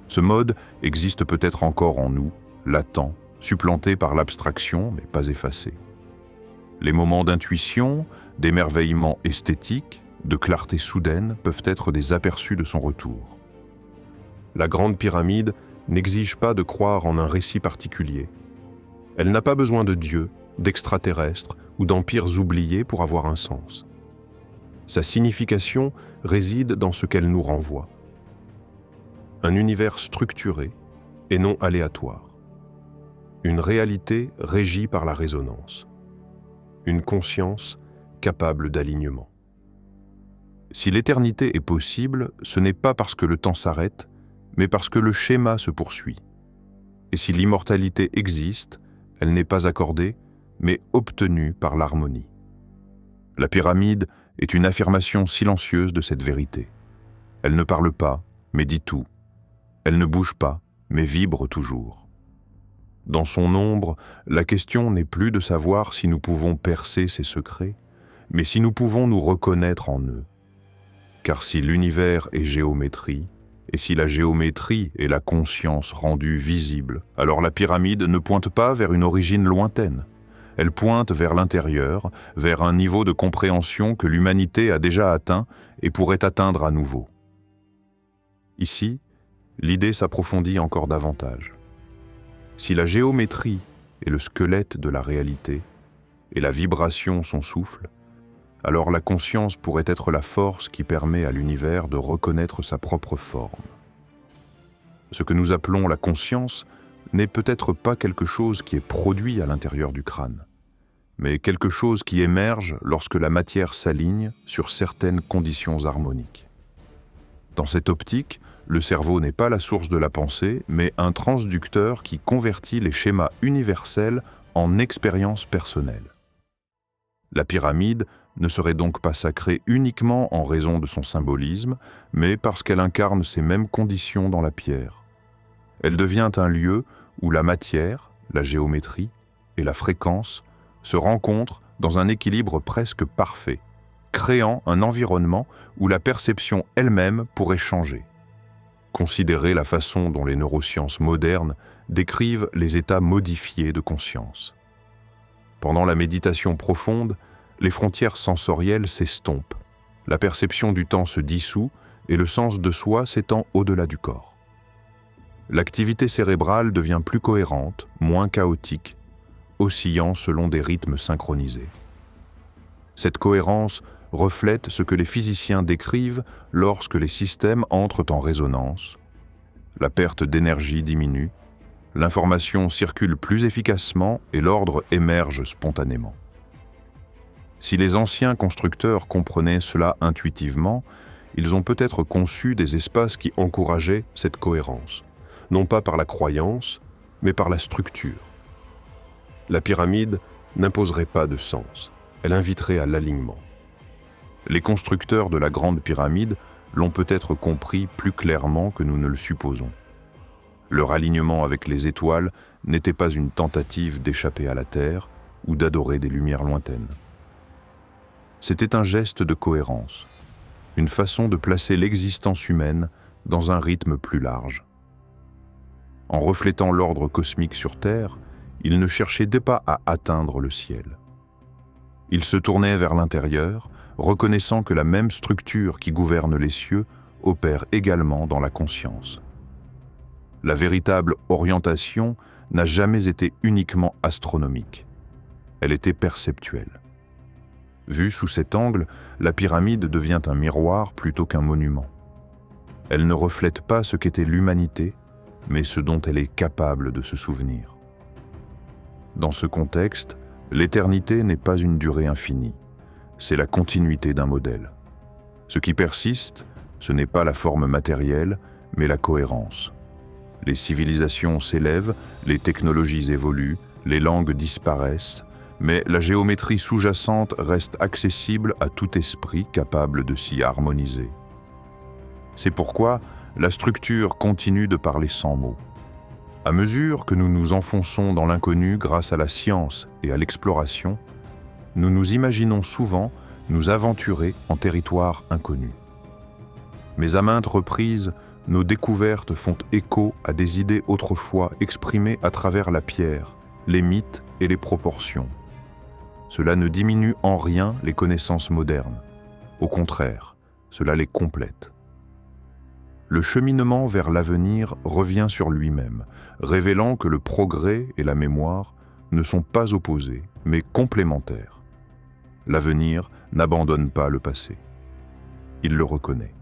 Ce mode existe peut-être encore en nous, latent, supplanté par l'abstraction, mais pas effacé. Les moments d'intuition, d'émerveillement esthétique, de clarté soudaine peuvent être des aperçus de son retour. La Grande Pyramide n'exige pas de croire en un récit particulier. Elle n'a pas besoin de dieux, d'extraterrestres ou d'empires oubliés pour avoir un sens. Sa signification réside dans ce qu'elle nous renvoie. Un univers structuré et non aléatoire. Une réalité régie par la résonance. Une conscience capable d'alignement. Si l'éternité est possible, ce n'est pas parce que le temps s'arrête, mais parce que le schéma se poursuit. Et si l'immortalité existe, elle n'est pas accordée, mais obtenue par l'harmonie. La pyramide est une affirmation silencieuse de cette vérité. Elle ne parle pas, mais dit tout. Elle ne bouge pas, mais vibre toujours. Dans son ombre, la question n'est plus de savoir si nous pouvons percer ses secrets, mais si nous pouvons nous reconnaître en eux. Car si l'univers est géométrie, et si la géométrie est la conscience rendue visible, alors la pyramide ne pointe pas vers une origine lointaine. Elle pointe vers l'intérieur, vers un niveau de compréhension que l'humanité a déjà atteint et pourrait atteindre à nouveau. Ici, l'idée s'approfondit encore davantage. Si la géométrie est le squelette de la réalité, et la vibration son souffle, alors la conscience pourrait être la force qui permet à l'univers de reconnaître sa propre forme. Ce que nous appelons la conscience n'est peut-être pas quelque chose qui est produit à l'intérieur du crâne, mais quelque chose qui émerge lorsque la matière s'aligne sur certaines conditions harmoniques. Dans cette optique, le cerveau n'est pas la source de la pensée, mais un transducteur qui convertit les schémas universels en expériences personnelles. La pyramide ne serait donc pas sacrée uniquement en raison de son symbolisme, mais parce qu'elle incarne ces mêmes conditions dans la pierre. Elle devient un lieu où la matière, la géométrie et la fréquence se rencontrent dans un équilibre presque parfait, créant un environnement où la perception elle-même pourrait changer. Considérez la façon dont les neurosciences modernes décrivent les états modifiés de conscience. Pendant la méditation profonde, les frontières sensorielles s'estompent, la perception du temps se dissout et le sens de soi s'étend au-delà du corps. L'activité cérébrale devient plus cohérente, moins chaotique, oscillant selon des rythmes synchronisés. Cette cohérence reflète ce que les physiciens décrivent lorsque les systèmes entrent en résonance. La perte d'énergie diminue, l'information circule plus efficacement et l'ordre émerge spontanément. Si les anciens constructeurs comprenaient cela intuitivement, ils ont peut-être conçu des espaces qui encourageaient cette cohérence, non pas par la croyance, mais par la structure. La pyramide n'imposerait pas de sens, elle inviterait à l'alignement. Les constructeurs de la Grande Pyramide l'ont peut-être compris plus clairement que nous ne le supposons. Leur alignement avec les étoiles n'était pas une tentative d'échapper à la Terre ou d'adorer des lumières lointaines. C'était un geste de cohérence, une façon de placer l'existence humaine dans un rythme plus large. En reflétant l'ordre cosmique sur Terre, ils ne cherchaient pas à atteindre le ciel. Ils se tournaient vers l'intérieur, reconnaissant que la même structure qui gouverne les cieux opère également dans la conscience. La véritable orientation n'a jamais été uniquement astronomique. Elle était perceptuelle. Vue sous cet angle, la pyramide devient un miroir plutôt qu'un monument. Elle ne reflète pas ce qu'était l'humanité, mais ce dont elle est capable de se souvenir. Dans ce contexte, l'éternité n'est pas une durée infinie, c'est la continuité d'un modèle. Ce qui persiste, ce n'est pas la forme matérielle, mais la cohérence. Les civilisations s'élèvent, les technologies évoluent, les langues disparaissent, mais la géométrie sous-jacente reste accessible à tout esprit capable de s'y harmoniser. C'est pourquoi la structure continue de parler sans mots. À mesure que nous nous enfonçons dans l'inconnu grâce à la science et à l'exploration, nous nous imaginons souvent nous aventurer en territoire inconnu. Mais à maintes reprises, nos découvertes font écho à des idées autrefois exprimées à travers la pierre, les mythes et les proportions. Cela ne diminue en rien les connaissances modernes. Au contraire, cela les complète. Le cheminement vers l'avenir revient sur lui-même, révélant que le progrès et la mémoire ne sont pas opposés, mais complémentaires. L'avenir n'abandonne pas le passé. Il le reconnaît.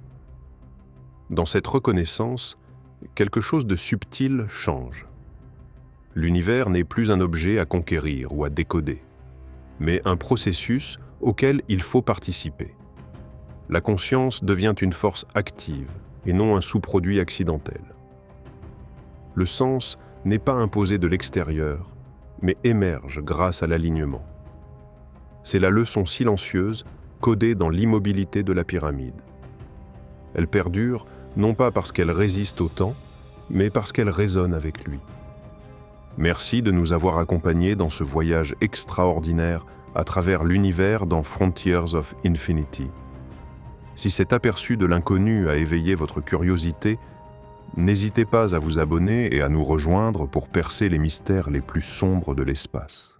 Dans cette reconnaissance, quelque chose de subtil change. L'univers n'est plus un objet à conquérir ou à décoder, mais un processus auquel il faut participer. La conscience devient une force active et non un sous-produit accidentel. Le sens n'est pas imposé de l'extérieur, mais émerge grâce à l'alignement. C'est la leçon silencieuse codée dans l'immobilité de la pyramide. Elle perdure non pas parce qu'elle résiste au temps, mais parce qu'elle résonne avec lui. Merci de nous avoir accompagnés dans ce voyage extraordinaire à travers l'univers dans Frontiers of Infinity. Si cet aperçu de l'inconnu a éveillé votre curiosité, n'hésitez pas à vous abonner et à nous rejoindre pour percer les mystères les plus sombres de l'espace.